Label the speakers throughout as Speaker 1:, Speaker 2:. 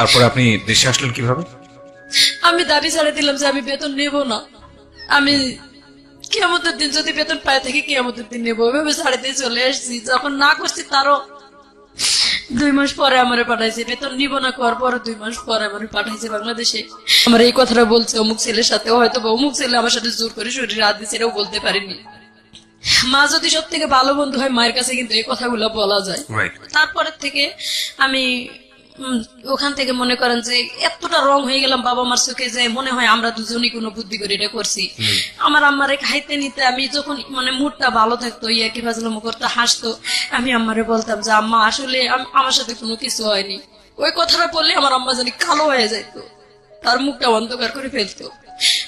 Speaker 1: তারপরে আপনি দেশে আসলেন কিভাবে?
Speaker 2: আমি দাবি ছাড়ে দিলাম যে আমি বেতন নেব না, আমি কিয়ামতের দিন যদি বেতন পায় থাকি কিয়ামতের দিন নেবো, ওইভাবে ছাড়ে দিয়ে চলে আসছি। যখন না করছি তারও 2 মাস পরে আমারে পাঠাইছে, বেতন নিব না করার পরে 2 মাস পরে আমারে পাঠাইছে বাংলাদেশে। আমার এই কথাটা বলছে অমুক ছেলের সাথে, হয়তো বা অমুক ছেলে আমার সাথে জোর করে শরীরে হাত দিচ্ছে, এটাও বলতে পারিনি। মা যদি সব থেকে ভালো বন্ধু হয়, মায়ের কাছে কিন্তু এই কথাগুলো বলা যায়। তারপরের থেকে আমি ওখান থেকে মনে করেন যে এতটা রং হয়ে গেলাম বাবা মার চোখে, যে মনে হয় আমরা দুজনই কোনো বুদ্ধি করে এটা করছি। আমার আম্মারে খাইতে নিতে আমি যখন মানে মুডটা ভালো থাকতো, ইয়াকি ফাজলাম করতো, হাসতো, আমি আম্মারে বলতাম যে আম্মা আসলে আমার সাথে কোনো কিছু হয়নি। ওই কথাটা বললে আমার আম্মা জানি কালো হয়ে যাইতো, তার মুখটা অন্ধকার করে ফেলতো।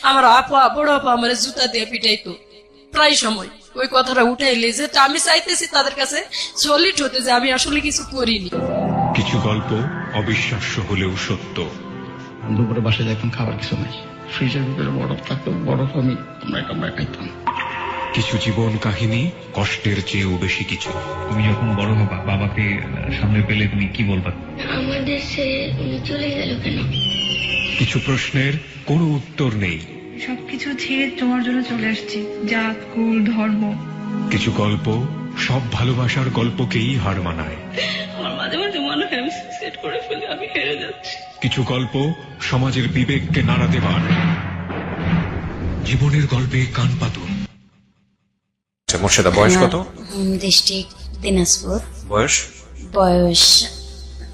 Speaker 2: আমার আপা, বড় আপা আমার জুতা দিয়ে পিটাইতো প্রায় সময় ওই কথাটা উঠাইলে, যে আমি চাইতেছি তাদের কাছে সলিড হতে যে আমি আসলে কিছু করিনি।
Speaker 3: কিছু গল্প অবিশ্বাস্য হলেও সত্য।
Speaker 4: দুপুরে বাসায় দেখতাম খাবার কিছু নাই, ফ্রিজের ভিতরে বরফ থাকতো, বরফ আমি কামড়ায় খাইতাম।
Speaker 3: কিছু জীবন কাহিনী কষ্টের চেয়েও বেশি কিছু।
Speaker 5: তুমি যখন বড় হবা, বাবাকে সামনে পেলে তুমি কি বলবা?
Speaker 6: আমাদের ছেড়ে উনি চলে গেল কেন?
Speaker 3: কিছু প্রশ্নের কোনো উত্তর নেই।
Speaker 7: সবকিছু ছেড়ে তোমার জন্য চলে আসছি, জাত কুল ধর্ম।
Speaker 3: কিছু গল্প সব ভালোবাসার গল্পকেই হার মানায়।
Speaker 7: আমার মাঝে মাঝে মনে হয় আমি সুইসাইড করে ফেলে, আমি হেরে যাচ্ছি।
Speaker 3: কিছু গল্প সমাজের বিবেককে নাড়াতে পারে। জীবনের গল্পে কান পাতুন।
Speaker 1: মোর্শেদা, বয়স কত?
Speaker 8: ডিস্ট্রিক্ট দিনাজপুর।
Speaker 1: বয়স?
Speaker 8: বয়স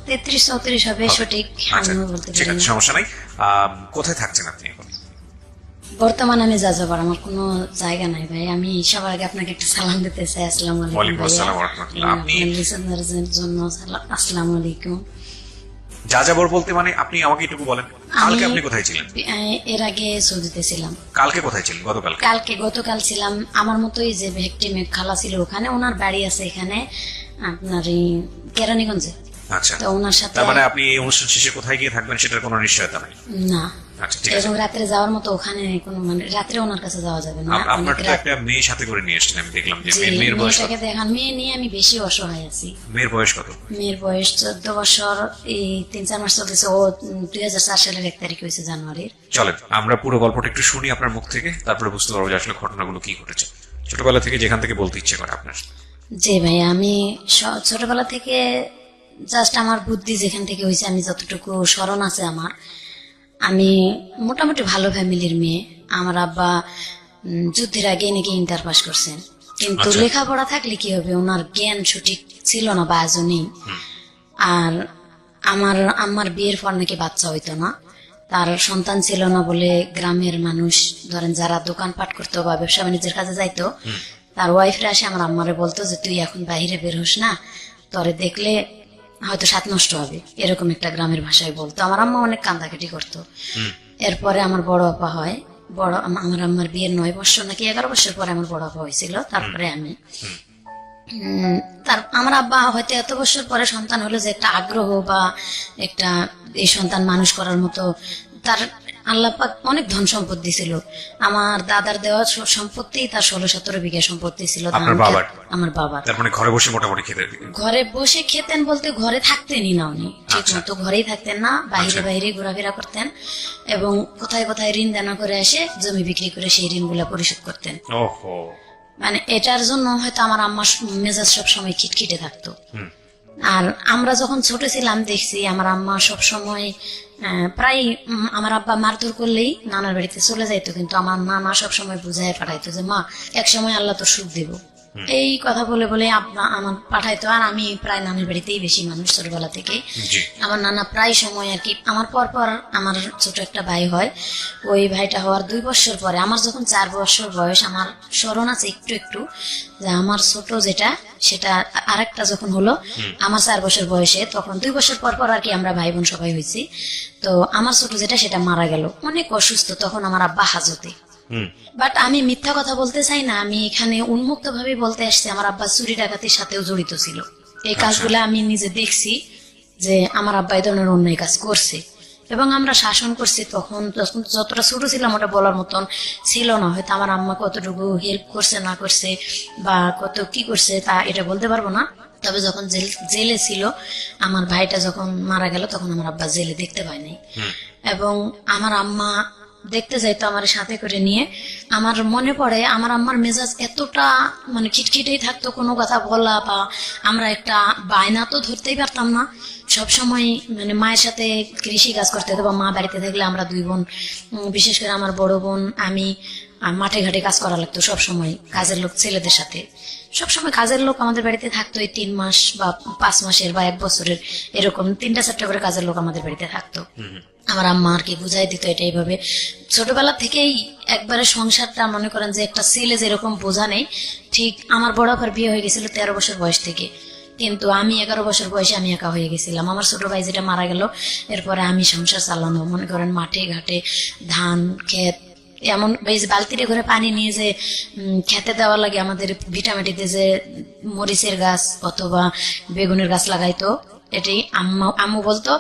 Speaker 8: 33-34 হবে, সঠিক
Speaker 1: আচ্ছা,
Speaker 8: আমিও বলতে
Speaker 1: ঠিক
Speaker 8: পারি
Speaker 1: আছে,
Speaker 8: না।
Speaker 1: সমস্যা নাই। কোথায় থাকছেন আপনি এখন?
Speaker 8: বর্তমানে আমি যাযাবর, আমার কোনো জায়গা নাই ভাই। আমি সবার আগে আপনাকে একটা সালাম দিতে চাই। আসসালামু আলাইকুম
Speaker 1: ওয়ালাইকুম
Speaker 8: ভাইয়া,
Speaker 1: আসসালাম ওয়া রাহমাতুল্লাহ। আপনি
Speaker 8: আপনার লিসেনারদের জন্য আসসালামু আলাইকুম।
Speaker 1: যাযাবর বলতে মানে আপনি আমাকে একটু বলেন, কালকে আপনি কোথায় ছিলেন?
Speaker 8: এর আগে সৌদিতে ছিলাম।
Speaker 1: কালকে কোথায় ছিলেন?
Speaker 8: গতকাল ছিলাম আমার মতোই, যে ভেক্টিমে খালা ছিল ওখানে, ওনার বাড়ি আছে এখানে আপনার এই কেরানীগঞ্জে।
Speaker 1: আচ্ছা,
Speaker 8: তো ওনার সাথে।
Speaker 1: তার মানে আপনি এই অনুষ্ঠান শেষে কোথায় গিয়ে থাকবেন সেটার কোনো নিশ্চয়তা নাই?
Speaker 8: না।
Speaker 1: আচ্ছা, ঠিক আছে।
Speaker 8: এবং রাত্রে যাওয়ার মতো ওখানে কোনো মানে রাত্রে ওনার কাছে যাওয়া যাবে না।
Speaker 1: আপনার তো একটা মেয়ে সাথে করে নিয়ে এসেছেন, আমি দেখলাম যে
Speaker 8: জি,
Speaker 1: মেয়ের বয়স কত?
Speaker 8: মেয়েটাকে দেখান, মেয়ে নিয়ে আমি বেশি অসহায় আছি।
Speaker 1: মেয়ের বয়স কত?
Speaker 8: মেয়ের বয়স 14 বছর, এই 3-4 মাস চলতেছে। ও 2004 সালের 1 তারিখ হয়েছে, জানুয়ারির।
Speaker 1: চলেন আমরা পুরো গল্পটা একটু শুনি আপনার মুখ থেকে, তারপরে বুঝতে পারবো যে আসলে ঘটনাগুলো কি ঘটেছে। ছোটবেলা থেকে যেখান থেকে বলতে ইচ্ছে করে আপনার।
Speaker 8: জি ভাইয়া, আমি ছোটবেলা থেকে জাস্ট আমার বুদ্ধি যেখান থেকে হয়েছে, আমি যতটুকু স্মরণ আছে আমার, আমি মোটামুটি ভালো ফ্যামিলির মেয়ে। আমার আব্বা যুদ্ধের আগে নাকি ইন্টার পাস করছেন, কিন্তু
Speaker 1: আচ্ছা।
Speaker 8: লেখাপড়া থাকলে কি হবে, ওনার জ্ঞান সঠিক ছিল না বা আজও নেই। আর আমার বিয়ের পর নাকি বাচ্চা হইতো না, তার সন্তান ছিল না বলে গ্রামের মানুষ ধরেন যারা দোকানপাট করতো বা ব্যবসা বাণিজ্যের কাজে যাইতো, তার ওয়াইফরা আসে আমার আম্মারে বলতো যে তুই এখন বাইরে বের হোস না, তোরে দেখলে হয়তো সাত নষ্ট হবে, এরকম একটা গ্রামের ভাষায় বলতো। আমার আম্মা অনেক কান্দাকাটি করতো। এরপরে আমার বড় আপা হয়, আমার আম্মার বিয়ের 9 বছর নাকি 11 বছর পরে আমার বড় আপা হয়েছিল। তারপরে আমি আমার আব্বা হয়তো এত বছর পরে সন্তান হলো, যে একটা আগ্রহ বা একটা এই সন্তান মানুষ করার মতো তার আল্লাহ পাক অনেক ধন সম্পত্তি ছিল। আমার দাদার দেওয়া সম্পত্তি তার 16-17 বিঘা সম্পত্তি ছিল। আমার বাবার।
Speaker 1: তার মানে ঘরে বসে মোটামুটি খেতেন?
Speaker 8: ঘরে বসে খেতেন বলতে ঘরে থাকতেনই না, উনি ঠিক মতো ঘরেই থাকতেন না, বাইরে বাইরে ঘোরাফেরা করতেন এবং কোথায় কোথায় ঋণ দানা করে এসে জমি বিক্রি করে সেই ঋণগুলা পরিশোধ করতেন।
Speaker 1: ওহো,
Speaker 8: মানে এটার জন্য হয়তো আমার আম্মার মেজাজ সব সময় খিটখিটে থাকতো। আর আমরা যখন ছোট ছিলাম দেখছি আমার আম্মা সব সময় প্রায় আমার আব্বা মারধর করলেই নানার বাড়িতে চলে যাইতো, কিন্তু আমার নানা সব সময় বুঝায় পাঠাইতো যে মা এক সময় আল্লাহ তো সুখ দেব, এই কথা বলে বলে আমার পাঠাইতো। আর আমি প্রায় নানির বাড়িতেই বেশি মানুষ ছোটবেলা থেকে। আমার নানা প্রায় সময় আর কি, আমার পর আমার ছোট একটা ভাই হয়, ওই ভাইটা হওয়ার 2 বছর পরে আমার যখন 4 বছর বয়স, আমার স্মরণ আছে একটু একটু যে আমার ছোট যেটা সেটা আরেকটা যখন হলো আমার 4 বছর বয়সে, তখন 2 বছর পর আর কি আমরা ভাই বোন সবাই হয়েছি। তো আমার ছোট যেটা সেটা মারা গেল, অনেক অসুস্থ, তখন আমার আব্বা হাজতে। বাট আমি মিথ্যা কথা বলতে চাই না, আমি এখানে উন্মুক্ত ভাবে বলতে আসছি আমার আব্বা চুরি ডাকাতির সাথেও জড়িত ছিল। এই কাজগুলো আমি নিজে দেখছি যে আমার আব্বা এই ধরনের অন্যায় কাজ করছে এবং আমরা শাসন করছি। তখন যতটা ছোট ছিলাম ওটা বলার মতন ছিল না, হয়তো আমার আম্মা কতটুকু হেল্প করছে না করছে বা কত কি করছে তা এটা বলতে পারবো না। তবে যখন জেলে ছিল, আমার ভাইটা যখন মারা গেল তখন আমার আব্বা জেলে দেখতে পায় নাই। এবং আমার আম্মা দেখতে যাইতো আমার সাথে করে নিয়ে। আমার মনে পড়ে আমার আম্মার মেজাজ এতটা মানে খিটখিটেই থাকতো, কোনো কথা বলা বা আমরা একটা বায়না তো ধরতেই পারতাম না। সবসময় মানে মায়ের সাথে কৃষি কাজ করতে হতো, বা মা বাড়িতে থাকলে আমরা দুই বোন, বিশেষ করে আমার বড় বোন আমি মাঠে ঘাটে কাজ করা লাগতো সবসময়, কাজের লোক ছেলেদের সাথে। সবসময় কাজের লোক আমাদের বাড়িতে থাকতো, এই 3 মাস বা 5 মাসের বা 1 বছরের এরকম 3টা-4টা করে কাজের লোক আমাদের বাড়িতে থাকতো। আমার আম্মা আর কি বুঝাই দিত এটা এইভাবে। ছোটবেলা থেকেই একবারে সংসারটা মনে করেন যে একটা ছেলে যেরকম বোঝা নেই, ঠিক আমার বড় আপার বিয়ে হয়ে গেছিল 13 বছর বয়স থেকে, কিন্তু আমি 11 বছর বয়সে আমি একা হয়ে গেছিলাম। আমার ছোট ভাই যেটা মারা গেল, এরপরে আমি সংসার চালানো, মনে করেন মাঠে ঘাটে ধান ক্ষেত, এমন বালতিরে করে পানি নিয়ে যে খেতে দেওয়া লাগে, আমাদের ভিটামিটিতে যে মরিচের গাছ অথবা বেগুনের গাছ লাগাইতো, এটাই আম্মু বলতো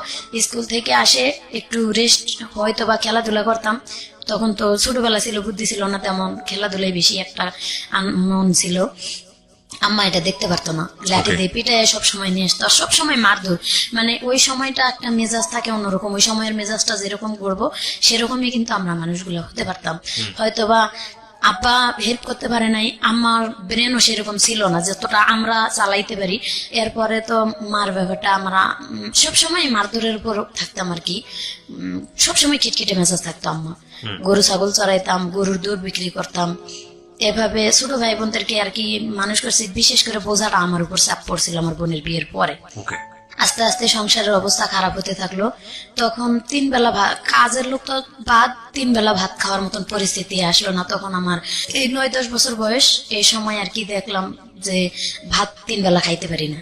Speaker 8: স্কুল থেকে আসে একটু রেস্ট হয়তো বা খেলাধুলা করতাম। তখন তো ছোটবেলা ছিল, বুদ্ধি ছিল না তেমন, খেলাধুলায় বেশি একটা মন ছিল। আম্মা এটা দেখতে পারতো না, লাঠি দিয়ে পিটায় সবসময় নিয়ে আসতো, সবসময় মারধর। মানে ওই সময়টা একটা মেজাজ থাকে অন্যরকম, ওই সময়ের মেজাজটা যেরকম করবো সেরকমই কিন্তু আমরা মানুষগুলো হতে পারতাম। হয়তোবা আব্বা হেল্প করতে পারে নাই, আমার ব্রেনও সেরকম ছিল না যতটা আমরা চালাইতে পারি। এরপরে তো মার ব্যাপারটা আমরা সবসময় মারধরের উপর থাকতাম আর কি, সবসময় খিটখিটে মেজাজ থাকতো। আম্মা গরু ছাগল চড়াইতাম, গরুর দুধ বিক্রি করতাম, এভাবে ছোট ভাই বোনদেরকে আর কি মানুষ করছি। বিশেষ করে বোঝাটা আমার উপর চাপ পড়ছিল আমার বোনের বিয়ের পরে। আস্তে আস্তে সংসারের অবস্থা খারাপ হতে থাকলো। তখন 3 বেলা ভাত, কাজের লোক তো বাদ, 3 বেলা ভাত খাওয়ার মতন পরিস্থিতি আসলো না। তখন আমার এই 9-10 বছর বয়স, এই সময় আর কি দেখলাম যে ভাত 3 বেলা খাইতে পারি না।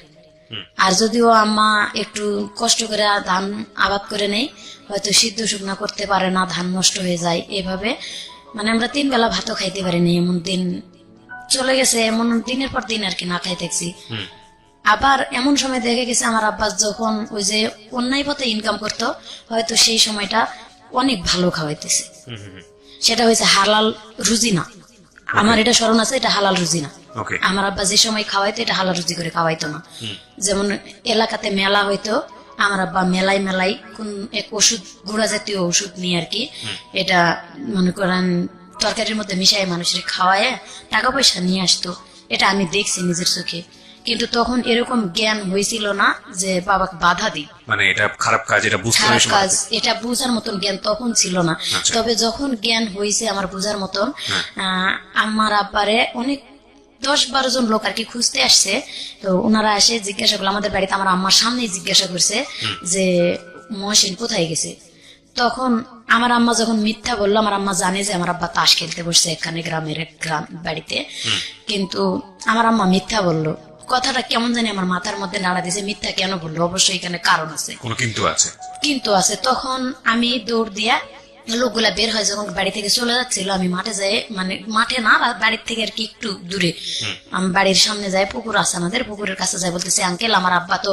Speaker 8: আর যদিও আম্মা একটু কষ্ট করে ধান আবাদ করে নেই, হয়তো সিদ্ধ শুকনা করতে পারে না, ধান নষ্ট হয়ে যায়, এভাবে মানে আমরা 3 বেলা ভাতও খাইতে পারিনি। এমন দিন চলে গেছে, এমন দিনের পর দিন আর কি না খাই থাকছি। আবার এমন সময় দেখে গেছে আমার আব্বাস যখন ওই যে অন্যায় পথে ইনকাম করতো, হয়তো সেই সময়টা অনেক ভালো খাওয়াইতেছে, সেটা হয়েছে হালাল রুজি না। আমার এটা স্মরণ আছে, এটা হালাল রুজি না। আমার আব্বা যে সময় খাওয়াইতো এটা হালাল রুজি করে খাওয়াইতো না। যেমন এলাকাতে মেলা হইতো, আমার আব্বা মেলাই কোন এক ওষুধ, গুঁড়া জাতীয় ওষুধ নিয়ে আর কি, এটা মনে করেন তরকারির মধ্যে মিশাই মানুষের খাওয়ায় টাকা পয়সা নিয়ে আসতো। এটা আমি দেখছি নিজের চোখে, কিন্তু তখন এরকম জ্ঞান হয়েছিল না যে বাবাকে বাধা দিই,
Speaker 1: মানে এটা খারাপ কাজ, এটা
Speaker 8: খারাপ কাজ, এটা বুঝার মতন জ্ঞান তখন ছিল না। তবে যখন জ্ঞান হয়েছে আমার বুঝার মতন, আমার আব্বারে অনেক 10-12 জন লোক আর কি খুঁজতে আসছে। তো ওনারা এসে জিজ্ঞাসা করলো আমাদের বাড়িতে, আমার আম্মার সামনেই জিজ্ঞাসা করছে যে মহসিন কোথায় গেছে। তখন আমার আম্মা যখন মিথ্যা বললো, আমার আম্মা জানে যে আমার আব্বা তাস খেলতে বসছে এখানে গ্রামের এক বাড়িতে, কিন্তু আমার আম্মা মিথ্যা বললো। কথাটা কেমন জানি আমার মাথার মধ্যে নাড়া দিয়েছে, মিথ্যা কেন বললো, অবশ্যই এখানে কারণ আছে, কিন্তু আছে। তখন আমি দৌড় দিয়া, লোকগুলা বের হয় যখন বাড়ি থেকে চলে যাচ্ছিল, আমি মাঠে যাই, মানে মাঠে না, বাড়ির থেকে আর কি একটু দূরে, আমি বাড়ির সামনে যাই, পুকুর আছে আমাদের, পুকুরের কাছে যাই, বলতেছি আঙ্কেল আমার আব্বা তো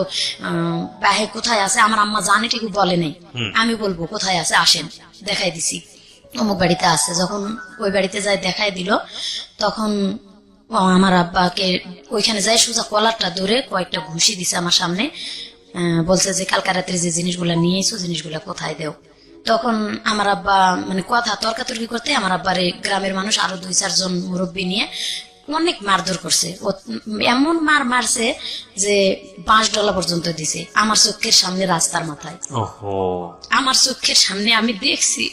Speaker 8: বাহে কোথায় আছে। আমার আম্মা জানে ঠিক বলে নেই, আমি বলবো কোথায় আছে, আসেন দেখাই দিছি, অমুক বাড়িতে আছে। যখন ওই বাড়িতে যাই দেখাই দিল, তখন আমার আব্বাকে ওইখানে যাই সোজা কলারটা ধরে কয়েকটা ঘুষি দিছে আমার সামনে, বলছে যে কালকা রাত্রে যে জিনিসগুলা নিয়ে এসো, জিনিসগুলা কোথায় দেও। তখন আমার আব্বা মানে কথা তর্কাতর্কি করতে, আমার আব্বার গ্রামের মানুষ আরো 2-4 জন মুরব্বী নিয়ে অনেক মারধর করছে। এমন মারছে যে 5 ডলা পর্যন্ত দিছে আমার চোখের সামনে, রাস্তার মাথায়, আমার চোখের সামনে আমি দেখছি।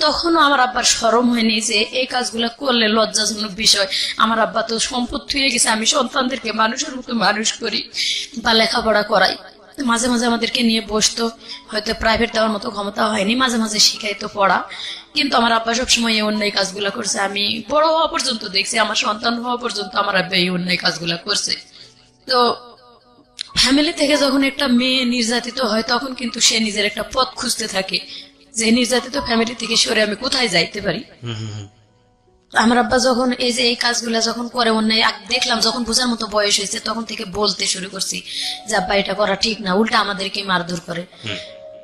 Speaker 8: তখনও আমার আব্বার শরম হয়নি যে এই কাজগুলা করলে লজ্জাজনক বিষয়। আমার আব্বা তো সম্পদ হয়ে গেছে, আমি সন্তানদেরকে মানুষের মতো মানুষ করি বা লেখাপড়া করাই। মাঝে মাঝে আমাদেরকে নিয়ে বসতো, হয়তো প্রাইভেট দেওয়ার মতো ক্ষমতা হয়নি, মাঝে মাঝে শিখাইতো পড়া, কিন্তু আমার আব্বা সবসময় এই অন্যায় কাজগুলা করছে। আমি বড় হওয়া পর্যন্ত দেখছি, আমার সন্তান হওয়া পর্যন্ত আমার আব্বা এই অন্যায় কাজগুলা করছে। তো ফ্যামিলি থেকে যখন একটা মেয়ে নির্যাতিত হয়, তখন কিন্তু সে নিজের একটা পথ খুঁজতে থাকে যে নির্যাতিত ফ্যামিলি থেকে সরে আমি কোথায় যাইতে পারি। আমার আব্বা যখন এই যে এই কাজগুলা যখন করে অন্যায় দেখলাম, যখন বোঝার মতো বয়স হয়েছে, তখন থেকে বলতে শুরু করছি যে আব্বা এটা করা ঠিক না, উল্টা আমাদেরকে মারধর করে।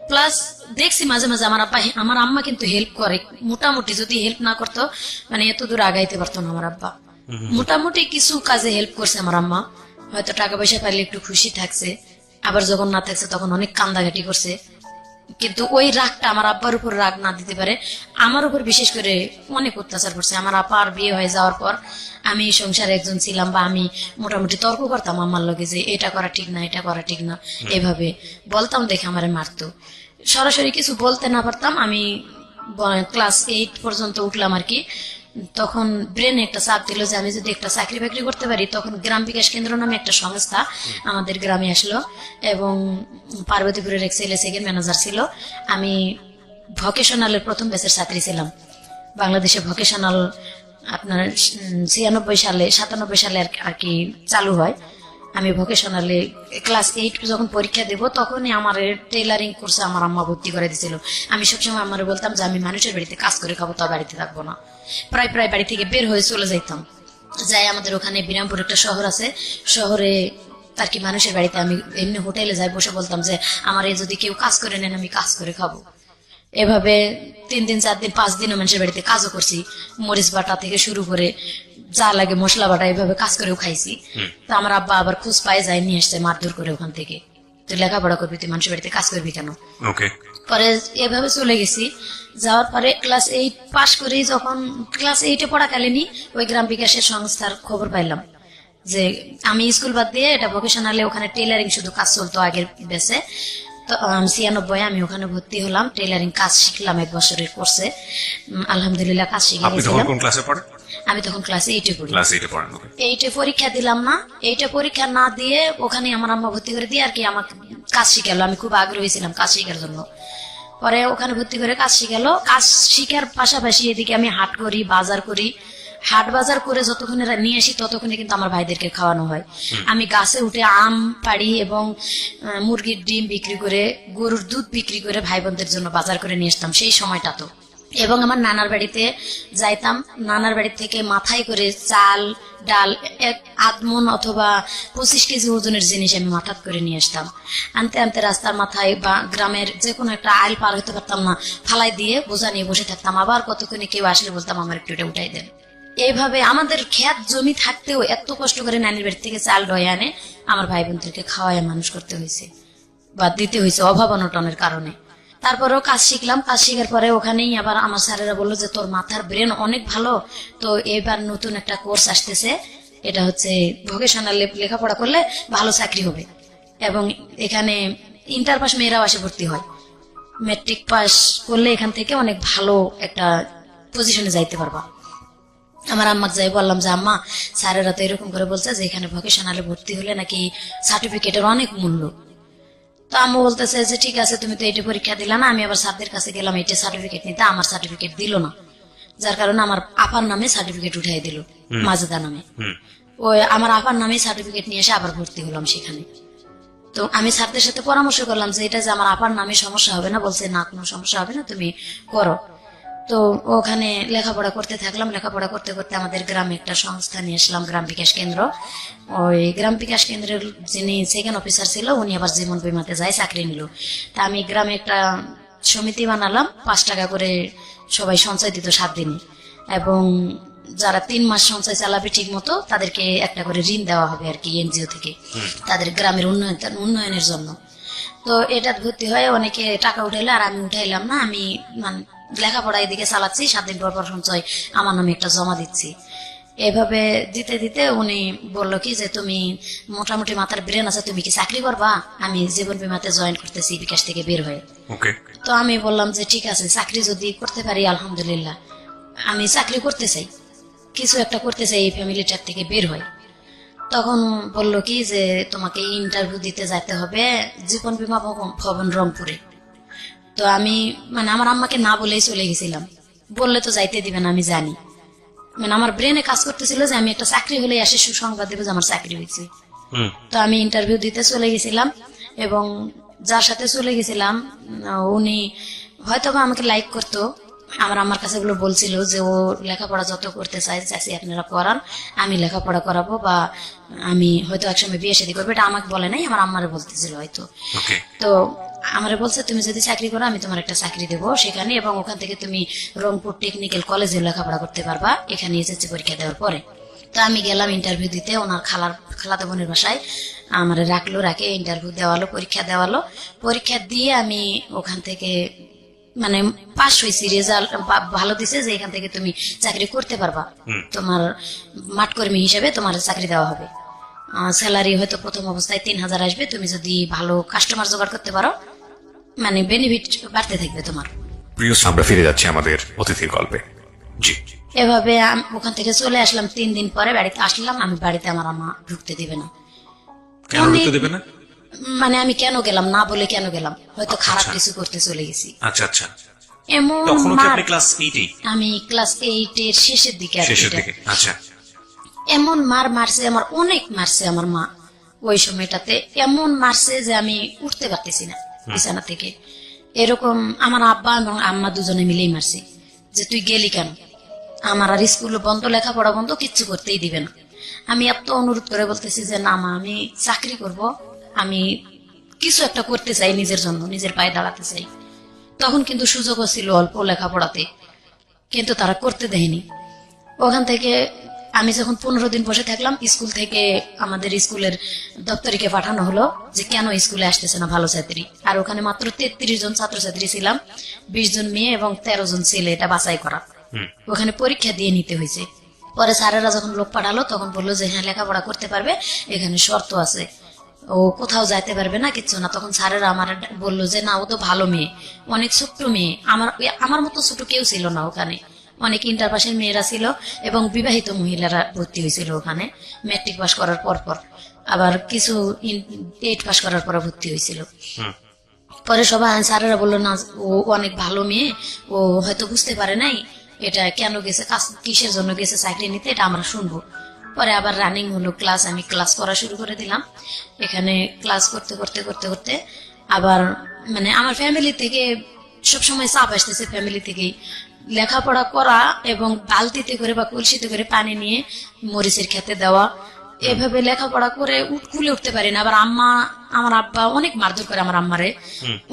Speaker 8: প্লাস দেখছি মাঝে মাঝে আমার আব্বা, আমার আম্মা কিন্তু হেল্প করে মোটামুটি, যদি হেল্প না করতো মানে এত দূর আগাইতে পারতো না আমার আব্বা। মোটামুটি কিছু কাজে হেল্প করছে আমার আম্মা, হয়তো টাকা পয়সা পাইলে একটু খুশি থাকছে, আবার যখন না থাকছে তখন অনেক কান্দাকাটি করছে। কিন্তু ওই রাগটা আমার আব্বার উপর রাগ না দিতে পারে আমার উপর বিশেষ করে অনেক অত্যাচার করছে। আমার আপার বিয়ে হয়ে যাওয়ার পর আমি সংসারে একজন ছিলাম, বা আমি মোটামুটি তর্ক করতাম আমার লগে যে এটা করা ঠিক না, এটা করা ঠিক না, এভাবে বলতাম দেখে আমারে মারতো। সরাসরি কিছু বলতে না পারতাম। আমি ক্লাস 8 পর্যন্ত উঠলাম আর কি, তখন ব্রেনে একটা চাপ দিল যে আমি যদি একটা চাকরি বাকরি করতে পারি। তখন গ্রাম বিকাশ কেন্দ্র নামে একটা সংস্থা আমাদের গ্রামে আসলো, এবং পার্বতীপুরের এক ছেলে সেকেন্ড ম্যানেজার ছিল। আমি ভোকেশনালের প্রথম ব্যাচের ছাত্রী ছিলাম। বাংলাদেশে ভোকেশনাল আপনার 97 সালে আর কি চালু হয়। আমি ভোকেশনালে ক্লাস 8 যখন পরীক্ষা দেব তখনই আমার টেইলারিং কোর্সে আমার আম্মা ভর্তি করে দিয়েছিল। আমি সবসময় আমার বলতাম যে আমি মানুষের বাড়িতে কাজ করে খাবো, তো বাড়িতে থাকবো না। প্রায় বাড়ি থেকে বের হয়ে চলে যাইতাম। যাই আমাদের ওখানে বিরামপুর একটা শহর আছে, শহরে আর কি মানুষের বাড়িতে আমি এমনি হোটেলে যাই, বসে বলতাম যে আমার যদি কেউ কাজ করে নেন আমি কাজ করে খাবো। এভাবে 3 দিন 4 দিন 5 দিনও মানুষের বাড়িতে কাজও করছি। মরিচ বাটা থেকে শুরু করে যা লাগে মশলা বাটা এভাবে কাজ করেও খাইছি। তো আমার আব্বা আবার খোঁজ পায়ে যায়, নিয়ে আসছে মারধর করে ওখান থেকে, তুই লেখাপড়া করবি, তুই মানুষের বাড়িতে কাজ করবি কেন।
Speaker 1: ওকে।
Speaker 8: পরে এভাবে চলে গেছি। যাওয়ার পরে ক্লাস 8 পাশ করি, যখন ক্লাস 8-এ পড়াকালীনই ওই গ্রাম বিকাশের সংস্থার খবর পাইলাম যে আমি স্কুল বাদ দিয়ে এটা ভোকেশনালে ওখানে টেইলারিং শুধু কাজ চলতো আগের বেসে। তো 96 আমি ওখানে ভর্তি হলাম, টেইলারিং কাজ শিখলাম 1 বছরের কোর্সে। আলহামদুলিল্লাহ কাজ শিখে
Speaker 1: আপনি তখন
Speaker 8: গেছিলাম।
Speaker 1: কোন ক্লাসে পড়েন?
Speaker 8: আমি তখন ক্লাস 8-এ পড়ি।
Speaker 1: ক্লাস 8 এ পড়েন। ওকে।
Speaker 8: 8-এ পরীক্ষা দিলাম না, 8-এ পরীক্ষা না দিয়ে ওখানে আমার আম্মা ভর্তি করে দিয়ে আর কি আমাকে কাজ শিখালো। আমি খুব আগ্রহী ছিলাম কাজ শেখার জন্য। পরে ওখানে ভর্তি করে কাজ শিখালো। কাজ শিখার পাশাপাশি এদিকে আমি হাট করি, বাজার করি। হাট বাজার করে যতক্ষণে নিয়ে আসি ততক্ষণে কিন্তু আমার ভাইদেরকে খাওয়ানো হয়। আমি গাছে উঠে আম পাড়ি এবং মুরগির ডিম বিক্রি করে, গরুর দুধ বিক্রি করে ভাই বোনদের জন্য বাজার করে নিয়ে আসতাম সেই সময়টা। তো এবং আমার নানার বাড়িতে যাইতাম, নানার বাড়ি থেকে মাথায় করে চাল ডাল 1 মণ অথবা 25 কেজি ওজনের জিনিস আমি মাথাত করে নিয়ে আসতাম। আনতে আনতে রাস্তার মাথায় বা গ্রামের যে কোনো একটা আইল পার হতে পারতাম না, ফালাই দিয়ে বোঝা নিয়ে বসে থাকতাম। আবার কতক্ষণে কেউ আসলে বলতাম আমার একটু এটা উঠাই দেন। এইভাবে আমাদের ক্ষেত জমি থাকতেও এত কষ্ট করে নানির বাড়ি থেকে চাল ডয়ে আনে আমার ভাই বোনদেরকে খাওয়ায় মানুষ করতে হয়েছে বা দিতে হয়েছে অভাব অনটনের কারণে। তারপরেও কাজ শিখলাম। কাজ শিখার পরে ওখানেই আবার আমার স্যারেরা বললো যে তোর মাথার ব্রেন অনেক ভালো, তো এবার নতুন একটা কোর্স আসতেছে, এটা হচ্ছে ভোকেশনালে লেখাপড়া করলে ভালো চাকরি হবে, এবং এখানে ইন্টার পাস মেয়েরাও আসে ভর্তি হয়। ম্যাট্রিক পাস করলে এখান থেকে অনেক ভালো একটা পজিশনে যাইতে পারবা। আমার আম্মাকে যাই বললাম যে আম্মা স্যারেরা তো এরকম করে বলছে যে এখানে ভোকেশনালে ভর্তি হলে নাকি সার্টিফিকেটের অনেক মূল্য। তো আম্মু বলতেছে যে ঠিক আছে, তুমি তো এইটা পরীক্ষা দিলা না। আমি আবার স্যারদের কাছে গেলাম এইটা সার্টিফিকেট নিতে, আমার সার্টিফিকেট দিল না, যার কারণে আমার আপার নামে সার্টিফিকেট উঠাই দিল, মাজেদা নামে। ওই আমার আপার নামে সার্টিফিকেট নিয়ে এসে আবার ভর্তি হলাম সেখানে। তো আমি স্যারদের সাথে পরামর্শ করলাম যে এটা যে আমার আপার নামে সমস্যা হবে না, বলছে না কোনো সমস্যা হবে না, তুমি করো। তো ওখানে লেখাপড়া করতে থাকলাম। লেখাপড়া করতে করতে আমাদের গ্রামে একটা সংস্থা নিয়ে আসলাম, গ্রাম বিকাশ কেন্দ্র। ওই গ্রাম বিকাশ কেন্দ্রের যিনি সেকেন্ড অফিসার ছিল উনি আবার জীবন বীমাতে যায় চাকরি নিল। তা আমি গ্রামে একটা সমিতি বানালাম, 5 টাকা করে সবাই সঞ্চয় দিত 7 দিনে, এবং যারা 3 মাস সঞ্চয় চালাবে ঠিক মতো তাদেরকে একটা করে ঋণ দেওয়া হবে আর কি এনজিও থেকে, তাদের গ্রামের উন্নয়নের জন্য। তো এটা ভর্তি হয়ে অনেকে টাকা উঠাইলো, আর আমি উঠাইলাম না। আমি লেখাপড়া এদিকে চালাচ্ছি, 7 দিন পর সঞ্চয় আমার নামে একটা জমা দিচ্ছি। এভাবে দিতে দিতে উনি বললো কি যে তুমি মোটামুটি মাথার ব্রেন আছে, তুমি কি চাকরি করবা? আমি জীবন বীমাতে জয়েন করতেছি বিকাশ থেকে বের হয়ে। তো আমি বললাম যে ঠিক আছে, চাকরি যদি করতে পারি আলহামদুলিল্লাহ, আমি চাকরি করতে চাই, কিছু একটা করতে চাই, এই ফ্যামিলিটার থেকে বের হয়। তখন বললো কি যে তোমাকে ইন্টারভিউ দিতে যেতে হবে জীবন বীমা ভবন রংপুরে। তো আমি আমার আম্মাকে না বলেই চলে গেছিলাম, বললে তো যাইতে দিবে না আমি জানি। আমার ব্রেনে কাজ করতেছিল যে আমি একটা চাকরি হলে আসে সুসংবাদ দেবো যে আমার চাকরি হয়েছে। তো আমি ইন্টারভিউ দিতে চলে গেছিলাম, এবং যার সাথে চলে গেছিলাম উনি হয়তো আমাকে লাইক করতো। আমার কাছে এগুলো বলছিল যে ও লেখাপড়া যত করতে চাই চাষি আপনারা করান, আমি লেখাপড়া করাবো, বা আমি হয়তো একসময় বিয়ে শাদী করবো। এটা আমাকে বলে নাই, আমার আম্মারে বলতেছিল হয়তো। তো আমারে বলছে তুমি যদি চাকরি করো আমি তোমার একটা চাকরি দেবো সেখানে, এবং ওখান থেকে তুমি রংপুর টেকনিক্যাল কলেজে লেখাপড়া করতে পারবা এখানে এসএসসি পরীক্ষা দেওয়ার পরে। তো আমি গেলাম ইন্টারভিউ দিতে ওনার খালাতো বোনের বাসায়। আমার রাখে ইন্টারভিউ দেওয়ালো, পরীক্ষা দেওয়ালো। পরীক্ষা দিয়ে আমি ওখান থেকে মানে পাস হয়েছি, রেজাল্ট ভালো দিছে যে এখান থেকে তুমি চাকরি করতে পারবা, তোমার মাঠকর্মী হিসেবে তোমার চাকরি দেওয়া হবে। স্যালারি হয়তো প্রথম অবস্থায় 3,000 আসবে, তুমি যদি ভালো কাস্টমার জোগাড় করতে পারো মানে বেনিফিট বাড়তে থাকবে তোমার।
Speaker 1: প্রিয়, আমরা ফিরে যাচ্ছি আমাদের অতিথির গল্পে। জি,
Speaker 8: এভাবে আমি ওখান থেকে চলে আসলাম। 3 দিন পরে বাড়িতে আসলাম। আমি বাড়িতে আমার আম্মা ঢুকতে দিবে না।
Speaker 1: কেন ঢুকতে দেবে না?
Speaker 8: মানে আমি কেন গেলাম না বলে কেন গেলাম, হয়তো খারাপ কিছু করতে চলে গেছি।
Speaker 1: আচ্ছা আচ্ছা,
Speaker 8: এমন
Speaker 1: তখন কি
Speaker 8: মার,
Speaker 1: আপনি ক্লাস 8
Speaker 8: আমি ক্লাস 8 এর শেষের দিকে আর কি
Speaker 1: শেষের
Speaker 8: এটা।
Speaker 1: দিকে? আচ্ছা,
Speaker 8: এমন মারছে আমার, অনেক মারছে আমার মা ওই সময়টাতে। এমন মারছে যে আমি উঠতে পারতেছি না বিছানা থেকে। এরকম আমার আব্বা এবং আম্মা দুজনে মিলেই মারছে যে তুই গেলি কেন, আমার আর স্কুল বন্ধ, লেখাপড়া বন্ধ, কিচ্ছু করতেই দিবে না। আমি এত অনুরোধ করে বলতেছি যে না মা, আমি চাকরি করব, আমি কিছু একটা করতে চাই, নিজের জন্য, নিজের পায়ে দাঁড়াতে চাই। তখন কিন্তু সুযোগও ছিল অল্প লেখাপড়াতে, কিন্তু তারা করতে দেয়নি। ওখান থেকে আমি যখন 15 দিন বসে থাকলাম, স্কুল থেকে আমাদের স্কুলের দপ্তরিকে পাঠানো হলো যে কেন স্কুলে আসতেছে না ভালো ছাত্রী। আর ওখানে মাত্র 33 জন ছাত্রছাত্রী ছিলাম, 20 জন মেয়ে এবং 13 জন ছেলে, এটা বাছাই করা। ওখানে পরীক্ষা দিয়ে নিতে হয়েছে। পরে স্যারেরা যখন লোক পাঠালো তখন বললো যে হ্যাঁ লেখাপড়া করতে পারবে, এখানে শর্ত আছে, ও কোথাও যাইতে পারবে না, কিচ্ছু না। তখন স্যারেরা আমার বললো যে না, ও তো ভালো মেয়ে, অনেক ছোট্ট মেয়ে, আমার মতো ছোট কেউ ছিল না ওখানে। অনেক ইন্টার পাসের মেয়েরা ছিল এবং বিবাহিত মহিলারা ভর্তি হয়েছিল ওখানে, ম্যাট্রিক পাস করার পর। আবার কিছু 8 পাস করার পর ভর্তি হয়েছিল। পরে সবাই স্যারেরা বললো না, ও অনেক ভালো মেয়ে, ও হয়তো বুঝতে পারে নাই এটা কেন গেছে, কিসের জন্য গেছে চাকরি নিতে, এটা আমরা শুনবো। পরে আবার রানিং হলো ক্লাস, আমি ক্লাস করা শুরু করে দিলাম। এখানে ক্লাস করতে করতে করতে করতে আবার মানে আমার ফ্যামিলি থেকে সবসময় চাপ আসতেছে, ফ্যামিলি থেকেই লেখাপড়া করা এবং বালতিতে করে বা কলসিতে করে পানি নিয়ে মরিচের খেতে দেওয়া, এভাবে লেখাপড়া করে খুলে উঠতে পারি না। আবার আমার আব্বা অনেক মারধর করে, আমার আম্মারে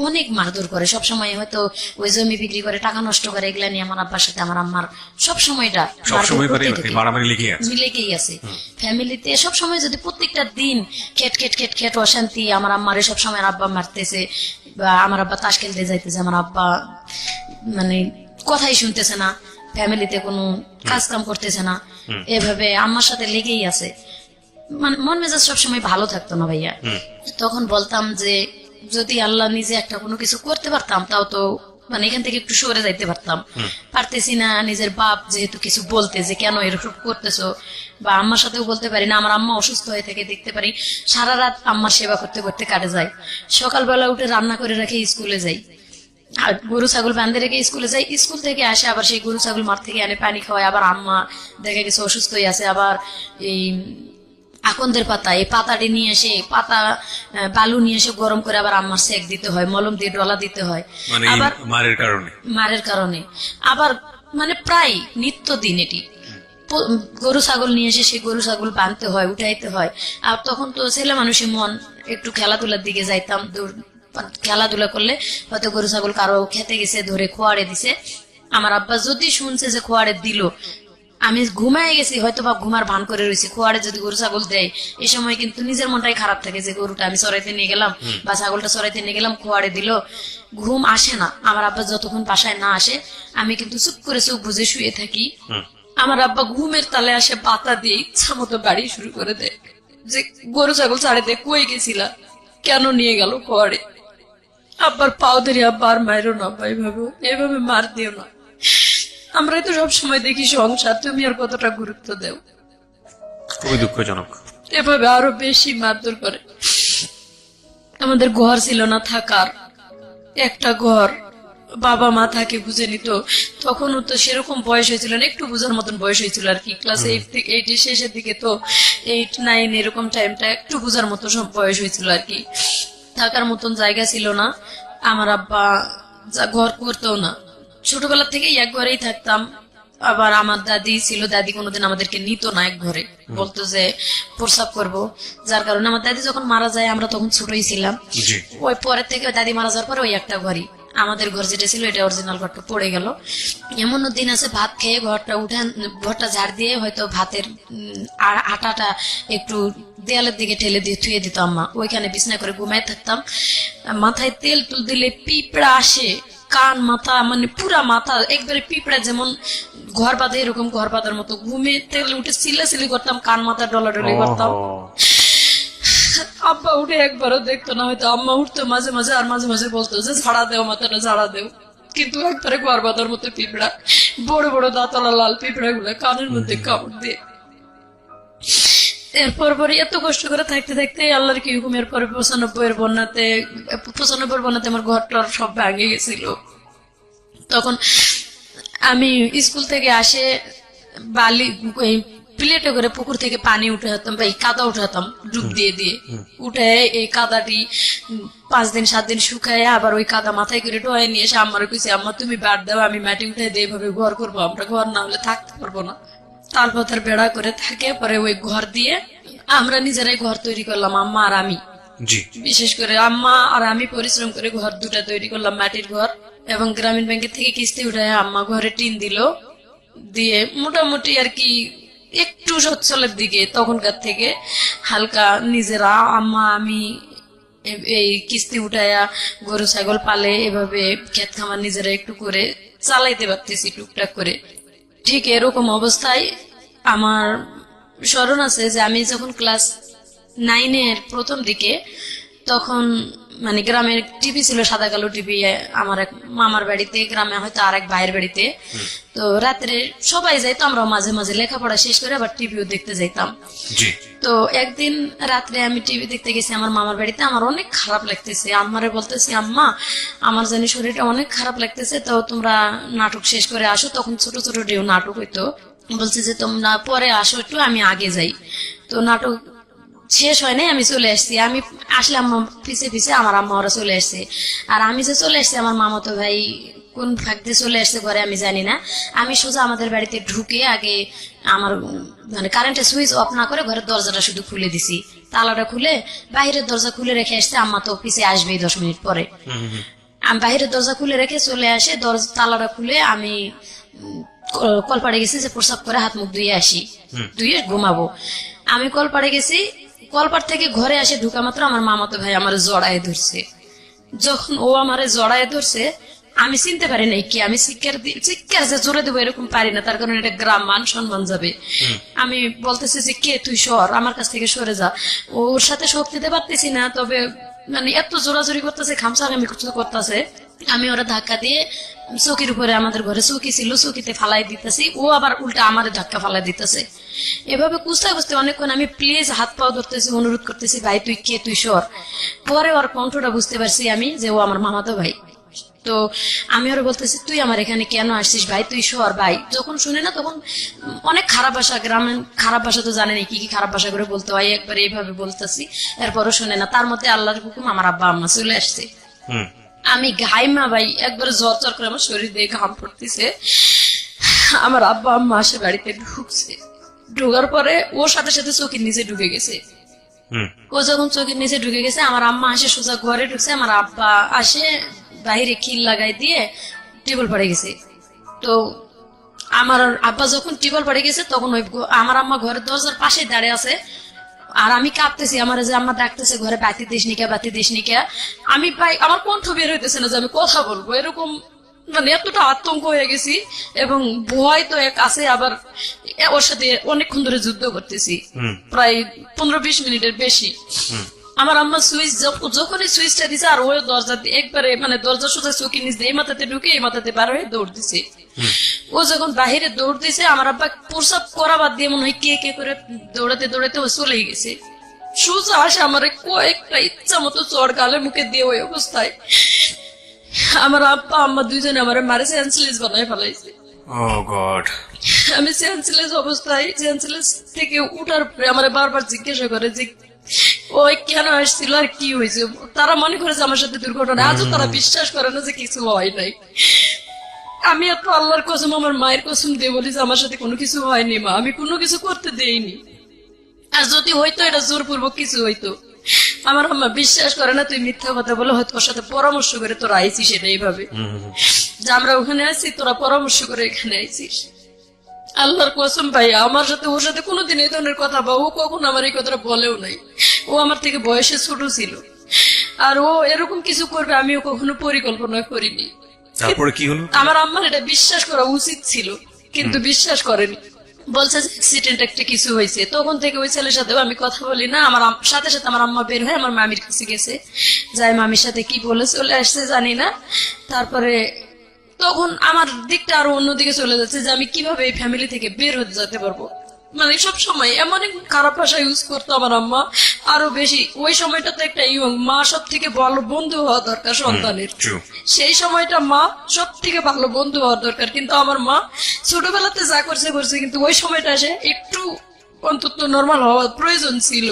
Speaker 8: অনেক মারধর করে সবসময়। হয়তো ওই জমি বিক্রি করে টাকা নষ্ট করে, এগুলা নিয়ে আমার আব্বার সাথে আমার আম্মার সবসময়টা লেগেই আছে। ফ্যামিলিতে সবসময় যদি প্রত্যেকটা দিন খেট খেট খেট খেট অশান্তি, আমার আম্মারে সবসময় আব্বা মারতেছে, বা আমার আব্বা তাস খেলতে যাইতেছে, আমার আব্বা মানে কথাই শুনতেছে না, ফ্যামিলিতে কোনো কাজ কাম করতেছে না, এভাবে আম্মার সাথে লেগেই আছে। মানে মন মেজাজ সবসময় ভালো থাকতো না ভাইয়া। তখন বলতাম যে যদি আল্লাহ নিজে একটা কোনো কিছু করতে পারতাম, তাও তো মানে এখান থেকে একটু সরে যাইতে পারতাম। পারতেছি না, নিজের বাপ যেহেতু কিছু বলতে যে কেন এরকম করতেছো, বা আম্মার সাথেও বলতে পারি না। আমার আম্মা অসুস্থ হয়ে থেকে দেখতে পারি, সারা রাত আম্মার সেবা করতে করতে কাটে যায়। সকালবেলা উঠে রান্না করে রেখে স্কুলে যাই, আর গরু ছাগল বাঁধে রেখে স্কুলে যাই। স্কুল থেকে আসে আবার সেই গরু ছাগল মাঠ থেকে আনে পানি খাওয়ায়। আবার আম্মা দেখা গেছে অসুস্থ হয়ে আছে, আবার এই আকন্দের পাতা, এই পাতাটি নিয়ে এসে বালু নিয়ে এসে গরম করে আবার আম্মার সেক দিতে হয়, মলম দিয়ে ডলা দিতে হয়, আবার মারের কারণে। আবার মানে প্রায় নিত্য দিন এটি। গরু ছাগল নিয়ে এসে সেই গরু ছাগল বাঁধতে হয়, উঠাইতে হয়। আর তখন তো ছেলে মানুষের মন, একটু খেলাধুলার দিকে যাইতাম। খেলাধুলা করলে হয়তো গরু ছাগল কারো খেতে গেছে, ধরে খোয়াড়ে দিছে। আমার আব্বা যদি শুনছে যে খোয়াড়ে দিল, আমি ঘুমায় গেছি হয়তো বা ঘুমার ভান করে রয়েছি, খোয়াড়ে যদি গরু ছাগল দেয়, এই সময় কিন্তু নিজের মনটাই খারাপ থাকে যে গরুটা আমি চড়াইতে নিয়ে গেলাম বা ছাগলটা চড়াইতে নিয়ে গেলাম, খোয়াড়ে দিল। ঘুম আসে না আমার আব্বা যতক্ষণ বাসায় না আসে। আমি কিন্তু চুপ করে চোখ বুঝে শুয়ে থাকি। আমার আব্বা ঘুমের তালে আসে পাতা দিয়ে ইচ্ছা মতো বাড়ি শুরু করে দেয় যে গরু ছাগল ছাড়াইতে কই গেছিলা, কেন নিয়ে গেল খোয়াড়ে। আব্বার পাও ধরে, আব্বা আর মায়েরও না, এভাবে মার দিও না। আমরাই তো সবসময় দেখি সংসার, তুমি আর কতটা গুরুত্ব দেও।
Speaker 1: খুবই দুঃখজনক।
Speaker 2: এভাবে আরো বেশি মারধর করে। আমাদের ঘর ছিল না থাকার, একটা ঘর, বাবা মা থাকে বুঝে নিত। তখনও তো সেরকম বয়স হয়েছিল না, একটু বুঝার মতন বয়স হয়েছিল আর কি। ক্লাস 8 এর শেষের দিকে, তো 8, 9 এরকম টাইমটা একটু বুঝার মতো সব বয়স হয়েছিল আর কি। থাকার মতন জায়গা ছিল না। আমার আব্বা ঘর করতেও না, ছোটবেলা থেকেই এক ঘরেই থাকতাম। আবার আমার দাদি ছিল, দাদি কোনোদিন আমাদেরকে নিত না এক ঘরে, বলতো যে প্রস্রাব করবো। যার কারণে আমার দাদি যখন মারা যায়, আমরা তখন ছোটই ছিলাম, ওই পরের থেকে দাদি মারা যাওয়ার পরে ওই একটা ঘরই
Speaker 8: আমাদের ঘর যেটা ছিল এটা অরিজিনাল ঘরটা পড়ে গেল। এমনও দিন আছে ভাত খেয়ে ঘরটা ঝাড় দিয়ে হয়তো ভাতের আটাটা একটু দেয়ালের দিকে ঠেলে দিয়ে থুয়ে দিত আম্মা, ওইখানে বিছনা করে ঘুমায় থাকতাম। মাথায় তেল তুল দিলে পিঁপড়া আসে, কান মাথা মানে পুরা মাথা একবারে পিঁপড়া যেমন ঘর বাঁধে এরকম ঘর বাঁধার মতো ঘুমে তেল উঠে সিলি করতাম, কান মাথা ডলাডলি করতাম। আব্বা উঠে একবারও দেখতো না, হয়তো আম্মা উঠতো মাঝে মাঝে, আর মাঝে মাঝে বলতো যে ঝাড়া দেও মাথাটা ঝাড়া দেও, কিন্তু একবারে ঘর বাঁধার মতো পিঁপড়া, বড় বড় দাঁতলা লাল পিঁপড়া গুলা কানের মধ্যে কামড় দিয়ে। এরপর পরে এত কষ্ট করে থাকতে থাকতে আল্লাহর কি হুকুমের পরে 95 বন্যাতে আমার ঘরটার সব ভেঙে গেছিল। তখন আমি স্কুল থেকে আসে বালি প্লেটে করে পুকুর থেকে পানি উঠাতাম বা এই কাদা উঠাতাম ডুব দিয়ে দিয়ে, উঠে এই কাদাটি 5 দিন 7 দিন শুকায় আবার ওই কাদা মাথায় করে ঢোয়ে নিয়ে এসে আমার কইছি, আম্মা তুমি বাদ দাও, আমি মাটি উঠে দিয়ে এভাবে ঘর করবো, আমরা ঘর না হলে থাকতে পারবো না। তাল পাতার বেড়া করে থাকে, পরে ওই ঘর দিয়ে আমরা নিজেরাই ঘর তৈরি করলাম, আম্মা আর আমি।
Speaker 1: জি।
Speaker 8: বিশেষ করে আম্মা আর আমি পরিশ্রম করে ঘর দুটা তৈরি করলাম, মাটির ঘর। এবং গ্রামীণ ব্যাংকের থেকে কিস্তি উঠায় আম্মা ঘরে টিন দিল, দিয়ে মোটামুটি আর কি একটু সচ্ছলের দিকে তখনকার থেকে হালকা নিজেরা আম্মা আমি এই কিস্তি উঠায়া গরু ছাগল পালে, এভাবে ক্ষেত খামার নিজেরা একটু করে চালাইতে পারতেছি টুকটাক করে। ঠিক এরকম অবস্থায় আমার স্মরণ আছে যে আমি যখন ক্লাস 9-এর প্রথম দিকে, তখন মানে গ্রামের টিভি ছিল সাদা কালো টিভি, আমার এক মামার বাড়িতে, গ্রামে হয়তো আর এক ভাইয়ের বাড়িতে। তো রাত্রে সবাই যাইতো, আমরা মাঝে মাঝে লেখাপড়া শেষ করে আবার টিভিও দেখতে যাইতাম। তো একদিন রাত্রে আমি টিভি দেখতে গেছি আমার মামার বাড়িতে, আমার অনেক খারাপ লাগতেছে, আম্মারে বলতেছি, আম্মা আমার জানি শরীরটা অনেক খারাপ লাগতেছে, তো তোমরা নাটক শেষ করে আসো। তখন ছোট ছোট ডেউ নাটক হইতো, বলছে যে তোমরা পরে আসো একটু, আমি আগে যাই। তো নাটক শেষ হয় নাই, আমি চলে আসছি। আমি আসলে আম্মা পিছে পিছে আমার আম্মা ওরা চলে আসছে, আর আমি যে চলে আসছি আমার মামাতো ভাই কোন ফাঁক দিয়ে চলে আসছে ঘরে আমি জানি না। আমি সোজা আমাদের বাড়িতে ঢুকে আগে আমার মানে কারেন্টের সুইচ অফ না করে ঘরের দরজাটা শুধু খুলে দিছি, তালাটা খুলে বাইরের দরজা খুলে রেখে আসছে। আম্মা তো পিছে আসবেই 10 মিনিট পরে। আমি বাইরের দরজা খুলে রেখে চলে আসে, তালাটা খুলে আমি কলপাড়ে গেছি যে প্রসাব করে হাত মুখ ধুয়ে আসি, ধুয়ে ঘুমাবো। আমি কলপাড়ে গেছি, কলপাড় থেকে ঘরে আসে ঢুকা মাত্র আমার মামাতো ভাই আমার জড়ায় ধরছে। যখন ও আমারে জড়ায় ধরছে আমি চিনতে পারি নাই কি, আমি চিৎকার যে জোরে দেবো এরকম পারি না, তার কারণ এটা গ্রাম, মান সম্মান যাবে। আমি বলতেছি যে কে তুই সর, আমার কাছ থেকে সরে যা। ওর সাথে শক্তি দিতে পারতেছি না, তবে মানে এত জোরাজোরি করতেছে, খামসাগামি করতেছে। আমি ওরা ধাক্কা দিয়ে চৌকির উপরে, আমাদের ঘরে চৌকি ছিল, চৌকিতে ফালাই দিতেছি, ও আবার উল্টা আমারে ধাক্কা ফালাই দিতেছে। এভাবে কুস্তা কুস্তি অনেকক্ষণ আমি প্লিজ হাত পাও ধরতেছি, অনুরোধ করতেছি, ভাই তুই কে, তুই সর। পরে ওর কণ্ঠটা বুঝতে পারছি আমি যে ও আমার মামাতো ভাই। তো আমি ওরা বলতেছি, তুই আমার এখানে কেন আসছিস ভাই, তুই সর ভাই। যখন শুনে না তখন অনেক খারাপ ভাষা, গ্রামের খারাপ ভাষা তো জানেনি কি কি খারাপ ভাষা করে বলতে হয়, একবার এইভাবে বলতেছি, এরপরও শুনে না। তার মধ্যে আল্লাহর হুকুম আমার আব্বা আম্মা চলে আসছে। আমি ঘাইমা ভাই, একবারে জ্বর জ্বর করে আমার শরীর দিয়ে ঘাম পড়তেছে। আমার আব্বা আম্মা আসে বাড়িতে ঢুকছে, ঢুকার পরে ওর সাথে সাথে চৌকির নিচে ঢুকে গেছে। ও যখন চৌকির নিচে ঢুকে গেছে, আমার আম্মা আসে সোজা ঘরে ঢুকছে, আমার আব্বা আসে বাইরে খিল লাগাই দিয়ে টেবিল পড়ে গেছে। তো আমার আব্বা যখন টেবিল পড়ে গেছে তখন ওই আমার আম্মা ঘরের দরজার পাশে দাঁড়িয়ে আছে, আর আমি কাঁপতেছি, আমার যে আম্মা ডাকতেছে ঘরে, বাতি দিস নিকা, বাতি দিস নিকা। আমি ভাই আমার কণ্ঠ বের হইতেছে না যে আমি কথা বলবো, এরকম মানে এতটা আতঙ্ক হয়ে গেছি। এবং ভয় তো এক আছে, আবার ওর সাথে অনেকক্ষণ ধরে যুদ্ধ করতেছি, প্রায় 15-20 মিনিটের বেশি। আমার আম্মা সুইচ যখনই সুইচটা দিছে, আর ওই দরজা একবারে মানে দরজা সোজা চৌকি নিচ দিয়ে এই মাথাতে ঢুকে এই মাথাতে বার হয়ে দৌড় দিছে। ও যখন বাহিরে দৌড় দিছে, আমার আব্বা প্রসাব করা বাদ দিয়ে মনে হয় কে কে করে দৌড়াতে দৌড়াতে ও চলেই গেছে। সোজা আসে আমার কয়েকটা ইচ্ছা মতো চড় গালে মুখে দিয়ে ওই অবস্থায় আমার আব্বা আম্মা দুইজনে আমার মারে সেন্সলেস বানায় ফেলাইছে। আমি সেন্সলেস অবস্থায়, সেন্সলেস থেকে উঠার পরে আমার বারবার জিজ্ঞাসা করে যে ওই কেন আসছিল আর কি হয়েছে। তারা মনে করেছে আমার সাথে দুর্ঘটনা, আজও তারা বিশ্বাস করে না যে কিছু হয় নাই। আমি এত আল্লাহর কসম, আমার মায়ের কসম দিয়ে বলি যে আমার সাথে কোনো কিছু হয়নি মা, আমি কোনো কিছু করতে দেইনি। আর যদি হইতো এটা জোরপূর্বক কিছু হইতো,
Speaker 2: আমার আম্মা বিশ্বাস করে না, তুই মিথ্যা কথা বলে হয়তো ওর সাথে পরামর্শ করে তোরা আইছিস, সেটা এইভাবে যে আমরা ওখানে আছি, তোরা পরামর্শ করে এখানে আইছিস। আল্লাহর কসম ভাই, আমার সাথে ওর সাথে কোনোদিন এই ধরনের কথা বা ও কখনো আমার এই কথাটা বলেও নাই। ও আমার থেকে বয়সে ছোট ছিল, আর ও এরকম কিছু করবে আমিও কখনো পরিকল্পনা করিনি।
Speaker 1: তারপরে কি হলো?
Speaker 2: আমার আম্মার এটা বিশ্বাস করা উচিত ছিল, কিন্তু বিশ্বাস করেনি। বলছে যে অ্যাক্সিডেন্ট একটা কিছু হয়েছে। তখন থেকে ওই ছেলের সাথে আমি কথা বলি না। আমার সাথে সাথে আমার আম্মা বের হয়ে আমার মামির কাছে গেছে, যাই মামির সাথে কি বলে চলে আসছে জানি না। তারপরে তখন আমার দিকটা আরো অন্যদিকে চলে যাচ্ছে যে আমি কিভাবে এই ফ্যামিলি থেকে বের হতে যেতে পারবো। মানে সব সময় এমন এক খারাপ ভাষা ইউজ করতো আমার আম্মা, আরো বেশি। ওই সময়টা তো একটা ইয়ং মা সব থেকে ভালো বন্ধু হওয়া দরকার সন্তানের। সেই সময়টা মা সব থেকে ভালো বন্ধু হওয়ার দরকার, কিন্তু আমার মা ছোটবেলাতে যা করছে কিন্তু ওই সময়টা এসে একটু অন্তত নর্মাল হওয়া প্রয়োজন ছিল।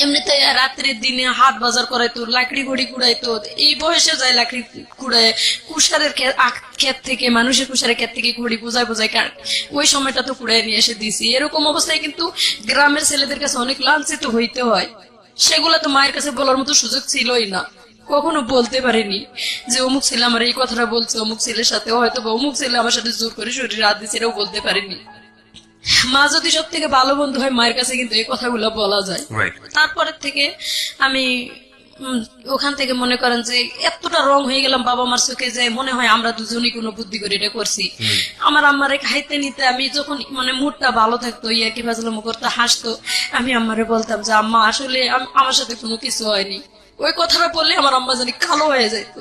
Speaker 2: এমনিতে রাত্রের দিনে হাট বাজার করাইতো, লাকড়ি ঘড়ি কুড়াইতো। এই বয়সে যায় লাকড়ি কুড়ায়, কুষারের ক্ষেত থেকে, মানুষের কুষারের ক্ষেত থেকে ঘড়ি বোঝায় ওই সময়টা তো কুড়াই নিয়ে এসে দিছি। এরকম অবস্থায় কিন্তু গ্রামের ছেলেদের কাছে অনেক লাঞ্ছিত হইতে হয়। সেগুলো তো মায়ের কাছে বলার মতো সুযোগ ছিলই না, কখনো বলতে পারিনি যে অমুক ছেলে আমার এই কথাটা বলছে, অমুক ছেলের সাথে হয়তো বা অমুক ছেলে আমার সাথে জোর করে শরীরে হাত দিচ্ছে, এটাও বলতে পারিনি। মা যদি সব থেকে ভালো বন্ধু হয়, মায়ের কাছে কিন্তু এই কথাগুলো বলা যায়। তারপরের থেকে আমি ওখান থেকে মনে করেন যে এতটা রং হয়ে গেলাম বাবা মার চোখে, যে মনে হয় আমরা দুজনই কোনো বুদ্ধি করে এটা করছি। আমার আম্মারে খাইতে নিতে আমি যখন মানে মুডটা ভালো থাকতো, ইয়াকি ফাজলাম করতে, হাসতো, আমি আম্মারে বলতাম যে আম্মা আসলে আমার সাথে কোনো কিছু হয়নি। ওই কথাটা বললে আমার আম্মা জানি কালো হয়ে যেত,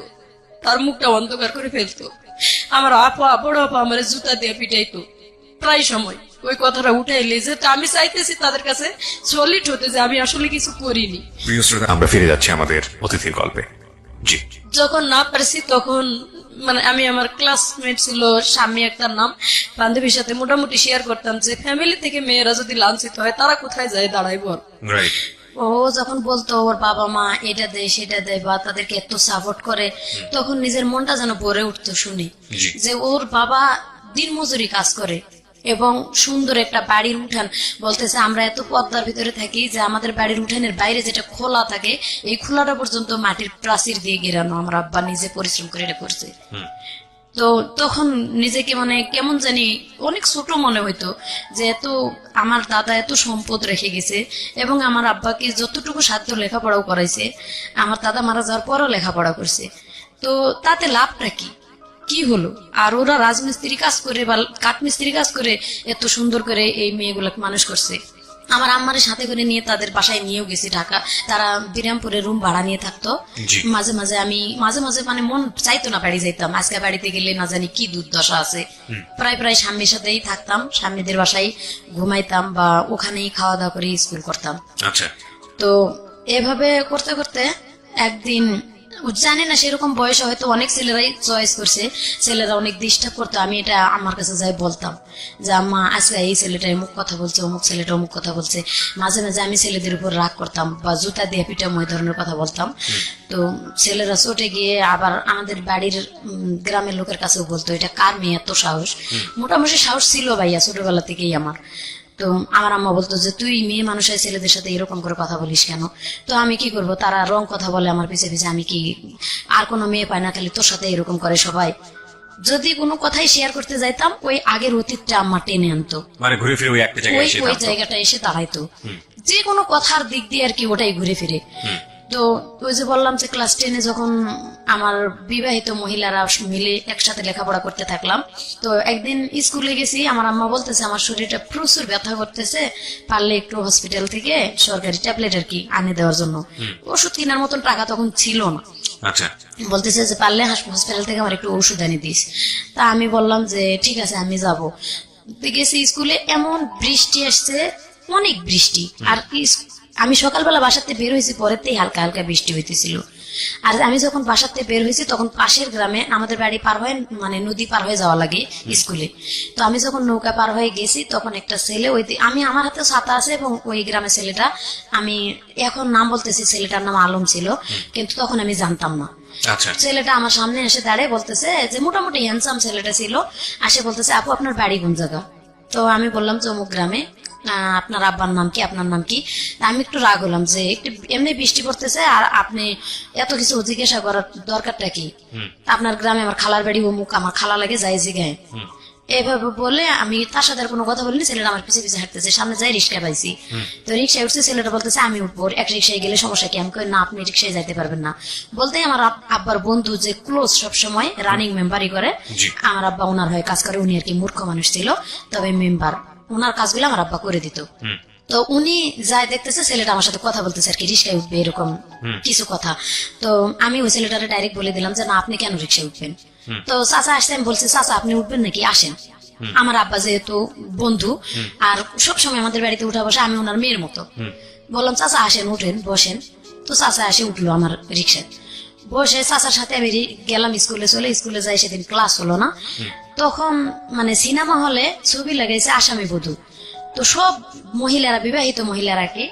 Speaker 2: তার মুখটা অন্ধকার করে ফেলতো। আমার আপা, বড় আপা আমার জুতা দিয়ে পিটাইতো প্রায় সময় ওই কথাটা উঠাইলে, যে আমি চাইতেছি তাদের কাছে সলিড হতে যে আমি আসলে কিছু করিনি।
Speaker 1: প্রিয় শ্রোতা, আমরা ফিরে যাচ্ছি আমাদের অতিথির গল্পে। জি,
Speaker 2: যখন না পারছি তখন মানে আমি আমার ক্লাসমেট ছিল স্বামী একটা নাম, বান্ধবীর সাথে মোটামুটি শেয়ার করতাম যে ফ্যামিলি থেকে মেয়েরা যদি লাঞ্ছিত হয় তারা কোথায় যায় দাঁড়াইব।
Speaker 8: ও যখন বলতো ওর বাবা মা এটা দেয় সেটা দেয় বা তাদেরকে এত সাপোর্ট করে, তখন নিজের মনটা যেন ভরে উঠতো শুনে যে ওর বাবা দিনমজুরি কাজ করে এবং সুন্দর একটা বাড়ির উঠান। বলতেছে আমরা এত পদ্মার ভিতরে থাকি যে আমাদের বাড়ির উঠানের বাইরে যেটা খোলা থাকে, এই খোলাটা পর্যন্ত মাটির প্রাচীর দিয়ে ঘেরানো। আমার আব্বা নিজে পরিশ্রম করে এটা করছে। তো তখন নিজেকে মানে কেমন জানি অনেক ছোট মনে হইতো যে এত আমার দাদা এত সম্পদ রেখে গেছে এবং আমার আব্বাকে যতটুকু সাধ্য লেখাপড়াও করাইছে, আমার দাদা মারা যাওয়ার পরও লেখাপড়া করছে। তো তাতে লাভটা কি হলো? আর ওরা রাজমিস্ত্রি কাজ করে বা কাঠমিস্ত্রি কাজ করে এত সুন্দর করে এই মেয়েগুলোকে মানুষ করছে। আমার আম্মার সাথে করে নিয়ে তাদের বাসায় নিয়েও গেছি ঢাকা। তারা বিরামপুরে রুম ভাড়া নিয়ে থাকতো। মাঝে মাঝে আমি মাঝে মানে মন চাইতো না বাড়ি যাইতাম, আজকে বাড়িতে গেলে না জানি কি দুর্দশা আছে। প্রায় স্বামীর সাথেই থাকতাম, স্বামীদের বাসায় ঘুমাইতাম বা ওখানেই খাওয়া দাওয়া করে স্কুল করতাম। তো এভাবে করতে করতে একদিন জানি না সেরকম বয়সে হয়তো অনেক ছেলেরাই চয়েস করছে, ছেলেরা অনেক ডিস্টার্ব করতো। আমি এটা আমার কাছে যাই বলতাম যে আম্মা আজকে এই ছেলেটা অমুক কথা বলছে, অমুক ছেলেটা অমুক কথা বলছে। মাঝে মাঝে আমি ছেলেদের উপর রাগ করতাম বা জুতা দিয়ে পিটাম, ওই ধরনের কথা বলতাম। তো ছেলেরা চটে গিয়ে আবার আমাদের বাড়ির গ্রামের লোকের কাছেও বলতো এটা কার মেয়ে এত সাহস। মোটামুটি সাহস ছিল ভাইয়া ছোটবেলা থেকেই আমার। তো আমার আম্মা বলতো যে তুই মেয়ে মানুষের ছেলেদের সাথে এরকম করে কথা বলিস কেন? তো আমি কি করব, তারা রং কথা বলে আমার পিছে পিছে, আমি কি আর কোনো মেয়ে পাই না, খালি তোর সাথে এরকম করে সবাই। যদি কোনো কথাই শেয়ার করতে যাইতাম ওই আগের অতীতটা আম্মা টেনে আনতো, মানে ঘুরে ফিরে ওই জায়গাটা এসে দাঁড়াইতো। যে কোনো কথার দিক দিয়ে আর কি ওটাই ঘুরে ফিরে। তো ওই যে বললাম যে ক্লাস 10-এ যখন আমার বিবাহিত মহিলারা মিলে একসাথে লেখাপড়া করতে থাকলাম, তো একদিন স্কুলে গেছি, আমার আম্মা বলতেছে আমার শরীরটা প্রচুর ব্যথা করতেছে, পারলে একটু হসপিটাল থেকে সরকারি ট্যাবলেট আর কি আনে দেওয়ার জন্য। ওষুধ কেনার মতন টাকা তখন ছিল না। বলতেছে যে পারলে হসপিটাল থেকে আমার একটু ওষুধ এনে দিস। তা আমি বললাম যে ঠিক আছে আমি যাবো। গেছি স্কুলে, এমন বৃষ্টি আসছে, অনেক বৃষ্টি। আর আমি সকালবেলা বাসাতে বের হয়েছি, পরেতেই হালকা হালকা বৃষ্টি হইতেছিল। আর আমি যখন বাসাতে বের হয়েছি তখন পাশের গ্রামে আমাদের বাড়ি পার হয়ে মানে নদী পার হয়ে যাওয়া লাগে স্কুলে। তো আমি যখন নৌকা পার হয়ে গেছি তখন একটা ছেলে, ওই আমি আমার হাতে ছাতা আছে এবং ওই গ্রামের ছেলেটা, আমি এখন নাম বলতেছি, ছেলেটার নাম আলম ছিল, কিন্তু তখন আমি জানতাম না। ছেলেটা আমার সামনে এসে দাঁড়িয়ে বলতেছে যে মোটামুটি হ্যান্ডসাম ছেলেটা ছিল, আসে বলতেছে আপু আপনার বাড়ি কোন জায়গা? তো আমি বললাম যে অমুক গ্রামে। আপনার আব্বার নাম কি, আপনার নাম কি? আমি একটু রাগ হলাম যে একটু এমনি বৃষ্টি পড়তেছে আর আপনি এত কিছু জিজ্ঞাসা করার দরকারটা কি? আপনার গ্রামে আমার খালার বাড়ি অমুক, আমার খালা লাগে যাই জিগায়। এভাবে বলে আমি তার সাথে আর কোনো কথা বলিনি। ছেলেটা আমার পিছিয়ে পিছিয়ে হাঁটতেছে, সামনে যাই রিক্সা পাইছি, তো রিক্সায় উঠছে। ছেলেটা বলতেছে আমি উঠবো, এক রিক্সায় গেলে সমস্যা কি? আমি কই না, আপনি রিক্সায় যাইতে পারবেন না। বলতেই আমার আব্বার বন্ধু যে ক্লোজ সবসময় রানিং মেম্বারই করে, আমার আব্বা ওনার হয়ে কাজ করে। উনি আর কি মূর্খ মানুষ ছিল, তবে মেম্বার, ওনার কাজগুলো আমার আব্বা করে দিত। তো উনি যাই দেখতেছে ছেলেটা আমার সাথে কথা বলতেছে আর কি, রিক্সায় উঠবে এরকম কিছু কথা। তো আমি ওই ছেলেটারে ডাইরেক্ট বলে দিলাম যে না, আপনি কেন রিক্সায় উঠবেন? তো চাচা আসতে আমি বলছি চাচা আপনি উঠবেন নাকি, আসেন। আমার আব্বা যেহেতু বন্ধু আর সবসময় আমাদের বাড়িতে উঠা বসে, আমি ওনার মেয়ের মতো। বললাম চাচা আসেন, উঠেন, বসেন। তো চাচা এসে উঠলো আমার রিক্সায়, বসে চাচার সাথে আমি গেলাম স্কুলে। স্কুলে যাই, সেদিন ক্লাস হলো না। তখন মানে সিনেমা হলে ছবি লাগাইছে আসামি বধূ। তো সব মহিলারা, বিবাহিত মহিলারা কি,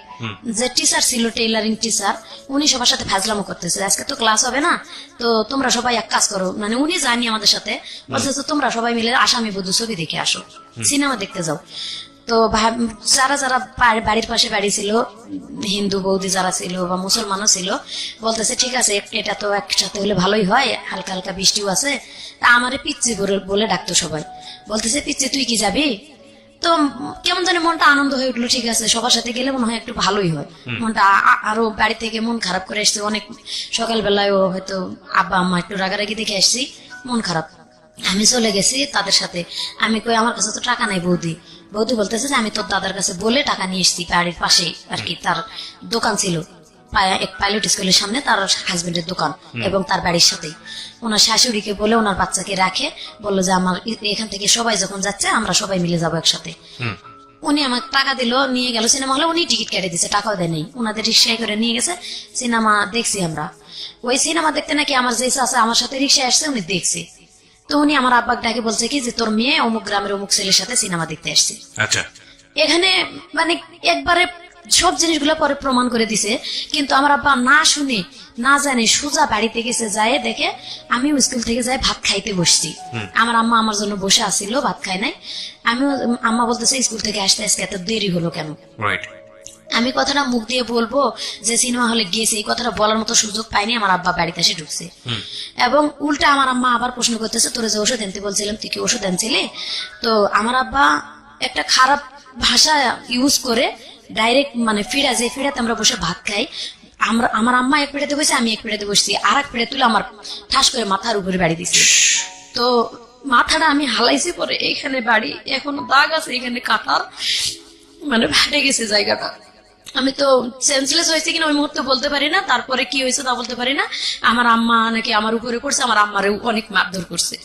Speaker 8: যে টিচার ছিল টেইলারিং টিচার, উনি সবার সাথে ফাজলামো করতেছে, আজকে তো ক্লাস হবে না, তো তোমরা সবাই এক কাজ করো, মানে উনি জানি আমাদের সাথে বলছে তোমরা সবাই মিলে আসামি বধূ ছবি দেখে আসো, সিনেমা দেখতে যাও। তো যারা যারা বাড়ির পাশে বাড়ি ছিল, হিন্দু বৌদি যারা ছিল বা মুসলমানও ছিল, বলতেছে ঠিক আছে এটা তো একসাথে হলে ভালোই হয়, হালকা হালকা বৃষ্টিও আছে। তা আমারে পিচ্ছি বলে ডাকতো সবাই, বলতেছে পিচ্ছি তুই কি যাবি? তো কেমন জানি মনটা আনন্দ হয়ে উঠলো, ঠিক আছে সবার সাথে গেলে মনে হয় একটু ভালোই হয়। মনটা আরো বাড়ি থেকে মন খারাপ করে এসছে অনেক, সকালবেলায় ও হয়তো আব্বা আম্মা একটু রাগারাগি দেখে আসছি, মন খারাপ। আমি চলে গেছি তাদের সাথে। আমি কই আমার কাছে তো টাকা নাই বৌদি। বৌদি বলতেছে যে আমি তোর দাদার কাছে বলে টাকা নিয়ে এসছি, বাড়ির পাশে আর কি তার দোকান ছিল, এক পাইলট স্কুলের সামনে তার হাজবেন্ডের দোকান এবং তার বাড়ির সাথেই। ওনার শাশুড়িকে বলে ওনার বাচ্চাকে রাখে, বললো যে আমার এখান থেকে সবাই যখন যাচ্ছে আমরা সবাই মিলে যাবো একসাথে। উনি আমার টাকা দিল, নিয়ে গেল সিনেমা হলে, উনি টিকিট কেটে দিচ্ছে, টাকাও দেয় নেই, ওনাদের রিক্সায় করে নিয়ে গেছে। সিনেমা দেখছি আমরা। ওই সিনেমা দেখতে নাকি আমার যে আছে আমার সাথে রিক্সায় আসছে, উনি দেখছে। তো উনি আমার আব্বাকে ডাকে বলছে কি যে তোর মেয়ে অমুক গ্রামের অমুক ছেলের সাথে সিনেমা দেখতে আসছে।
Speaker 1: আচ্ছা,
Speaker 8: এখানে মানে একবারে সব জিনিসগুলো পরে প্রমাণ করে দিছে, কিন্তু আমার আব্বা না শুনে না জানে সোজা বাড়িতে গেছে, যায় দেখে আমিও স্কুল থেকে যাই ভাত খাইতে বসছি। আমার আম্মা আমার জন্য বসে আসছিল, ভাত খাই নাই। আমিও, আম্মা বলতেছে স্কুল থেকে আসতে আজকে এত দেরি হলো কেন? আমি কথাটা মুখ দিয়ে বলবো যে সিনেমা হলে গিয়েছে, এই কথাটা বলার মতো সুযোগ পাইনি। আমার আব্বা বাড়িতে এসে ঢুকছে এবং উল্টা আমার আম্মা আবার প্রশ্ন করতেছে তোরে যে ওষুধ আনতে বলছিলাম তুই কি ওষুধ আনছিলি? তো আমার আব্বা একটা খারাপ ভাষা ইউজ করে ডাইরেক্ট মানে ফিরা, যে ফিরাতে আমরা বসে ভাত খাই, আমার আম্মা এক পিড়াতে বসে, আমি এক পিড়াতে বসছি, আর এক পিড়ে তুলে আমার ঠাস করে মাথার উপরে বাড়ি দিচ্ছে। তো মাথাটা আমি হালাইছি, পরে এখানে বাড়ি, এখনো দাগ আছে, এখানে কাটার মানে ফাটে গেছে জায়গাটা। আমি তো সেন্সলেস হয়েছে কিনা ওই মুহূর্তে বলতে পারি না, তারপরে কি হয়েছে তা বলতে পারি না। আমার আম্মা নাকি আমার উপরে করছে, আমার আম্মারেও অনেক মারধর করছে।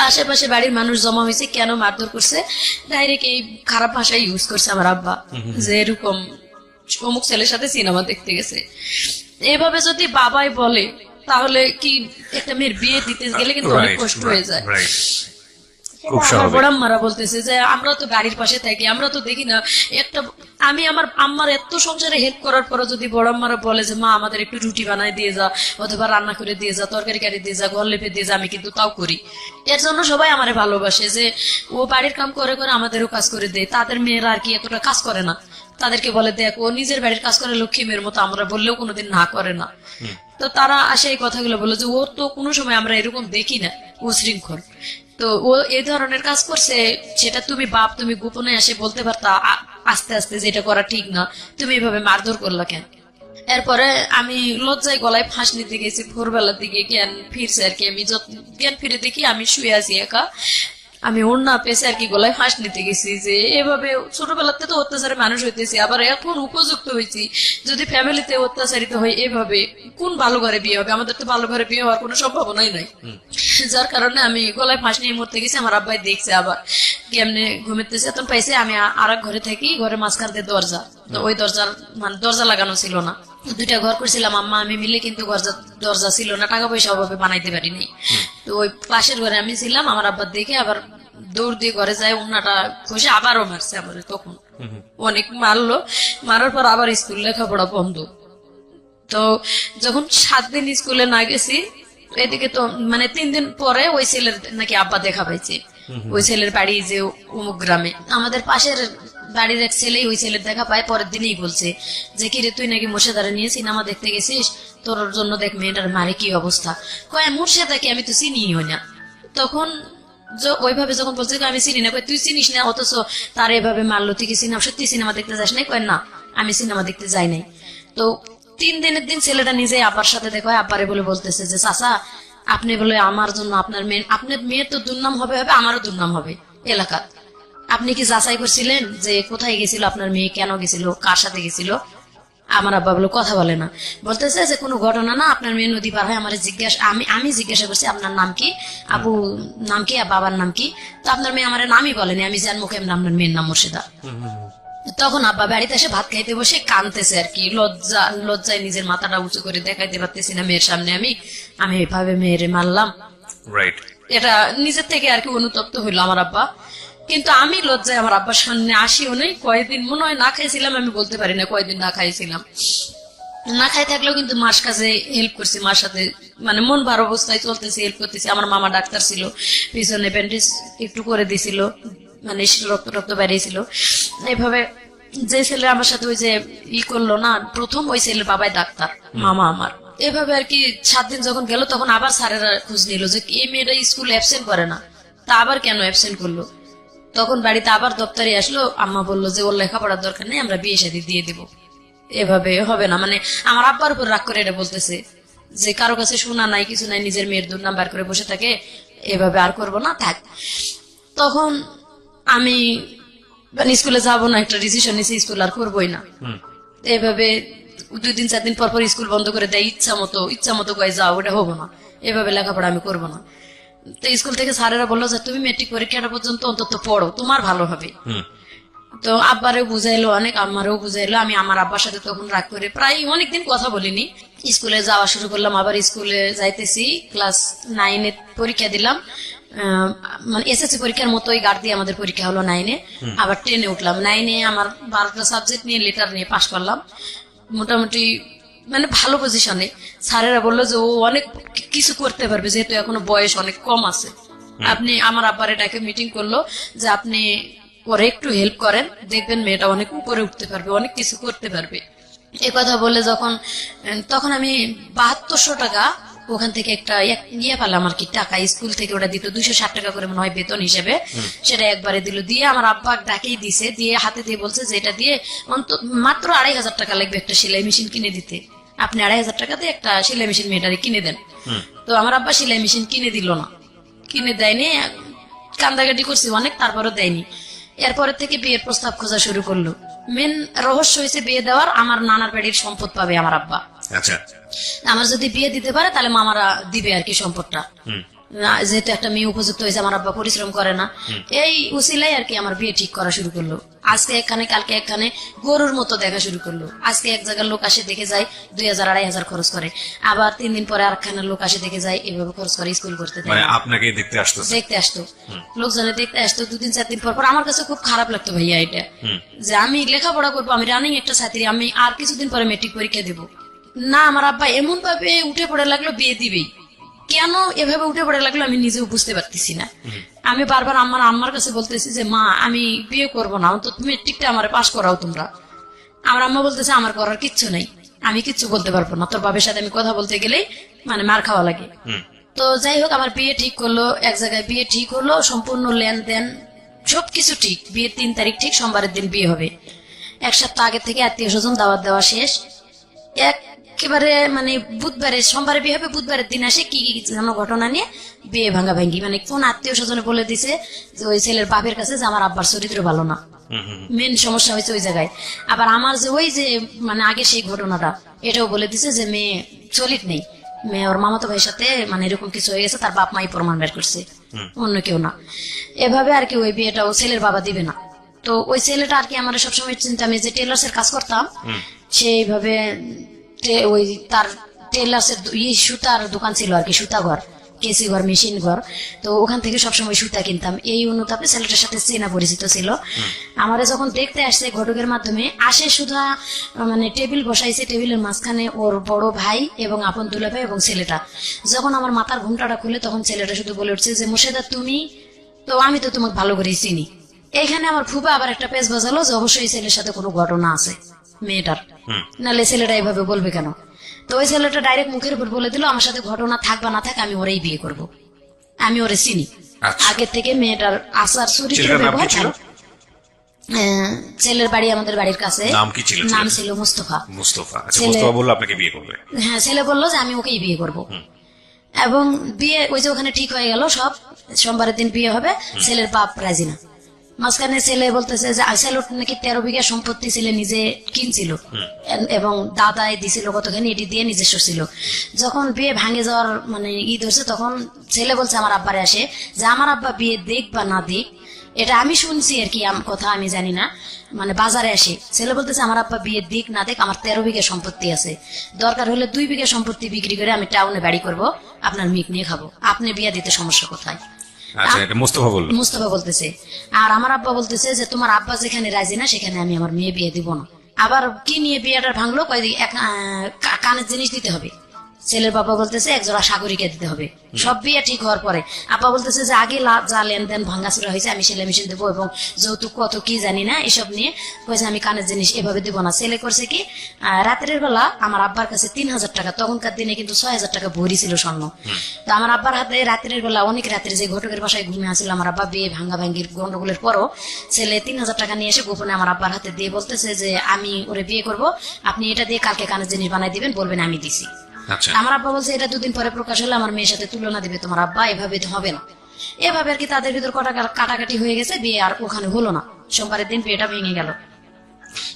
Speaker 8: আশেপাশে বাড়ির মানুষ জমা হয়েছে, কেন মারধর করছে, ডাইরেক্ট এই খারাপ ভাষা ইউজ করছে আমার আব্বা, যে এরকম অমুক ছেলের সাথে সিনেমা দেখতে গেছে। এভাবে যদি বাবাই বলে তাহলে কি একটা মেয়ের বিয়ে দিতে গেলে কিন্তু অনেক কষ্ট হয়ে যায়। আমার বড়াম্মারা বলতেছে যে আমরা তো বাড়ির পাশে থাকি, আমরা তো দেখি না একটা, আমি আমার আম্মার এত সংসারে হেল্প করার পরে যদি বড়াম্মারা বলে যে মা আমাদের একটু রুটি বানায় দিয়ে যা, অথবা রান্না করে দিয়ে যা, তরকারি কারি দিয়ে যা, ঘর লেপে দিয়ে যা, আমি কিন্তু তাও করি। এর জন্য সবাই আমারে ভালোবাসে যে ও বাড়ির কাম করে করে আমাদেরও কাজ করে দেয়। তাদের মেয়েরা আর কি এতটা কাজ করে না, তাদেরকে বলে দেখ ও নিজের বাড়ির কাজ করে লক্ষ্মী মেয়ের মতো, আমরা বললেও কোনোদিন না করে না। তো তারা আসে এই কথাগুলো বলে যে ওর তো কোনো সময় আমরা এরকম দেখি না, ও শৃঙ্খল। তো ও এই ধরনের কাজ করছে, সেটা তুমি বাপ তুমি গোপনে এসে বলতে পারতা আস্তে আস্তে যে এটা করা ঠিক না, তুমি এভাবে মারধর করলা কেন? এরপরে আমি লজ্জায় গলায় ফাঁস নিতে গেছি, ভোরবেলার দিকে জ্ঞান ফিরছে আর কি। আমি জ্ঞান ফিরে দেখি আমি শুয়ে আছি একা, আমি ওড়না পেছে আর কি গলায় ফাঁস নিতে গেছি। যে এভাবে ছোটবেলাতে তো অত্যাচারে মানুষ হইতেছি, আবার এখন উপযুক্ত হয়েছি, যদি ফ্যামিলিতে অত্যাচারিত হয় এভাবে কোন ভালো ঘরে বিয়ে হবে? আমাদের তো ভালো ঘরে বিয়ে হওয়ার কোনো সম্ভাবনাই নাই। যার কারণে আমি গলায় ফাঁস নিয়ে মরতে গেছি। আমার আব্বাই দেখছে, আবার কেমনে ঘুমেতেছে এত পাইছে। আমি আর এক ঘরে থাকি, ঘরে মাঝখান দিয়ে দরজা, তো ওই দরজার মানে দরজা লাগানো ছিল না, দুইটা ঘর করছিলাম আম্মা আমি মিলে, কিন্তু দরজা ছিল না, টাকা পয়সা অভাবে বানাইতে পারিনি। তো ওই পাশের ঘরে আমি ছিলাম, আমার আব্বার দেখে আবার দৌড় দিয়ে ঘরে যায়, উন্নাটা খুশি আবারও মারছে আমার। তখন অনেক মারলো, মারার পর আবার স্কুল লেখাপড়া বন্ধ। তো যখন 7 দিন স্কুলে না গেছি, এদিকে তো মানে 3 দিন পরে ওই ছেলের নাকি আব্বা দেখা পাইছে। ওই ছেলের বাড়ি যে অমুক গ্রামে, আমাদের পাশের বাড়ির এক ছেলেই ওই ছেলের দেখা পায়, পরের দিনই বলছে যে কি রে তুই নাকি মুর্শেদারে নিয়ে সিনেমা দেখতে গেছিস, তোর জন্য দেখ মেয়েটার মারে কি অবস্থা। কয় মুর্শেদাকে আমি তো চিনি হই না। তখন ওইভাবে যখন বলছে আমি চিনি না, কয় তুই চিনিস না অথচ তার এভাবে মারলো, তুই কি সিনেমা সত্যি সিনেমা দেখতে যাস নাই? কয় না আমি সিনেমা দেখতে যাই নাই। তো 3 দিনের দিন ছেলেটা নিজে আব্বার সাথে দেখা হয়, আব্বারে বলে বলতেছে যে চাচা আপনি বলে আমার জন্য আপনার মেয়ের তো দুর্নাম হবে, আমারও দুর্নাম হবে এলাকা। আপনি কি যাচাই করছিলেন যে কোথায় গেছিল আপনার মেয়ে, কেন গেছিল, কার সাথে গেছিল? আমার আব্বা বলে কথা বলে না, বলতেছে যে কোনো ঘটনা না, আপনার মেয়ে নদী পার হয় আমার আমি জিজ্ঞাসা করছি আপনার নাম কি, আবু নাম কি, বাবার নাম কি? তো আপনার মেয়ে আমার নামই বলেনি, আমি জান মুখে আপনার মেয়ের নাম মুর্শিদা। তখন আব্বা বাড়িতে এসে ভাত খাইতে বসে কাঁদতেছে আর কি, লজ্জায় নিজের মাথাটা উঁচু করে দেখাইতে পারতেছি না মেয়ের সামনে আমি এভাবে মেয়েরে মারলাম।
Speaker 1: রাইট।
Speaker 8: এটা নিজের থেকে আর কি অনুতপ্ত হইলো আমার আব্বা। কিন্তু আমি লজ্জায় আমার আব্বার সামনে আসিও নেই। কয়েকদিন মনে হয় না খাইছিলাম, আমি বলতে পারি না কয়েকদিন না খাইছিলাম। না খাই থাকলেও কিন্তু মার কাছে হেল্প করছি, মার সাথে মানে মন ভার অবস্থায় চলতেছে, হেল্প করতেছি। আমার মামা ডাক্তার ছিল, পিছনে ব্যান্ডেজ একটু করে দিছিল, মানে রক্ত বেরিয়েছিল। এইভাবে যে ছেলে আমার সাথে ওই যে করলো না প্রথম, ওই ছেলের বাবাই ডাক্তার, মামা আমার। এভাবে আর কি 7 দিন যখন গেল তখন আবার স্যারেরা খোঁজ নিল যে এই মেয়েটা স্কুল অ্যাবসেন্ট করে না, তা আবার কেন অ্যাবসেন্ট করলো। তখন বাড়িতে আবার দপ্তরে আসলো, আম্মা বললো যে ওর লেখাপড়ার দরকার নেই, আমরা বিয়ে শাদী দিয়ে দিব, এভাবে হবে না। মানে আমার আব্বার উপর রাগ করে এটা বলতেছে যে কারো কাছে শোনা নাই কিছু নাই, নিজের মেয়ের দুর্নাম বার করে বসে থাকে, এভাবে আর করবো না, থাক। তখন আমি স্কুলে যাবো না, একটা ডিসিশন নিয়েছি স্কুল আর করবোই না। এভাবে 2 দিন 4 দিন পর স্কুল বন্ধ করে দেয়, ইচ্ছা মতো কয়ে যাও, ওটা হবো না, এভাবে লেখাপড়া আমি করবো না। তো স্কুল থেকে স্যারেরা বললো যে তুমি মেট্রিক পরীক্ষাটা পর্যন্ত অন্তত পড়ো, তোমার ভালো হবে। তো আব্বারেও বুঝাইলো অনেক, আমারও বুঝাইলো। আমি আমার আব্বার সাথে তখন রাগ করে প্রায় অনেকদিন কথা বলিনি। স্কুলে যাওয়া শুরু করলাম, আবার স্কুলে যাইতেছি, ক্লাস 9-এ পরীক্ষা দিলাম, মানে এসএসসি পরীক্ষার মতোই গার্ড দিয়ে আমাদের পরীক্ষা হলো 9-এ। আবার 10-এ উঠলাম। 9-এ আমার 12টা সাবজেক্ট নিয়ে লেটার নিয়ে পাশ করলাম মোটামুটি, মানে ভালো পজিশনে। স্যারেরা বললো যে ও অনেক কিছু করতে পারবে, যেহেতু এখনো বয়স অনেক কম আছে। আপনি আমার আব্বার এটাকে মিটিং করলো যে আপনি ওরে একটু হেল্প করেন, দেখবেন মেয়েটা অনেক উপরে উঠতে পারবে, অনেক কিছু করতে পারবে। এ কথা বলে তখন আমি 7200 টাকা ওখান থেকে একটা ইয়ে পেলাম আর কি, টাকা স্কুল থেকে ওটা দিত 260 টাকা করে মনে হয় বেতন হিসেবে, সেটা একবারে দিল। দিয়ে আমার আব্বা ডাকেই দিছে, দিয়ে হাতে দিয়ে বলছে যে এটা দিয়ে মাত্র 2500 টাকা লাগবে একটা সেলাই মেশিন কিনে দিতে, আপনি 2500 টাকাতে একটা সেলাই মেশিন মেয়েটারে কিনে দেন। তো আমার আব্বা সেলাই মেশিন কিনে দিল না, কিনে দেয়নি, কান্দাকাটি করছি অনেক, তারপরও দেয়নি। এরপরে থেকে বিয়ের প্রস্তাব খোঁজা শুরু করলো। মেন রহস্য হয়েছে বিয়ে দেওয়ার, আমার নানার বাড়ির সম্পদ পাবে আমার আব্বা।
Speaker 1: আচ্ছা,
Speaker 8: আমার যদি বিয়ে দিতে পারে তাহলে মামারা দিবে আর কি সম্পদটা, যেহেতু একটা মেয়ে উপযুক্ত হয়েছে, আমার আব্বা পরিশ্রম করে না। এই উসিলাই আর কি আমার বিয়ে ঠিক করা শুরু করলো। আজকে এখানে কালকে এখানে গরুর মতো দেখা শুরু করলো। আজকে এক জায়গার লোক আসে দেখে যায় 2000-2500 খরচ করে, আবার 3 দিন পরে আরেকখানের লোক আসে দেখে যায়, এভাবে খরচ করে স্কুল করতে দেয়।
Speaker 1: মানে আপনাকে দেখতে আসতো
Speaker 8: লোকজনে দেখতে আসতো 2 দিন 4 দিন পর। আমার কাছে খুব খারাপ লাগতো ভাইয়া এটা, যে আমি লেখাপড়া করবো, আমি রানিং একটা ছাত্রী, আমি আর কিছুদিন পরে মেট্রিক পরীক্ষা দেবো না। আমার আব্বা এমন ভাবে উঠে পড়ে লাগলো বিয়ে দিবেই, কেন এভাবে উঠে পড়ে লাগলো আমি নিজেও বুঝতে পারতেছি না। আমি বারবার আম্মার কাছে বলতেছি যে মা আমি বিয়ে করবো না, অন্তত মেট্রিকটা আমার পাশ করাও তোমরা। আমার আম্মা বলতেছে আমার করার কিচ্ছু নাই, আমি কিচ্ছু বলতে পারবো না, তোর বাবার সাথে আমি কথা বলতে গেলেই মানে মার খাওয়া লাগে। তো যাই হোক আমার বিয়ে ঠিক করলো, এক জায়গায় বিয়ে ঠিক হলো, সম্পূর্ণ লেনদেন সবকিছু ঠিক। বিয়ের 3 তারিখ ঠিক, সোমবারের দিন বিয়ে হবে। 1 সপ্তাহ আগে থেকে আত্মীয় স্বজন দাওয়াত দেওয়া শেষ। একেবারে মানে বুধবারে, সোমবারে বিয়ে হবে, বুধবারের দিন আসে কি যেন ঘটনা নিয়ে বিয়ে ভাঙা ভাঙ্গি। মানে কোন আত্মীয় স্বজনে বলে দিছে যে ওই ছেলের বাপের কাছে যে আমার আব্বার চরিত্র ভালো না, মেন সমস্যা হয়েছে ওই জায়গায়। আবার আমার যে ওই যে মানে আগে সেই ঘটনাটা, এটাও বলে দিছে যে মেয়ে চলিত নেই, মেয়ে ওর মামাতো ভাইয়ের সাথে মানে এরকম কিছু হয়ে গেছে, তার বাপ মাই প্রমাণ বের করছে, অন্য কেউ না। এভাবে আর কি ওই বিয়েটা ও ছেলের বাবা দিবে না। তো ওই ছেলেটা আর কি আমার সবসময় চিন্তা, আমি যে টেলার্স এর কাজ করতাম সেইভাবে ওই তার টেলার্স এর সুতার দোকান ছিল আর কি, সুতা ঘর, কেসি ঘর, মেশিন ঘর। তো ওখান থেকে সবসময় সুতা কিনতাম। এই অনুতাপে ছেলেটার সাথে চেনা পরিচিত ছিল। আমারে যখন দেখতে আসছে ঘটকের মাধ্যমে আসে, সুধা মানে টেবিল বসাইছে, টেবিলের মাঝখানে ওর বড় ভাই এবং আপন দুলাভাই এবং ছেলেটা। যখন আমার মাথার ঘুমটাটা খুলে তখন ছেলেটা শুধু বলে উঠছে যে মুর্শেদা তুমি তো, আমি তো তোমাকে ভালো করেই চিনি, এখানে আমার ফুপা আবার একটা পেজ বাজালো যে অবশ্যই ছেলের সাথে কোনো ঘটনা আছে মেয়েটার, নাহলে ছেলেটা এইভাবে বলবে কেন। তো ওই ছেলেটা ডাইরেক্ট মুখের উপর বলে দিল আমার সাথে ঘটনা থাক বা না থাক আমি ওরেই বিয়ে করব। আমি ওরে চিনি
Speaker 1: আচ্ছা।
Speaker 8: আগে থেকে, মেয়েটার আচার চরিত্র
Speaker 1: ছেলেটার নাম কি
Speaker 8: ব্যবহার
Speaker 1: ছিল?
Speaker 8: ভালো। ছেলের বাড়ি আমাদের বাড়ির কাছে।
Speaker 1: নাম কি ছিল?
Speaker 8: নাম ছিল মুস্তফা।
Speaker 1: মুস্তফা। আচ্ছা,
Speaker 8: ছেলে-
Speaker 1: মুস্তফা বললো আপনাকে বিয়ে করবে।
Speaker 8: হ্যাঁ, ছেলে বললো যে আমি ওকেই বিয়ে করব। এবং বিয়ে ওই যে ওখানে ঠিক হয়ে গেল সব, সোমবারের দিন বিয়ে হবে, ছেলের বাপ রাজি না। মাঝখানে ছেলে বলতেছে যে ছেলের নাকি 13 বিঘা সম্পত্তি ছেলে নিজে কিনছিল এবং দাদাই দিছিল কতখানি, এটি দিয়ে নিজস্ব ছিল। যখন বিয়ে ভাঙে যাওয়ার মানে ধরছে, তখন ছেলে বলছে আমার আব্বারে আসে যে আমার আব্বা বিয়ে দেখ বা না দেখ, এটা আমি শুনছি আর কি, কথা আমি জানি না, মানে বাজারে আসে ছেলে বলতেছে আমার আব্বা বিয়ে দিক না দেখ, আমার 13 বিঘা সম্পত্তি আছে, দরকার হলে 2 বিঘা সম্পত্তি বিক্রি করে আমি টাউনে বাড়ি করব, আপনার মিক নিয়ে খাবো, আপনি বিয়ে দিতে সমস্যা কোথায়?
Speaker 1: আচ্ছা, এটা মুস্তফা বললো।
Speaker 8: মুস্তফা বলতেছে। আর আমার আব্বা বলতেছে যে তোমার আব্বা যেখানে রাজি না সেখানে আমি আমার মেয়ে বিয়ে দিব না। আবার কি নিয়ে বিয়েটা ভাঙলো, কানের জিনিস দিতে হবে। ছেলের বাবা বলতেছে একজোড়া সাগরিকা দিতে হবে। সব বিয়ে ঠিক হওয়ার পরে আব্বা বলতেছে যে আগে যা লেনদেন ভাঙ্গাচুরা হয়েছে আমি সেলাই মেশিন দেবো এবং যৌতুক কত কি জানি না এসব নিয়ে কয়েছে আমি কানের জিনিস এভাবে দিব না। ছেলে করছে কি রাতের বেলা আমার আব্বার কাছে 3000 টাকা, তখনকার দিনে কিন্তু 6000 টাকা ভরি ছিল স্বর্ণ। তো আমার আব্বার হাতে রাতের বেলা অনেক রাত্রে যে ঘটকের বাসায় ঘুমিয়ে আসছিল আমার আব্বা, বিয়ে ভাঙ্গা ভাঙ্গির গন্ডগোলের পরও ছেলে 3000 টাকা নিয়ে এসে গোপনে আমার আব্বার হাতে দিয়ে বলতেছে যে আমি ওরে বিয়ে করব, আপনি এটা দিয়ে কালকে কানের জিনিস বানাই দিবেন, বলবেন আমি দিছি।
Speaker 1: আচ্ছা,
Speaker 8: আমার আব্বা বলছে এটা 2 দিন পরে প্রকাশ হলে আমার মেয়ের সাথে তুলনা দিবে তোমার আব্বা, এভাবে তো হবে না। এভাবে আর কি তাদের ভিতর কাটাকাটি হয়ে গেছে, বিয়ে আর ওখানে হলো না। সোমবারের দিন বিয়েটা ভেঙে গেল।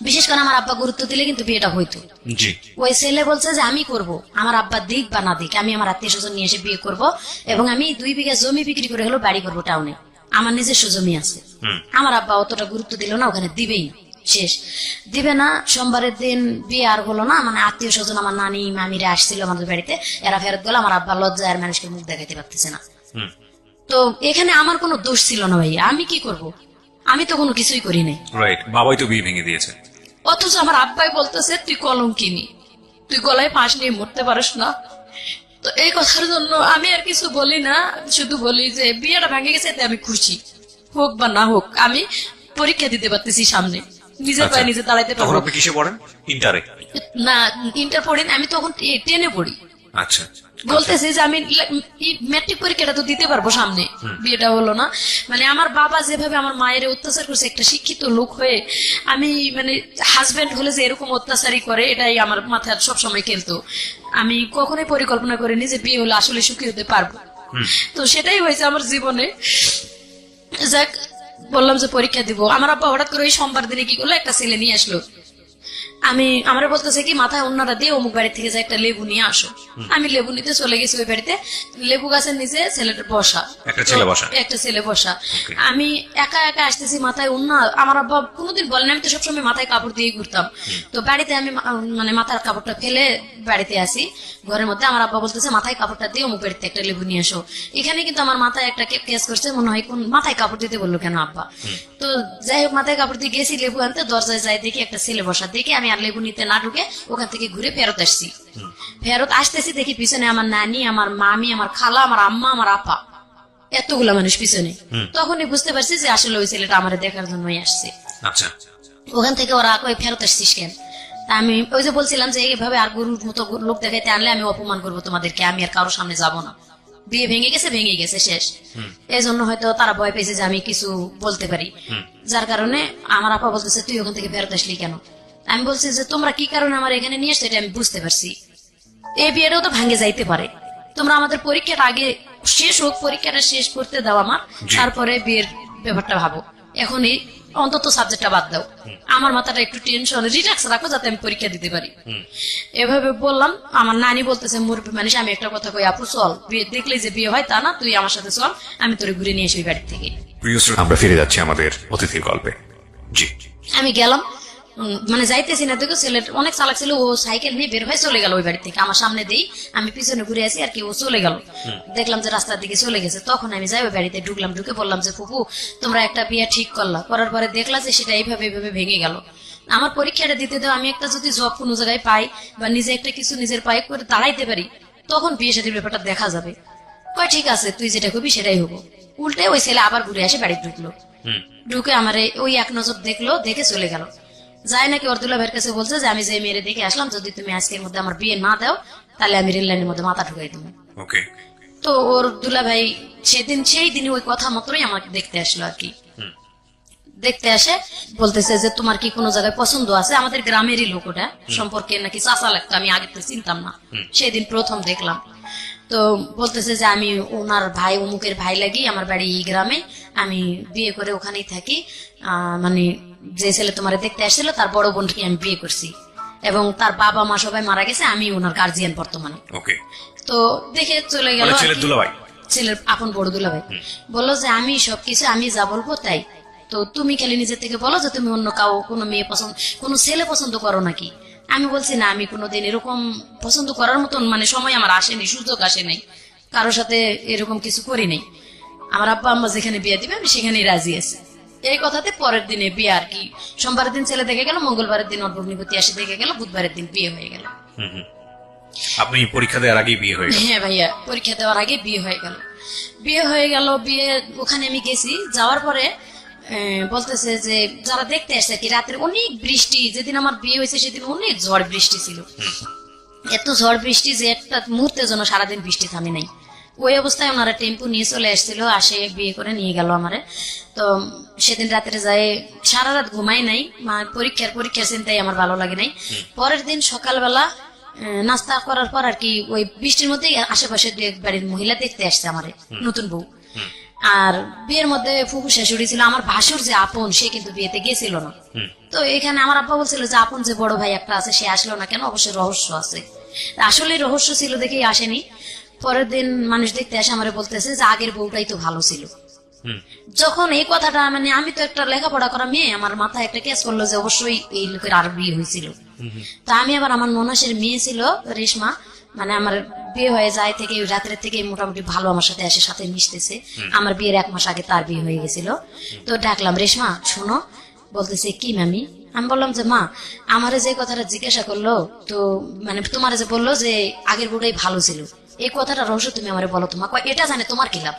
Speaker 8: বিশেষ করে আমার আব্বা গুরুত্ব দিলে কিন্তু বিয়েটা হইতো।
Speaker 1: জি।
Speaker 8: ওই ছেলে বলছে যে আমি করব, আমার আব্বা দিক বা না দিক, আমি আমার আত্মীয় স্বজন নিয়ে এসে বিয়ে করব এবং আমি 2 বিঘা জমি বিক্রি করে হলো বাড়ি করবো টাউনে, আমার নিজস্ব জমি আছে। আমার আব্বা অতটা গুরুত্ব দিল না, ওখানে দিবেই না, শেষ দিবে না। সোমবারের দিন বিয়ে আর হলো না, মানে আত্মীয় স্বজন আমার নানি মামিরা আসছিল আমাদের বাড়িতে, এরা ফেরত গেল। আমার আব্বা লজ্জায় আর মানুষকে মুখ দেখাইতে পারতেছে না। তো এখানে আমার কোনো দোষ ছিল না ভাই, আমি কি করব, আমি তো কোনো কিছুই করি নাই।
Speaker 1: রাইট, বাবাই তো বিয়ে ভেঙে দিয়েছে।
Speaker 2: অথচ আমার আব্বাই বলতেছে তুই কলঙ্কিনী, তুই গলায় ফাঁস নিয়ে মরতে পারিস না। তো এই কথার জন্য আমি আর কিছু বলি না, শুধু বলি যে বিয়েটা ভেঙে গেছে এতে আমি খুশি, হোক বা না হোক আমি পরীক্ষা দিতে পারতেছি সামনে, নিজের পায়ে নিজে দাঁড়াইতে
Speaker 1: তখন
Speaker 2: পারবো।
Speaker 1: আপনি কিসে পড়েন? ইন্টারে?
Speaker 2: না, ইন্টার পড়ি না, আমি তখন 10-এ পড়ি।
Speaker 1: আচ্ছা,
Speaker 2: বলতেছি যে আমি ম্যাট্রিক পরীক্ষাটা তো দিতে পারবো সামনে, বিয়েটা হলো না। মানে আমার বাবা যেভাবে আমার মায়ের অত্যাচার করছে, একটা শিক্ষিত লোক হয়ে আমি মানে হাজবেন্ড হলে যে এরকম অত্যাচারই করে, এটাই আমার মাথায় সবসময় খেলতো। আমি কখনোই পরিকল্পনা করিনি যে বিয়ে হলে আসলে সুখী হতে পারবো। তো সেটাই হয়েছে আমার জীবনে। যাক, বললাম যে পরীক্ষা দিব, আমার আব্বা হঠাৎ করে ওই সোমবার দিনে কি করলো, একটা ছেলে নিয়ে আসলো। আমার বলতেছে কি মাথায় অন্যরা দিয়ে অমুক বাড়ি থেকে যে একটা লেবু নিয়ে আসো। আমি লেবু নিতে চলে গেছি ওই বাড়িতে, লেবু গাছের নিচে ছেলেটা বসা,
Speaker 1: একটা ছেলে বসা।
Speaker 2: একটা ছেলে বসা। আমি একা একা আসতেছি, মাথায় অন্য, আমার আব্বা কোনোদিন বলেন, আমি তো সবসময় মাথায় কাপড় দিয়ে ঘুরতাম। তো বাড়িতে আমি মানে মাথার কাপড়টা ফেলে বাড়িতে আসি, ঘরের মধ্যে আমার আব্বা বলতেছে মাথায় কাপড়টা দিয়ে অমুক বাড়িতে একটা লেবু নিয়ে আসো। এখানে কিন্তু আমার মাথায় একটা কেস করছে, মনে হয় কোন মাথায় কাপড় দিতে বললো কেন আব্বা। তো যাই হোক, মাথায় কাপড় দিয়ে গেছি লেবু আনতে, দরজায় যাই দেখি একটা ছেলে বসা, দেখি আমি আর লেবু নিতে না ঢুকে ওখান থেকে ঘুরে ফেরত আসছি। ফেরত আসতেছি দেখি পিছনে আমার নানি, আমার মামি, আমার খালা, আমার আম্মা, আমার আপা, এতগুলা মানুষ পিছনে। তখনই বুঝতে পারছি যে আসলে ওই ছেলেটা আমার দেখার জন্যই আসছে।
Speaker 1: আচ্ছা,
Speaker 2: ওখান থেকে ওরা কই ফেরত আসছিস কেন? তা আমি ওই যে বলছিলাম যে এইভাবে আর গরুর মতো লোক দেখাইতে আনলে আমি অপমান করবো তোমাদেরকে, আমি আর কারোর সামনে যাব না। বিয়ে ভেঙে গেছে শেষ। এই জন্য হয়তো তারা ভয় পেয়েছে যে আমি কিছু বলতে পারি, যার কারণে আমার আপা বলতেছে তুই ওখান থেকে ফেরত আসলি কেন? আমি বলছি যে তোমরা কি কারণে আমার এখানে নিয়ে আসছো এটা আমি বুঝতে পারছি, এই বিয়েটাও তো ভাঙে যাইতে পারে, তোমরা আমাদের পরীক্ষার আগে শেষ হোক, পরীক্ষাটা শেষ করতে দাও আমার, তারপরে বিয়ের ব্যাপারটা ভাবো, এখন এই অন্তত সাবজেক্টটা বাদ দাও, আমার মাথাটা একটু টেনশন রিল্যাক্স রাখো যাতে আমি পরীক্ষা দিতে পারি। এভাবে বললাম। আমার নানি বলতেছে মুরব্বী মানুষ, আমি একটা কথা কই আপু চল, বিয়ে দেখলে যে বিয়ে হয় তা না, তুই আমার সাথে চল, আমি তোরে ঘুরে নিয়ে আসি বাড়ি থেকে।
Speaker 1: প্রিয় শ্রোতা, আমরা ফিরে যাচ্ছি আমাদের অতিথির গল্পে। জি।
Speaker 2: আমি গেলাম, মানে যাইতেছি না, দেখো ছেলে অনেক চালাক ছিল, ও সাইকেল নিয়ে বের হয়ে চলে গেল ওই বাড়ি থেকে, আমার সামনে দিই, আমি পিছনে ঘুরে আসি আর কি, ও চলে গেল। দেখলাম যে রাস্তার দিকে চলে গেছে, তখন আমি যাই ওই বাড়িতে ঢুকলাম, ঢুকে বললাম যে ফুপু তোমরা একটা বিয়ে ঠিক করলা, করার পরে দেখলা যে সেটা এইভাবে ভেঙে গেল, আমার পরীক্ষাটা দিতে দাও, আমি একটা যদি জব কোনো জায়গায় পাই বা নিজে একটা কিছু নিজের পায়ে করে দাঁড়াইতে পারি, তখন বিয়ে শাদীর ব্যাপারটা দেখা যাবে।
Speaker 8: কয় ঠিক আছে তুই যেটা করবি সেটাই হবো। উল্টে ওই ছেলে আবার ঘুরে এসে বাড়ি ঢুকলো, ঢুকে আমার ওই এক নজর দেখলো, দেখে চলে গেল। যাই নাকি ওর দুলা ভাইয়ের কাছে বলছে যে আমি যে মেয়েরে দেখে আসলাম, যদি তুমি আজকের মধ্যে আমার বিয়ে না দাও তাহলে আমি রেল লাইনের মধ্যে মাথা ঢুকাই দেবো।
Speaker 1: ওকে।
Speaker 8: তো ওর দুলা ভাই সেই দিনই ওই কথা মতোই আমাকে দেখতে আসলো আর কি। দেখতে আসে বলতেছে যে তোমার কি কোনো জায়গায় পছন্দ আছে? আমাদের গ্রামেরই লোক, ওটা সম্পর্কে নাকি চাচা লাগতো, আমি আগে তো চিনতাম না, সেদিন প্রথম দেখলাম। তো বলতেছে যে আমি ওনার ভাই, অমুকের ভাই লাগি, আমার বাড়ি এই গ্রামে, আমি বিয়ে করে ওখানেই থাকি, মানে যে ছেলে তোমার দেখতে আসছিল তার বড় বোনকে আমি বিয়ে করছি, এবং তার বাবা মা সবাই মারা গেছে, আমি ওনার গার্জিয়ান বর্তমানে।
Speaker 1: ওকে।
Speaker 8: তো দেখে চলে গেল।
Speaker 1: ছেলের দুলাভাই,
Speaker 8: ছেলের আপন বড় দুলাভাই বললো যে আমি সবকিছু আমি যা বলবো তাই, তো তুমি খালি নিজের থেকে বলো যে তুমি অন্য কোনো মেয়ে পছন্দ, কোনো ছেলে পছন্দ করো নাকি? আমি বলছি না, আমি কোনোদিন এরকম পছন্দ করার মতন মানে সময় আমার আসেনি, সুযোগ আসে নাই, কারোর সাথে এরকম কিছু করি নাই। আমার আব্বা আম্মা যেখানে বিয়ে দিবে আমি সেখানেই রাজি আছি। এই কথাতে পরের দিনে বিয়ে আর কি, সোমবারের দিন ছেলে দেখে গেল, মঙ্গলবারের দিন অগ্নিপতি আসে দেখে গেল, বুধবারের দিন বিয়ে হয়ে গেল।
Speaker 1: আপনি পরীক্ষা দেওয়ার আগেই বিয়ে হয়ে গেল?
Speaker 8: হ্যাঁ ভাইয়া, পরীক্ষা দেওয়ার আগে বিয়ে হয়ে গেল। বিয়ে হয়ে গেল, বিয়ে ওখানে আমি গেছি, যাওয়ার পরে বলতেছে যে যারা দেখতে আসছে কি, রাতের অনেক বৃষ্টি, যেদিন আমার বিয়ে হয়েছে সেদিন অনেক ঝড় বৃষ্টি ছিল, এত ঝড় বৃষ্টি যে একটা মুহূর্তের জন্য সারাদিন বৃষ্টি থামে নাই। ওই অবস্থায় ওনারা টেম্পু নিয়ে চলে আসছিল, আসে বিয়ে করে নিয়ে গেল আমারে। তো সেদিন রাত্রে যায়, সারা রাত ঘুমাই নাই, পরীক্ষার চিন্তাই আমার ভালো লাগে নাই। পরের দিন সকালবেলা নাস্তা করার পর আর কি, ওই বৃষ্টির মধ্যে আশেপাশে দু এক বাড়ির মহিলা দেখতে আসছে আমারে, নতুন বউ। আর বিয়ের মধ্যে ফুফু শাশুড়ি ছিল, আমার ভাসুর যে আপন সে কিন্তু বিয়েতে গেছিল না। তো এখানে আমার আব্বা বলছিল যে আপন যে বড় ভাই একটা আছে সে আসলো না কেন, অবশ্যই রহস্য আছে। আসলে রহস্য ছিল দেখেই আসেনি। পরের দিন মানুষ দেখতে আসে আমারে বলতেছে যে আগের বউটাই তো ভালো ছিল। যখন এই কথাটা, মানে আমি তো একটা লেখাপড়া করা মেয়ে, আমার মাথায় একটা কেস করলো যে অবশ্যই এই লোকের আর বিয়ে হয়েছিল। তা আমি আবার, আমার ননাসের মেয়ে ছিল রেশমা, মানে আমার বিয়ে হয়ে যায় থেকে রাত্রের থেকে মোটামুটি ভালো আমার সাথে আসে, সাথে মিশতেছে। আমার বিয়ের 1 মাস আগে তার বিয়ে হয়ে গেছিল। তো ডাকলাম, রেশমা শোনো। বলতেছে কি মামি? আমি বললাম যে মা, আমারে যে কথাটা জিজ্ঞাসা করলো, তো মানে তোমার যে বললো যে আগের বউটাই ভালো ছিল, এই কথাটা রহস্য তুমি আমারে বলো। তোমার এটা জানে তোমার কি লাভ?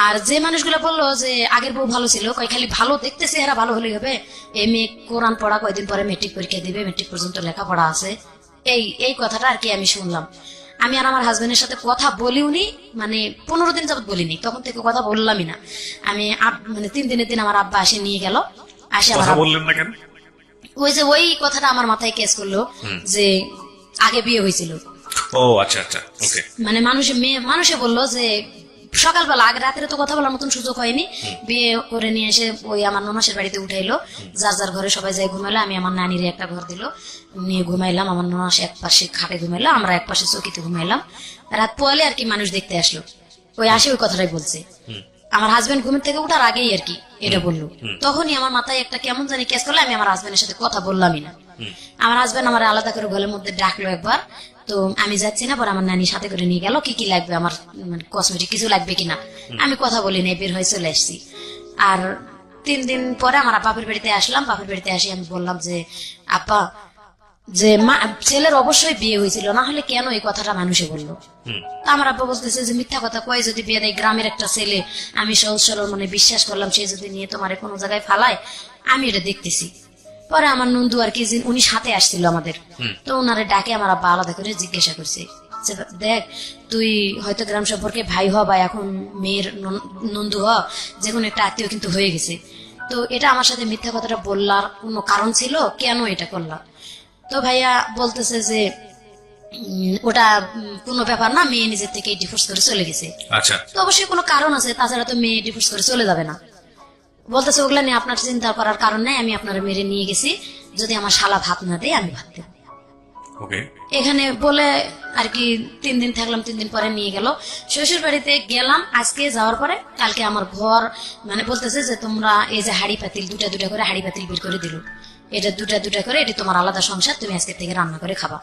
Speaker 8: আর যে মানুষগুলো বললো যে আগের বউ ভালো ছিল, কয় খালি ভালো দেখতে চেহারা ভালো হলেই হবে, এই মেয়ে কোরআন পড়া, কয়দিন পরে মেট্রিক পরীক্ষা দিবে, মেট্রিক পর্যন্ত লেখাপড়া আছে, এই কথাটা আর কি আমি শুনলাম। আমি আর আমার হাজবেন্ডের সাথে কথা বলিওনি, মানে 15 দিন যাবত বলিনি, তখন থেকে কথা বললামই না। আমি মানে 3 দিনের দিন আমার আব্বা আসে নিয়ে গেল, আসে
Speaker 1: কথা বললেন না কেন?
Speaker 8: ওই কথাটা আমার মাথায় কেস করলো যে আগে বিয়ে হয়েছিল।
Speaker 1: ও আচ্ছা আচ্ছা, ওকে।
Speaker 8: মানে মানুষে বললো যে সকালবেলা, আগে রাত্রে তো কথা বলার মতন সুযোগ হয়নি, বিয়ে করে নিয়ে এসে ওই আমার ননাসের বাড়িতে উঠাইলো, যার যার ঘরে সবাই যাই ঘুমাইলো। আমি আমার নানির একটা ঘর দিল, নিয়ে ঘুমাইলাম। আমার ননাস এক পাশে খাটে ঘুমাইলো, আমরা এক পাশে চকিতে ঘুমাইলাম। রাত পোয়ালে আর কি মানুষ দেখতে আসলো, ওই আসে ওই কথাটাই বলছে। আমার হাজবেন্ড ঘুমের থেকে উঠার আগেই আর কি এটা বললো। তখনই আমার মাথায় একটা কেমন জানি কেস করলো, আমি আমার হাজবেন্ডের সাথে কথা বললামই না। আমার হাজবেন্ড আমার আলাদা করে ঘরের মধ্যে ডাকলো একবার, তো আমি যাচ্ছি না, পরে আমার নানি সাথে করে নিয়ে গেল, কি কি লাগবে আমার, মানে কসমেটিক কিছু লাগবে কিনা। আমি কথা বলি নাই, বের হয়ে চলে আসছি। আর 3 দিন পরে আমার বাপের বাড়িতে আসলাম। বাপের বাড়িতে আসি আমি বললাম যে আপা, যে ছেলের অবশ্যই বিয়ে হয়েছিল, না হলে কেন এই কথাটা মানুষে বললো? তা আমার আব্বা বলতেছে যে মিথ্যা কথা কয়, যদি বিয়ে দেয়, গ্রামের একটা ছেলে, আমি সহজ সরল মানে বিশ্বাস করলাম, সে যদি নিয়ে তোমার কোনো জায়গায় ফালায়, আমি এটা দেখতেছি। পরে আমার নন্দু আর কি, উনি সাথে আসছিল আমাদের, তো ওনারে ডাকে আমার আব্বা আলাদা করে জিজ্ঞাসা করছে যে দেখ, তুই হয়তো গ্রাম সম্পর্কে ভাই হ বা এখন মেয়ের নন্দু হ, যে কোনো একটা আত্মীয় কিন্তু হয়ে গেছে, তো এটা আমার সাথে মিথ্যা কথাটা বললার কোনো কারণ ছিল, কেন এটা করলাম? তো ভাইয়া বলতেছে যে ওটা কোনো ব্যাপার না, মেয়ে নিজের থেকে ডিভোর্স করে চলে গেছে।
Speaker 1: আচ্ছা,
Speaker 8: তো অবশ্যই কোনো কারণ আছে, তাছাড়া তো মেয়ে ডিভোর্স করে চলে যাবে না। বলতেছে ওগুলা নিয়ে আপনার চিন্তা করার কারণ নাই, আমি আপনার মেরে নিয়ে গেছি, যদি আমার শালা ভাত না দেয় আমি ভাত দেব। এখানে বলে আর কি 3 দিন থাকলাম। 3 দিন পরে নিয়ে গেল শ্বশুর বাড়িতে গেলাম। আজকে যাওয়ার পরে কালকে আমার ঘর, মানে বলতেছে যে তোমরা এই যে হাড়ি পাতিল, 2টা করে হাড়ি পাতিল বের করে দিল, এটা 2টা করে, এটা তোমার আলাদা সংসার, তুমি আজকে থেকে রান্না করে খাবা।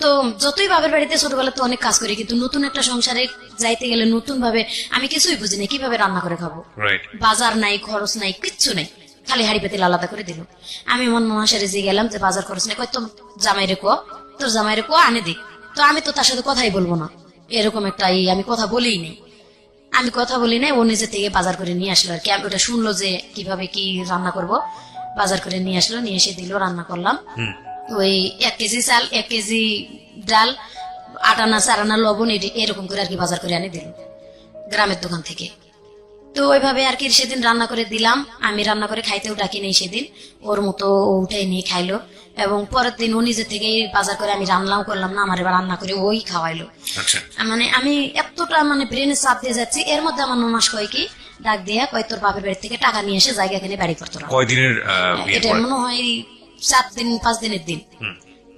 Speaker 8: তো যতই বাবার বাড়িতে ছোটবেলা তো অনেক কাজ করি, কিন্তু নতুন একটা সংসারে যাইতে গেলে নতুন ভাবে আমি কিছুই বুঝি না, কিভাবে রান্না করে খাবো। বাজার নাই, খরচ নাই, কিচ্ছু নাই, খালি হাড়ি পাতিল আলাদা করে দিল। আমি আমার ননাসারে যে গেলাম যে বাজার খরচ নাই, কয় তোর জামাই রে কো, তোর জামাই রে কো আনে দিক। তো আমি তো তার সাথে কথাই বলবো না, এরকম একটা আমি কথা বলিই নেই। আমি কথা বলি নাই, ও নিজে থেকে বাজার করে নিয়ে আসলো আর কি। আমি ওটা শুনলো যে কিভাবে কি রান্না করব, বাজার করে নিয়ে আসলো, নিয়ে এসে দিল, রান্না করলাম। ওই 1 কেজি চাল, 1 কেজি ডাল, 8 আনা 4 আনা লবণ, এরকম করে আর কি বাজার করে আনি দিল গ্রামের দোকান থেকে। তো ওইভাবে আর কি সেদিন রান্না করে দিলাম। আমি রান্না করে খাইতেও ডাকি নেই সেদিন, ওর মতো ও উঠাই নিয়ে খাইলো। এবং পরের দিন ও নিজে থেকে বাজার করে, আমি রান্নাও করলাম না, আমার এবার রান্না করে ওই খাওয়াইলো।
Speaker 1: আচ্ছা,
Speaker 8: মানে আমি এতটা মানে ব্রেনে চাপ দিয়ে যাচ্ছি, এর মধ্যে আমার ননাস কয় কি ডাক দিয়া কয় তোর বাপের বাড়ি থেকে টাকা নিয়ে এসে জায়গা কিনে বাড়ি করতো।
Speaker 1: কয়দিনের বিয়ের
Speaker 8: এটা
Speaker 1: পরে?
Speaker 8: মনে হয় 4 দিন 5 দিনের দিন।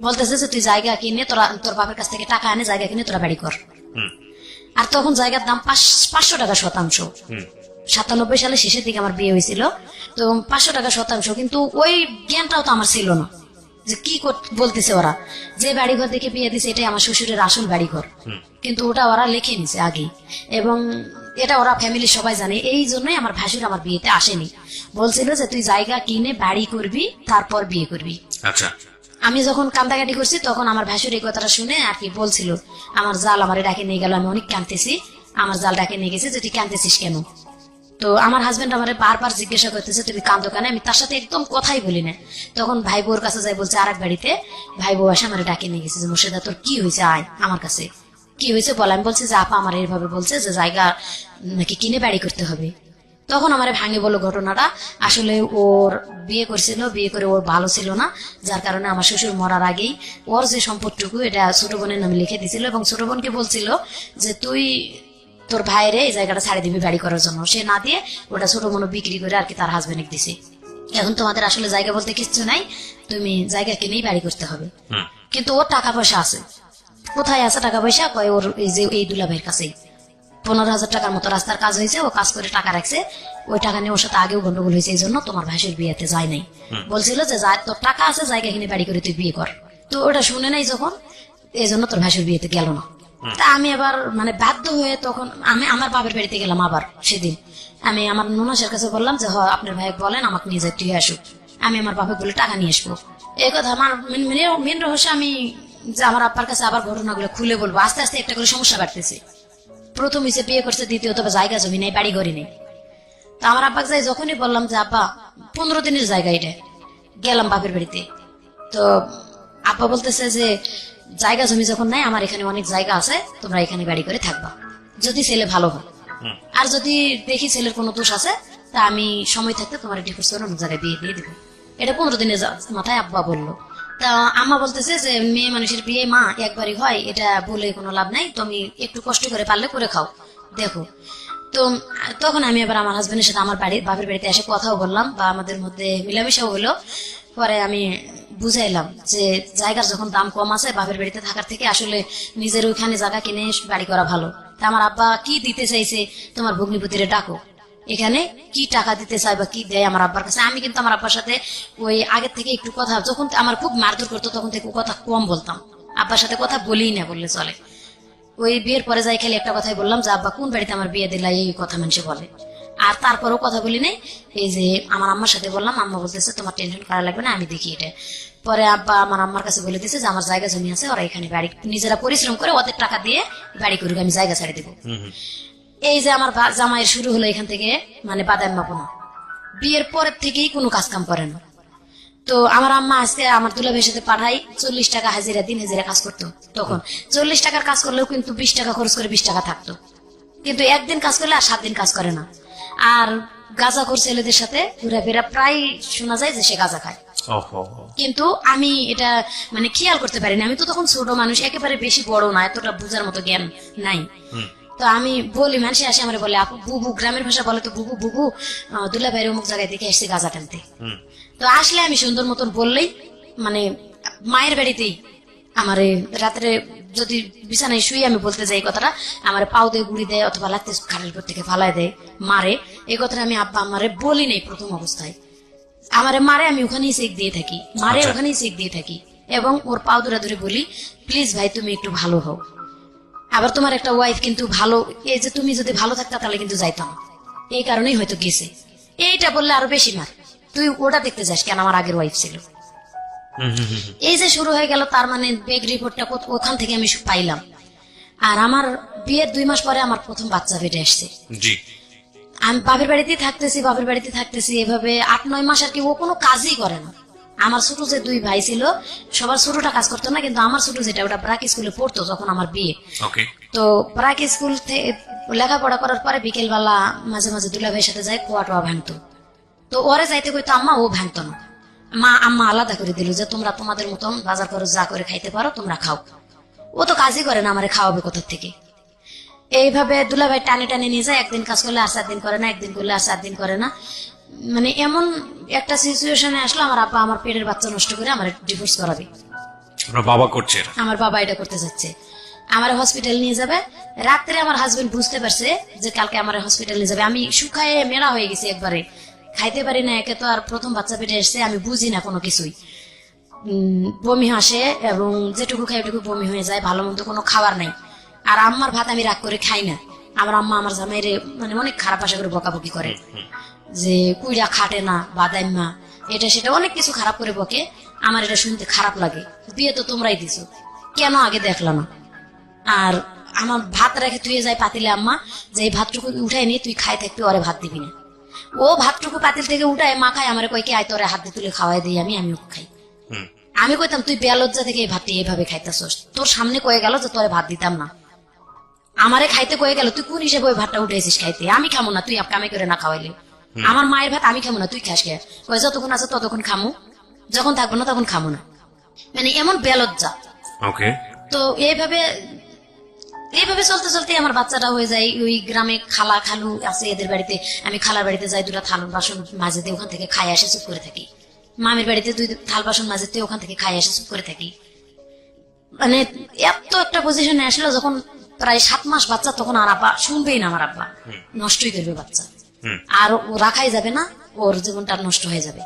Speaker 8: বলতেছে যে তুই জায়গা কিনে তোর বাপের কাছ থেকে টাকা আনে জায়গা কিনে তোরা বাড়ি কর। আর তখন জায়গার দাম 500 টাকা শতাংশ। 97 সালে শেষের দিকে আমার বিয়ে হয়েছিল, তো 500 টাকা শতাংশ। কিন্তু ওই জ্ঞানটাও তো আমার ছিল না যে কি বলতেছে ওরা, যে বাড়িঘর দেখে বিয়ে দিছে এটাই আমার শ্বশুরের আসল বাড়িঘর, কিন্তু ওটা ওরা লিখে নিছে আগে। এবং এটা ওরা ফ্যামিলির সবাই জানে, এই জন্যই আমার ভাসুর আমার বিয়েতে আসেনি। বলছিল যে তুই জায়গা কিনে বাড়ি করবি, তারপর বিয়ে করবি।
Speaker 1: আচ্ছা,
Speaker 8: আমি যখন কান্দাকাটি করছি তখন আমার ভাসুর এই কথাটা শুনে আর কি বলছিল, আমার জাল আমার ডাকে নিয়ে গেল, আমি অনেক কাঁদতেছি, আমার জাল ডাকে নিয়ে গেছে যে তুই কাঁদতেছিস কেন। তো আমার হাজবেন্ড আমার বারবার জিজ্ঞাসা করতেছে তুমি কান্দো কেন, আমি তার সাথে একদম কথাই বলি না। তখন ভাই বউর কাছে যাই বলছে আরেক বাড়িতে, ভাই বউ আসে আমার ডাকে নিয়ে গেছে যে মুর্শিদা তোর কি হয়েছে, আয় আমার কাছে, কি হয়েছে বল। আমি বলছি যে আপা আমার এইভাবে বলছে যে জায়গা নাকি কিনে বাড়ি করতে হবে। তখন আমার ভাঙে বললো ঘটনাটা, আসলে ওর বিয়ে করছিল, বিয়ে করে ওর ভালো ছিল না, যার কারণে আমার শ্বশুর মরার আগেই ওর যে সম্পদটুকু এটা ছোট বোনের নামে লিখে দিছিল, এবং ছোট বোনকে বলছিল যে তুই তোর ভাইরে এই জায়গাটা ছাড়ি দিবি বাড়ি করার জন্য। সে না দিয়ে ওটা ছোট বোন বিক্রি করে আর কি তার হাজবেন্ডকে দিছে। এখন তোমাদের আসলে জায়গা বলতে কিছু নাই, তুমি জায়গা কিনেই বাড়ি করতে হবে। কিন্তু ওর টাকা পয়সা আছে, কোথায় আছে টাকা পয়সা, কয় ওর এই যে এই দুলাভাইয়ের কাছেই 15,000 টাকার মতো রাস্তার কাজ হয়েছে, ও কাজ করে টাকা রাখছে, ওই টাকা নিয়ে ওর সাথে আগেও গন্ডগোল হয়েছে, এই জন্য তোমার ভাইসের বিয়েতে যায় নাই। বলছিল যে তোর টাকা আছে জায়গা কিনে বাড়ি করে তুই বিয়ে কর। তো ওটা শুনে নাই যখন, এই জন্য তোর ভাইসের বিয়েতে গেল না। তা আমি আবার মানে বাধ্য হয়ে তখন আমি আমার বাপের বাড়িতে গেলাম। আবার সেদিন আমি আমার ননাসের কাছে বললাম যে আপনার ভাই বলেন আমাকে নিয়ে যাই, তুই আসুক, আমি আমার বাপে বলে টাকা নিয়ে আসবো। এই কথা আমার মেন রহস্য, আমি যে আমার আব্বার কাছে আবার ঘটনাগুলো খুলে বলবো। আস্তে আস্তে একটা করে সমস্যা বাড়তেছে। প্রথম হিসেবে বিয়ে করছে, দ্বিতীয়ত জায়গা জমি নেই, বাড়ি ঘরে নেই। তো আমার আব্বাকে যাই যখনই বললাম যে আব্বা 15 দিনের জায়গা এটা, গেলাম বাপের বাড়িতে, তো আব্বা বলতেছে যে জায়গা জমি যখন নাই, আমার এখানে অনেক জায়গা আছে, তোমরা এখানে বাড়ি করে থাকবা, যদি ছেলে ভালো হয়। আর যদি দেখি ছেলের কোনো দোষ আছে, তা আমি সময় থাকতে তোমার ডিভোর্স করে অন্য জায়গায় বিয়ে দিয়ে দেবো। এটা 15 দিনের মাথায় আব্বা বললো। তা আম্মা বলতেছে যে মেয়ে মানুষের বিয়ে মা একবারই হয়, এটা বলে কোনো লাভ নাই, তুমি একটু কষ্ট করে পারলে করে খাও, দেখো। তো তখন আমি আবার আমার হাজবেন্ডের সাথে আমার বাপের বাড়িতে এসে কথাও বললাম, বা আমাদের মধ্যে মিলামিশাও হলো। পরে আমি বুঝাইলাম যে জায়গার যখন দাম কম আছে, বাপের বাড়িতে থাকার থেকে আসলে নিজের ওইখানে জায়গা কিনে বাড়ি করা ভালো। তা আমার আব্বা কি দিতে চাইছে, তোমার ভগ্নিপতিরে ডাকো, এখানে কি টাকা দিতে চাই বা কি দেয় আমার আব্বার কাছে। আমি কিন্তু আমার আব্বার সাথে ওই আগের থেকে একটু কথা, যখন আমার খুব মারধর করতো তখন থেকে কথা কম বলতাম, আব্বার সাথে কথা বলিই না বললে চলে। ওই বিয়ের পরে যাই খালি একটা কথাই বললাম যে আব্বা কোন বাড়িতে আমার বিয়ে দিলা, এই কথা মানুষে বলে। আর তারপরেও কথা বলি নাই। এই যে আমার আম্মার সাথে বললাম, আম্মা বলতেছে তোমার টেনশন করা লাগবে না, আমি দেখি এটা। পরে আব্বা আমার আম্মার কাছে বলে দিয়েছে যে আমার জায়গা জমি আছে, ওরা এখানে বাড়ি নিজেরা পরিশ্রম করে ওদের টাকা দিয়ে বাড়ি করুক, আমি জায়গা ছাড়ে দেবো। এই যে আমার জামাইয়ের শুরু হলো এখান থেকে, মানে বাদাম মাপনা, বিয়ের পরের থেকেই কোনো কাজ কাম করে না। তো আমার আম্মা আজকে আমার দুলাভাইয়ের সাথে পাঠাই 40 টাকা হাজিরা, দিন হাজিরা কাজ করতো। তখন 40 টাকার কাজ করলেও কিন্তু 20 টাকা খরচ করে 20 টাকা থাকতো। কিন্তু একদিন কাজ করলে আর 7 দিন কাজ করে না। আর গাঁজাখোর ছেলেদের সাথে ঘুরাফেরা, প্রায় শোনা যায় যে সে গাঁজা খায়। কিন্তু আমি এটা মানে খেয়াল করতে পারিনি, আমি তো তখন ছোট মানুষ, একেবারে বেশি বড় না, এতটা বুঝার মতো জ্ঞান নাই। তো আমি বলি, মানুষ আসে আমার বলে আপু বুবু, গ্রামের ভাষা বলে তো বুবু, বুবু দুলাভাইয়ের অমুক জায়গায় দেখে আসছে গাঁজা টানতে। তো আসলে আমি সুন্দর মতন বললেই, মানে মায়ের বাড়িতেই আমার রাত্রে যদি বিছানায় শুয়ে আমি বলতে যাই কথাটা, আমার পাও দিয়ে গুড়ি দেয় অথবা লাগতে খাটের উপর থেকে ফালাই দেয়, মারে। এই কথাটা আমি আব্বা আমারে বলি নাই প্রথম অবস্থায়, আমারে মারে, আমি ওখানেই চেক দিয়ে থাকি, মারে ওখানেই চেক দিয়ে থাকি, এবং ওর পাও ধরে ধরে বলি প্লিজ ভাই তুমি একটু ভালো হও, আবার তোমার একটা ওয়াইফ কিন্তু ভালো, এই যে তুমি যদি ভালো থাকতা তাহলে কিন্তু যাইতাম, এই কারণেই হয়তো গেছে। এইটা বললে আরো বেশি মার, তুই ওটা দেখতে যাস কেন, আমার আগের ওয়াইফ ছিল। এই যে শুরু হয়ে গেল, তার মানে বেগ রিপোর্টটা ওখান থেকে আমি পাইলাম। আর আমার বিয়ের 2 মাস পরে আমার প্রথম বাচ্চা পেটে আসছে।
Speaker 1: জি।
Speaker 8: আমি বাপের বাড়িতে থাকতেছি এভাবে 8-9 মাস আর কি। ও কোনো কাজই করে না। আমার ছোট যে 2 ভাই ছিল, সবার ছোটটা কাজ করতো না, কিন্তু আমার ছোট যেটা ওটা ব্রাক স্কুলে পড়তো যখন আমার বিয়ে।
Speaker 1: ওকে।
Speaker 8: তো ব্রাক স্কুল থেকে লেখাপড়া করার পরে বিকেল বেলা মাঝে মাঝে দুলা ভাইয়ের সাথে যায়, খোয়া টোয়া ভাঙতো। তো ওরে যাইতে কইতো আম্মা, ও ভাঙতো না। আম্মা আলাদা করে দিল যে তোমরা তোমাদের মতন বাজার করে যা করে খাইতে পারো তোমরা খাও। ও তো কাজই করে না, আমারে খাওয়াবে কোথা থেকে। এইভাবে দুলাভাই টানে টানে নিয়ে যায়, একদিন কাজ করলে আর 4 দিন করে না, একদিন করলে আর 4 দিন করে না। মানে এমন একটা সিচুয়েশনে আসলো, আমার আব্বা আমার পেটের বাচ্চা নষ্ট করে আমার ডিভোর্স করাবে।
Speaker 1: আপনার বাবা করছে এটা?
Speaker 8: আমার বাবা এটা করতে যাচ্ছে, আমার হসপিটাল নিয়ে যাবে। রাত্রে আমার হাজবেন্ড বুঝতে পারছে যে কালকে আমার হসপিটাল নিয়ে যাবে। আমি শুকায়ে মেরা হয়ে গেছি, একবারে খাইতে পারি না। একে তো আর প্রথম বাচ্চা পেটে এসছে, আমি বুঝি না কোনো কিছুই। বমি আসে এবং যেটুকু খাই ওটুকু বমি হয়ে যায়, ভালো মন্দ কোনো খাবার নাই। আর আম্মার ভাত আমি রাগ করে খাই না। আমার আম্মা আমার জামাইরে মানে অনেক খারাপ আশা করে বকাবকি করে, যে কুইরা খাটে না, বাদাইম্মা, এটা সেটা অনেক কিছু খারাপ করে বকে। আমার এটা শুনতে খারাপ লাগে। বিয়ে তো তোমরাই দিছো, কেন আগে দেখলা না? আর আমার ভাত রেখে তুই যায় পাতিলে আম্মা, যে এই ভাতটুকু উঠাই নি, তুই খাই থাকবি, ওরে ভাত দিবি না। ও ভাতটুকু পাতিল থেকে উঠায় মা খায়, আমার কয় কি আয় তোরে হাত দিয়ে তুলে খাওয়াই দিই, আমিও খাই। আমি কইতাম তুই বেলজ্জা থেকে এই ভাতটি এইভাবে খাইতেছস, তোর সামনে কয়ে গেল যে তোরে ভাত দিতাম না, আমারে খাইতে কয়ে গেল, তুই কোন হিসেবে ওই ভাতটা উঠেছিস খাইতে? আমি খামো না, তুই কামে করে না খাওয়াইলে। আমার মায়ের ভাত আমি খামো না, তুই খাস কে? কয়ে যতক্ষণ আছে ততক্ষণ খামু, যখন থাকবো না তখন খামো না। মানে এমন বেলজ্জা।
Speaker 1: ওকে।
Speaker 8: তো এইভাবে চলতে চলতে আমার বাচ্চাটা হয়ে যায়। ওই গ্রামে খালা খালু আছে এদের বাড়িতে, আমি খালার বাড়িতে যাই, 2টা থাল বাসন মাঝে দিয়ে ওখান থেকে খাই আসে চুপ করে থাকি। মামির বাড়িতে 2 থাল বাসন মাঝে দিয়ে ওখান থেকে খাই আসে চুপ করে থাকি। মানে এত একটা পজিশনে আসলো যখন প্রায় 7 মাস বাচ্চা, তখন আর আব্বা শুনবেই না, আমার আব্বা নষ্টই করবে বাচ্চা, আর ও রাখাই যাবে না, ওর জীবনটা নষ্ট হয়ে যাবে।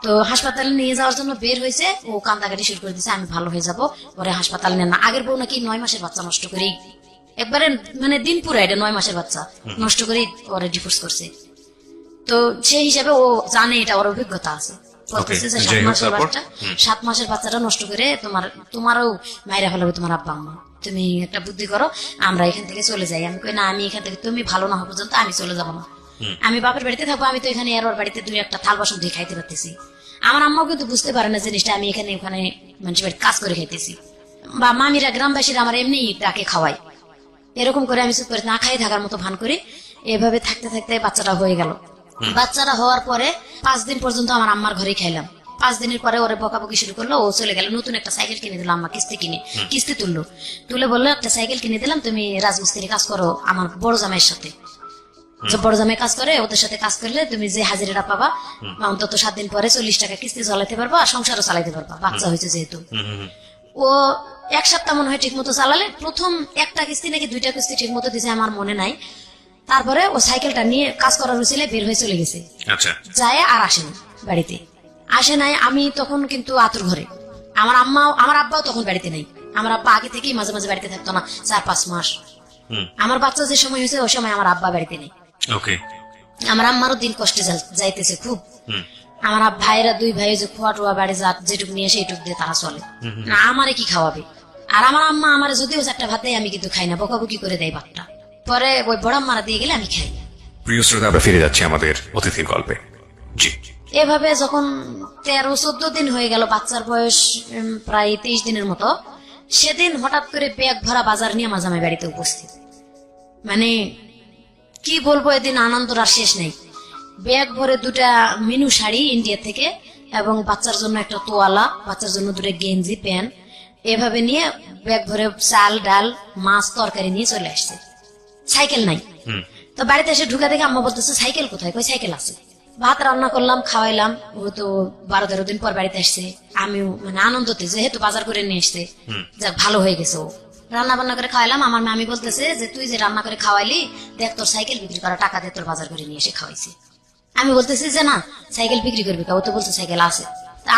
Speaker 8: তো হাসপাতালে নিয়ে যাওয়ার জন্য বের হয়েছে, ও কান্দাকাটি শুরু করে দিচ্ছে, আমি ভালো হয়ে যাবো, ওরে হাসপাতালে নেন না। আগের বউ নাকি 9 মাসের বাচ্চা নষ্ট করেই, একবারে মানে দিন পুরো এটা 9 মাসের বাচ্চা নষ্ট করেই ওরে ডিভোর্স করছে। তো সেই হিসাবে ও জানে, এটা ওর অভিজ্ঞতা আছে। বলতেছে যে 7 মাসের বাচ্চাটা নষ্ট করে তোমারও মায়েরা ফেলাবে তোমার আব্বা আম্মা, তুমি একটা বুদ্ধি করো, আমরা এখান থেকে চলে যাই। আমি কই না, আমি এখান থেকে তুমি ভালো না হওয়া পর্যন্ত আমি চলে যাবো না, আমি বাপের বাড়িতে থাকবো। আমি তো এখানে আর ওর বাড়িতে 2-1টা থাল বাসন দিয়ে খাইতে পারতেছি। আমার আম্মাও কিন্তু বুঝতে পারে না জিনিসটা, আমি এখানে ওখানে মানুষের বাড়িতে কাজ করে খাইতেছি। বা মামিরা গ্রামবাসীরা আমার এমনি ডাকে খাওয়াই, এরকম করে আমি চুপ করে না খাই থাকার মতো ভান করি। এভাবে থাকতে থাকতে বাচ্চাটা হয়ে গেল। বাচ্চাটা হওয়ার পরে 5 দিন পর্যন্ত আমার আম্মার ঘরে খাইলাম। 5 দিনের পরে ওরে বকাবকি শুরু করলো, ও চলে গেল। নতুন একটা সাইকেল কিনে দিল আম্মা, কিস্তি তুলে বললো একটা সাইকেল কিনে দিলাম, তুমি রাজমিস্ত্রি কাজ করো আমার বড় জামাইয়ের সাথে। বড় জামাই কাজ করে, ওদের সাথে কাজ করলে তুমি যে হাজিরাটা পাবা অন্তত 7 দিন পরে 40 টাকা কিস্তি চালাতে পারবা, আর সংসারও চালাইতে পারবা, বাচ্চা হয়েছে যেহেতু। ও 1 সপ্তাহ মনে হয় ঠিক মতো চালালে। প্রথম 1টা কিস্তি নাকি 2টা কিস্তি ঠিক মতো দিছে, আমার মনে নাই। তারপরে ও সাইকেলটা নিয়ে কাজ করার উচিলে বের হয়ে চলে গেছে।
Speaker 1: আচ্ছা।
Speaker 8: যায় আর আসে না, বাড়িতে আসে নাই। আমি তখন কিন্তু আতুর ঘরে, আমার আব্বাও তখন বাড়িতে নাই। আমার আব্বা আগে থেকেই মাঝে মাঝে বাড়িতে থাকতো না, 4-5 মাস। আমার বাচ্চা যে সময় হয়েছে ওই সময় আমার আব্বা বাড়িতে নেই।
Speaker 1: ওকে।
Speaker 8: আমার আম্মারও দিন কষ্টে যাইতেছে খুব। আমার ভাইরা 2 ভাই যে খোয়া টোয়া বাড়ি যা যেটুকু নিয়ে সেইটুক দিয়ে তারা চলে না, আমারে কি খাওয়াবে? আর আমার আম্মা আমার যদিও 4টা ভাত দেয়, আমি কিন্তু খাই না, বকাবকি করে দেয় ভাতটা। পরে ওই বড় আম্মারা দিয়ে গেলে আমি খাই।
Speaker 1: প্রিয় শ্রোতা, আমরা ফিরে যাচ্ছি আমাদের অতিথির গল্পে। জি।
Speaker 8: এভাবে যখন 13-14 দিন হয়ে গেল, বাচ্চার বয়স প্রায় 23 দিনের মতো, সেদিন হঠাৎ করে ব্যাগ ভরা বাজার নিয়ে আমার জামাই বাড়িতে উপস্থিত। মানে কি বলবো, এদিন আনন্দর আর শেষ নেই। ব্যাগ ভরে 2টা মিনু শাড়ি ইন্ডিয়া থেকে, এবং বাচ্চার জন্য একটা তোয়ালা, বাচ্চার জন্য 2টা গেঞ্জি প্যান্ট, এভাবে নিয়ে ব্যাগ ভরে চাল ডাল মাছ তরকারি নিয়ে চলে আসছে। সাইকেল নাই। তো বাড়িতে এসে ঢুকে দেখে আম্মা বলতেছে সাইকেল কোথায়? কই সাইকেল আছে। ভাত রান্না করলাম, খাওয়াইলাম। ও তো 12-13 দিন পর বাড়িতে আসছে। আমিও মানে আনন্দতে, যেহেতু বাজার করে নিয়ে আসছে, যাক ভালো হয়ে গেছে। ও রান্না বান্না করে খাওয়াইলাম। আমার মামি বলতেছে যে তুই যে রান্না করে খাওয়াইলি, দেখ তোর সাইকেল বিক্রি করা টাকা দিয়ে তোর বাজার করে নিয়ে এসে খাওয়াইছি। আমি বলতেছি যে না, সাইকেল বিক্রি করবি কা? ও তো বলছে সাইকেল আছে।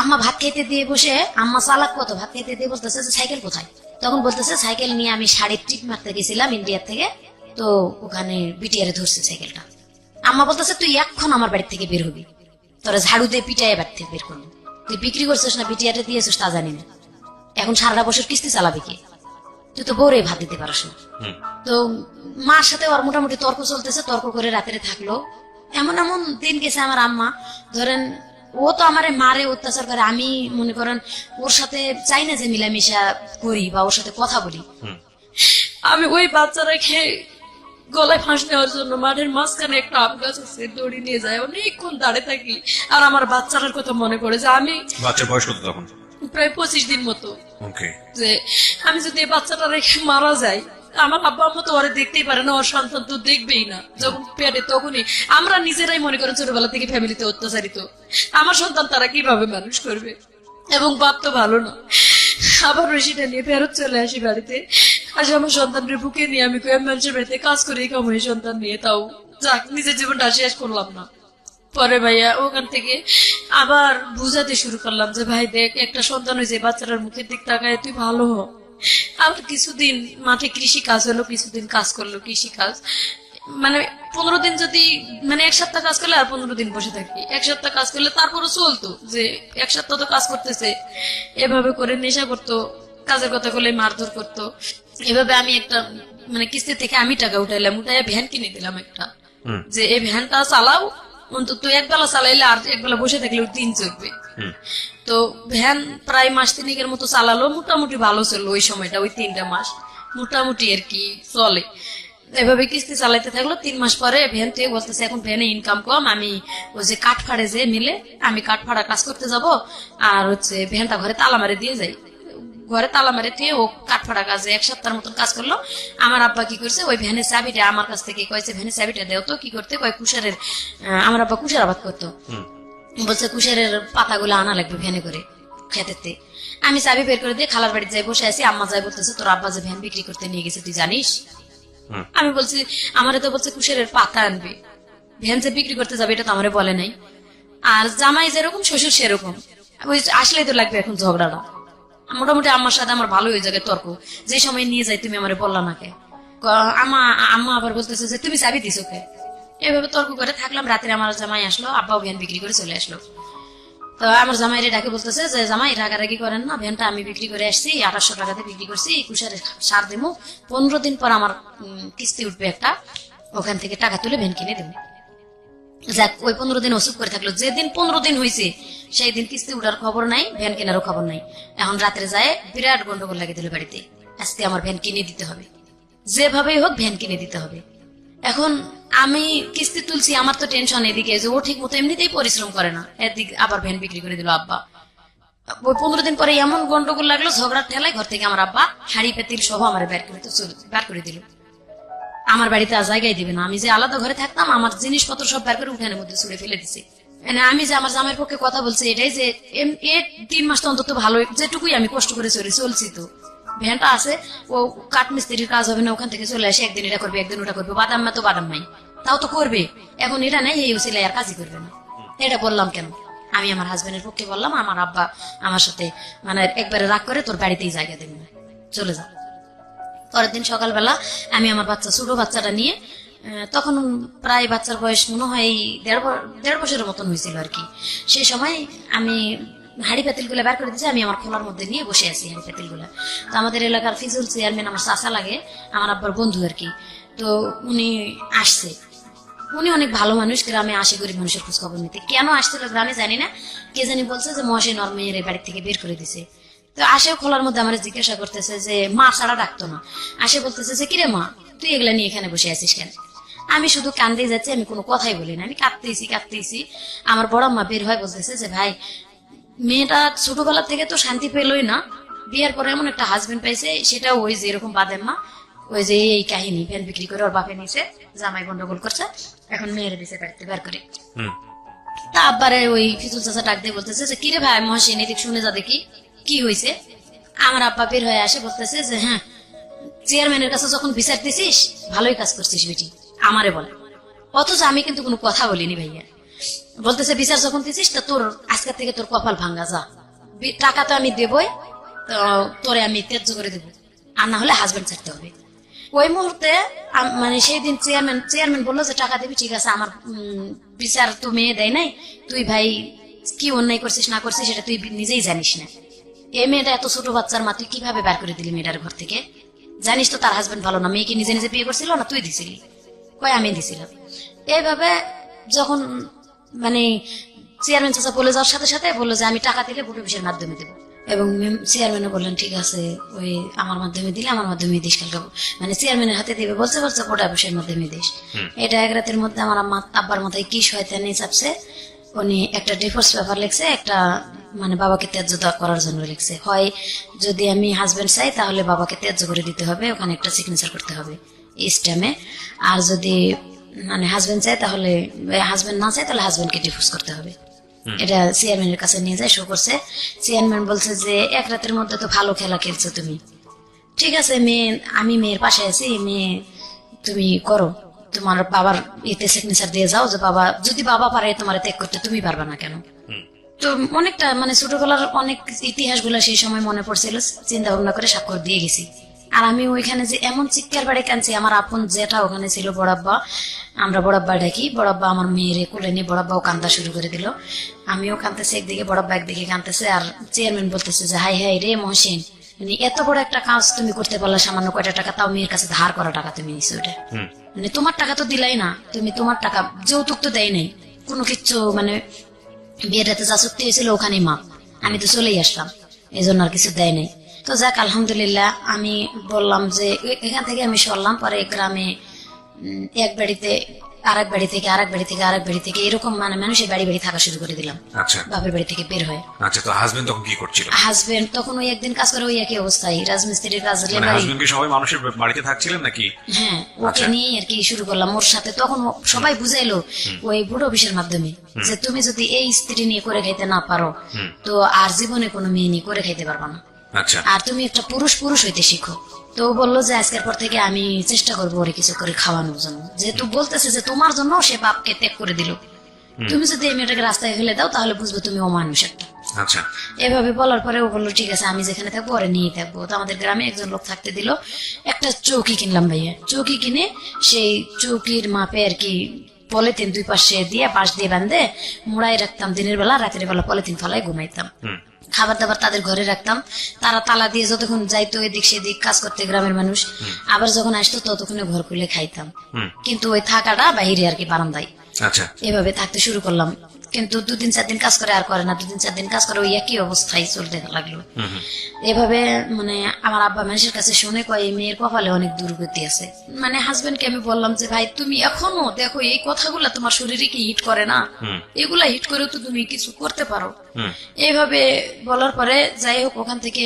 Speaker 8: আম্মা ভাত খেতে দিয়ে বসে, আম্মা চালাক কত, ভাত খেতে দিয়ে বলতেছে যে সাইকেল কোথায়? তখন বলতেছে সাইকেল নিয়ে আমি শাড়ির ট্রিপ মারতে গেছিলাম ইন্ডিয়ার থেকে, তো ওখানে বিটিআরে ধরছে সাইকেলটা। আম্মা বলতেছে তুই এখন আমার বাড়ি থেকে বের হবি, তোরা ঝাড়ু দিয়ে পিটাই বাড়ি থেকে বের করবি। তুই বিক্রি করছিস না বিটিআরে দিয়েছিস তা জানি না, এখন সারাটা বছর কিস্তি চালাবি কে? তুই তো বউরে ভাত দিতে পারস না।
Speaker 1: হুম।
Speaker 8: তো মার সাথে ওর মোটামুটি তর্ক চলতেছে, তর্ক করে রাত্রে থাকলো। এমন এমন দিন গেছে আমার আম্মা, ধরেন ও তো আমারে মারে, অত্যাচার করে, আমি মনে করেন ওর সাথে চাই না যে মিলামিশা করি বা ওর সাথে কথা বলি।
Speaker 2: আমি ওই বাচ্চা রেখে গলায় ফাঁস নেওয়ার জন্য মাঠের মাঝখানে একটা আম গাছ আছে, দড়ি নিয়ে যায়, অনেকক্ষণ দাঁড়িয়ে থাকি। আর আমার বাচ্চাটার কথা মনে পড়ে যে আমি
Speaker 1: বাচ্চার বয়স কত তখন?
Speaker 2: প্রায় 25 দিন মতো,
Speaker 1: ওকে।
Speaker 2: যে আমি যদি এই বাচ্চাটা রেখে মারা যাই, আমার আব্বা আম্মা তো ওরে দেখতেই পারে না, ওর সন্তান তো দেখবেই না। যখন পেটে তখনই আমরা নিজেরাই মনে করেন ছোটবেলা থেকে ফ্যামিলিতে অত্যাচারিত, আমার সন্তান তারা কিভাবে মানুষ করবে? এবং বাপ তো ভালো না। আবার সেটা নিয়ে ফেরত চলে আসি বাড়িতে, আসে আমার সন্তানের বুকে নিয়ে আমি কয়েক মানুষের বাড়িতে কাজ করে কামাই সন্তান নিয়ে, তাও যাক নিজের জীবনটা শেষ করলাম না। পরে ভাইয়া ওখান থেকে আবার বুঝাতে শুরু করলাম যে ভাই দেখ, একটা সন্তান হয়েছে, বাচ্চাটার মুখের দিক তাকায় তুই ভালো হ। আবার কিছুদিন মাঠে কৃষি কাজ হলো, কিছুদিন কাজ করলো কৃষি কাজ, মানে 15 দিন যদি, মানে 1 সপ্তাহ কাজ করলে আর 15 দিন বসে থাকি, 1 সপ্তাহ কাজ করলে তারপরও চলতো যে 1 সপ্তাহ তো কাজ করতেছে। এভাবে করে নেশা করতো, কাজের কথা বলে মারধর করতো। এভাবে আমি একটা মানে কিস্তি থেকে আমি টাকা উঠাইলাম, উঠাইয়া ভ্যান কিনে দিলাম একটা, যে এই ভ্যানটা চালাও, অন্তত একবেলা চালাইলে আর একবেলা বসে থাকলে দিন চলবে। তো ভ্যান প্রায় মাস 3 মতো চালালো, মোটামুটি ভালো চললো ওই সময়টা, ওই 3টা মাস মোটামুটি আর কি চলে। এভাবে কিস্তি চালাইতে থাকলো। 3 মাস পরে ভ্যান থেকে বলতেছে এখন ভ্যানে ইনকাম কম, আমি ওই যে কাঠ ফাড়ে যে মিলে, আমি কাঠ ফাড়া কাজ করতে যাব, আর হচ্ছে ভ্যানটা ঘরে তালা মারে দিয়ে যাই। ঘরে তালা মারে দিয়ে ও কাঠ ফাড়া কাজে 1 সপ্তাহের মতন কাজ করলো। আমার আব্বা কি করছে, ওই ভ্যানের চাবিটা আমার কাছ থেকে কয়েছে, ভ্যানের চাবিটা দেও তো। কি করতে কয় কুশারের, আমার আব্বা কুশার আবাদ করতো, বলছে কুশারের পাতাগুলো আনা লাগবে ভ্যানে করে খেতেতে। আমি চাবি বের করে দিয়ে খালার বাড়িতে যাই বসে আছি। আম্মা যাই বলতেছে তোর আব্বা যে ভ্যান বিক্রি করতে নিয়ে গেছে তুই জানিস? আমি বলছি আমারে তো বলছে কুশারের পাতা আনবে, ভ্যান যে বিক্রি করতে যাবে এটা তো আমারে বলে নাই। আর জামাই যেরকম শ্বশুর সেরকম, ওই আসলেই তো লাগবে এখন ঝগড়াটা। মোটামুটি আম্মার সাথে আমার ভালো হয়ে যাবে তর্ক, যে সময় নিয়ে যাই তুমি আমারে বললা না কে। আম্মা আবার বলতেছে যে তুমি চাবি দিছো কে। এভাবে তর্ক করে থাকলাম। রাত্রে আমার জামাই আসলো, আব্বাও ভ্যান বিক্রি করে চলে আসলো। তো আমার জামাইরে ডাকে বলতেছে যে জামাই রাগারাগি করেন না, ভ্যানটা আমি বিক্রি করে আসছি, 2800 টাকাতে বিক্রি করছি, কুশারে সার দেবো, 15 দিন পর আমার কিস্তি উঠবে একটা, ওখান থেকে টাকা তুলে ভ্যান কিনে দেবো। যাক ওই 15 দিন ওসুখ করে থাকলো। যেদিন 15 দিন হয়েছে সেই দিন কিস্তি উঠার খবর নাই, ভ্যান কেনারও খবর নাই। এখন রাত্রে যায় বিরাট গন্ডগোল লাগিয়ে দিল বাড়িতে, আজকে আমার ভ্যান কিনে দিতে হবে, যেভাবেই হোক ভ্যান কিনে দিতে হবে। এখন আমি কিস্তি তুলছি, আমার তো টেনশন এদিকে যে ও ঠিক মতো এমনিতেই পরিশ্রম করে না, এদিকে আবার ভ্যান বিক্রি করে দিল আব্বা। ওই 15 দিন পরে এমন গন্ডগোল লাগলো, ঝগড়ার ঠেলায় ঘর থেকে আমার আব্বা হাড়ি পেতিল সহ আমার বের করে দিল। আমার বাড়িতে আর জায়গায় দিবে না। আমি যে আলাদা ঘরে থাকতাম, আমার জিনিসপত্র সব বের করে উঠানের মধ্যে ছুড়ে ফেলে দিছে। মানে আমি যে আমার জামাইয়ের পক্ষে কথা বলছি এটাই যে 3 মাস তো অন্তত ভালো, যেটুকুই আমি কষ্ট করে চলছি, তো ভ্যানটা আছে, ও কাঠমিস্ত্রির কাজ হবে না, ওখান থেকে চলে আসে, একদিন এটা করবে একদিন ওটা করবে, বাদাম মা তো বাদাম নাই, তাও তো করবে। এখন এটা নাই, এই ওসিলে আর কাজই করবে না। এটা বললাম কেন, আমি আমার হাজবেন্ডের পক্ষে বললাম। আমার আব্বা আমার সাথে মানে একবারে রাগ করে তোর বাড়িতেই জায়গা দেবে না, চলে যা। পরের দিন সকালবেলা আমি আমার বাচ্চা, ছোট বাচ্চাটা নিয়ে, তখন প্রায় বাচ্চার বয়স মনে হয় 1.5 বছরের মতন হয়েছিল আর কি। সেই সময় আমি হাড়ি পাতিল গুলা বের করে দিয়েছি, আমি আমার খোলার মধ্যে নিয়ে বসে আছি হাড়ি পাতিল গুলা। তো আমাদের এলাকার ফিজুল চেয়ারম্যান আমার চাচা লাগে, আমার আব্বার বন্ধু আর কি। তো উনি আসছে, উনি অনেক ভালো মানুষ, গ্রামে আসে গরিব মানুষের খোঁজ খবর নিতে। কেন আসছিল গ্রামে জানি না, কে জানি বলছে যে মহাশয় নরমেয়ের বাড়ি থেকে বের করে দিছে। তো আসে খোলার মধ্যে আমার জিজ্ঞাসা করতেছে যে মা ছাড়া ডাকতো না, আসে বলতেছে যে কিরে মা তুই এগুলা নিয়ে এখানে বসে আছিস কেন? আমি শুধু কান্দেই যাচ্ছি, আমি কোনো কথাই বলি না, আমি কাঁদতেইছি। আমার বড় মা বের হয় বলতেছে যে ভাই মেয়েটা ছোটবেলা থেকে তো শান্তি পেলই না, বিয়ের পরে এমন একটা হাজবেন্ড পাইছে, সেটা ওই যে এরকম বাদের মা, ওই যে এই কাহিনী, ভ্যান বিক্রি করে ওর বাপে নিছে, জামাই গন্ডগোল করছে, এখন মেয়ের দিছে বাড়িতে বের করে। তা আব্বারে ওই ফিজুল চাচা ডাক দিয়ে বলতেছে যে কিরে ভাই মহাসিন এদিক শুনে যা দেখি কি হয়েছে। আমার আব্বা বের হয়ে আসে বলতেছে যে হ্যাঁ চেয়ারম্যানের কাছে যখন বিচার দিছিস ভালোই কাজ করছিস বেটি, আমারে বলে। অথচ আমি কিন্তু কোনো কথা বলিনি ভাইয়া। বলতেছে বিচার যখন দিছিস তা তোর আজকের থেকে তোর কপাল ভাঙ্গা, যা টাকা তো আমি দেবই, তো তোরে আমি ত্যায্য করে দেবো, আর না হলে হাজবেন্ড ছাড়তে হবে। ওই মুহূর্তে মানে সেই দিন চেয়ারম্যান বললো যে টাকা দিবি, ঠিক আছে, আমার বিচার তো মেয়ে দেয় নাই, তুই ভাই কি অন্যায় করছিস না করছিস সেটা তুই নিজেই জানিস না। এই মেয়েটা এত ছোট বাচ্চার মা, তুই কিভাবে বের করে দিলি মেয়েটার ঘর থেকে?
Speaker 8: জানিস তো তার হাজবেন্ড ভালো না, মেয়েকে নিজে নিজে বিয়ে করছিল না তুই দিছিলি? কয় আমি দিছিলাম। এইভাবে যখন মানে চেয়ারম্যান চাচা বলে যাওয়ার সাথে সাথে বললো যে আমি টাকা দিলে ভোট অফিসের মাধ্যমে দেবো, এবং চেয়ারম্যানও বললেন ঠিক আছে ওই আমার মাধ্যমে দিলে আমার মাধ্যমে দিস, কালকে মানে চেয়ারম্যানের হাতে দিবে বলছে বলছে ভোট অফিসের মাধ্যমে দিস। এটা এক রাতের মধ্যে আমার আব্বার মাথায় কি শয়তানি চাপছে, উনি একটা ডিভোর্স পেপার লিখছে, একটা মানে বাবাকে ত্যায্য করার জন্য লিখছে, হয় যদি আমি হাজবেন্ড চাই তাহলে বাবাকে ত্যায্য করে দিতে হবে, ওখানে একটা সিগনেচার করতে হবে স্ট্যাম্পে, আর যদি মানে হাজবেন্ড চাই তাহলে হাজবেন্ড না চাই তাহলে হাজবেন্ডকে ডিভোর্স করতে হবে। এটা চেয়ারম্যানের কাছে নিয়ে যায়, শো করছে। চেয়ারম্যান বলছে যে এক রাতের মধ্যে তো ভালো খেলা খেলছো তুমি, ঠিক আছে মেয়ে, আমি মেয়ের পাশে আছি, মেয়ে তুমি করো, তোমার বাবার এতে সিগনেচার দিয়ে যাও যে বাবা, যদি বাবা পারে তোমার ত্যাগ করতে তুমি পারবে না কেন? তো অনেকটা মানে ছোটবেলার অনেক ইতিহাস গুলা সেই সময় মনে পড়ছিল, চিন্তা ভাবনা করে স্বাক্ষর দিয়ে গেছি। আর আমি ওইখানে যে এমন চিৎকার বাড়ি কাঁদছি, আমার আপন যেটা ওখানে ছিল বড়াব্বা, আমরা বড়াব্বা ডাকি, বড়াব্বা আমার মেয়ের কোলে নিয়ে বড়াব্বাও কান্দা শুরু করে দিল, আমিও কাঁদতেছি একদিকে, বড়াব্বা একদিকে কাঁদতেছে। আর চেয়ারম্যান বলতেছে যে হাই হাই রে মহসিন, মানে এত বড় একটা কাজ তুমি করতে পারলে, সামান্য কয়টা টাকা, তাও মেয়ের কাছে ধার করা টাকা তুমি নিছো, ওটা মানে তোমার টাকা তো দিলাই না, তুমি তোমার টাকা যৌতুক তো দেয় নাই কোনো কিচ্ছু, মানে বিয়েটাতে যা চুক্তি হয়েছিল ওখানেই মাপ, আমি তো চলেই আসলাম, এই জন্য আর কিছু দেয় নাই। তো যাক আলহামদুলিল্লাহ, আমি বললাম যে এখান থেকে আমি সরলাম, পরে গ্রামে এক বাড়িতে আরেক বাড়ি থেকে আরেক বাড়ি থেকে আরেক বাড়ি থেকে এরকম মানে মানুষের বাড়ি বাড়ি থাকা শুরু করে দিলাম,
Speaker 1: আচ্ছা
Speaker 8: বাপের বাড়ি থেকে বের হয়ে।
Speaker 1: আচ্ছা, তো হাজবেন্ড তখন কি করছিল?
Speaker 8: হাজবেন্ড তখন ওই একদিন কাজ করে, ওই একই অবস্থায় রাজমিস্ত্রির কাজ,
Speaker 1: মানে
Speaker 8: লেবারি।
Speaker 1: হাজবেন্ড কি সবাই মানুষের বাড়িতে থাকছিলেন নাকি?
Speaker 8: হ্যাঁ, ওকে নিয়ে আর কি শুরু করলাম ওর সাথে। তখন সবাই বুঝাইলো ওই বুড়ো অফিসের মাধ্যমে যে তুমি যদি এই স্ত্রী নিয়ে করে খাইতে না পারো তো আর জীবনে কোনো মেয়ে নিয়ে করে খাইতে পারবা না,
Speaker 1: আচ্ছা,
Speaker 8: আর তুমি একটা পুরুষ পুরুষ হইতে শিখো। তো ও বললো যে আজকের পর থেকে আমি চেষ্টা করবো ওরে কিছু করে খাওয়ানোর জন্য, যেহেতু বলতেছে যে তোমার জন্য সে বাপকে ত্যাগ করে দিল, তুমি যদি এই মেয়েটাকে রাস্তায় ফেলে দাও তাহলে বুঝবো তুমি ও মানুষ একটা।
Speaker 1: আচ্ছা,
Speaker 8: এভাবে বলার পরে ও বললো ঠিক আছে আমি যেখানে থাকবো ওরে নিয়ে থাকবো। তো আমাদের গ্রামে একজন লোক থাকতে দিল, একটা চৌকি কিনলাম ভাইয়া, চৌকি কিনে সেই চৌকির মাপে আর কি পলিথিন দুই পাশে দিয়ে বাঁশ দিয়ে বাঁধে মোড়াই রাখতাম, দিনের বেলা রাতের বেলা পলিথিন ফলাই ঘুমাইতাম, খাবার দাবার তাদের ঘরে রাখতাম, তারা তালা দিয়ে যতক্ষণ যাইতো এদিক সেদিক কাজ করতে গ্রামের মানুষ, আবার যখন আসতো ততক্ষণে ঘর খুলে খাইতাম, কিন্তু ওই থাকাটা বাইরে আর কি বারান্দায়।
Speaker 1: আচ্ছা,
Speaker 8: এভাবে থাকতে শুরু করলাম, কিন্তু 2-3-4 দিন কাজ করে আর করে না, 2-3-4 দিন কাজ করে ওই একই অবস্থায় চলতে লাগলো। এভাবে মানে আমার আব্বা মানুষের কাছে শুনে কয় এই মেয়ের কপালে অনেক দুর্গতি আছে। মানে হাজবেন্ডকে আমি বললাম যে ভাই তুমি এখনো দেখো এই কথাগুলা তোমার শরীরে কি হিট করে না, এগুলা হিট করেও তো তুমি কিছু করতে পারো। এইভাবে বলার পরে যাই হোক ওখান থেকে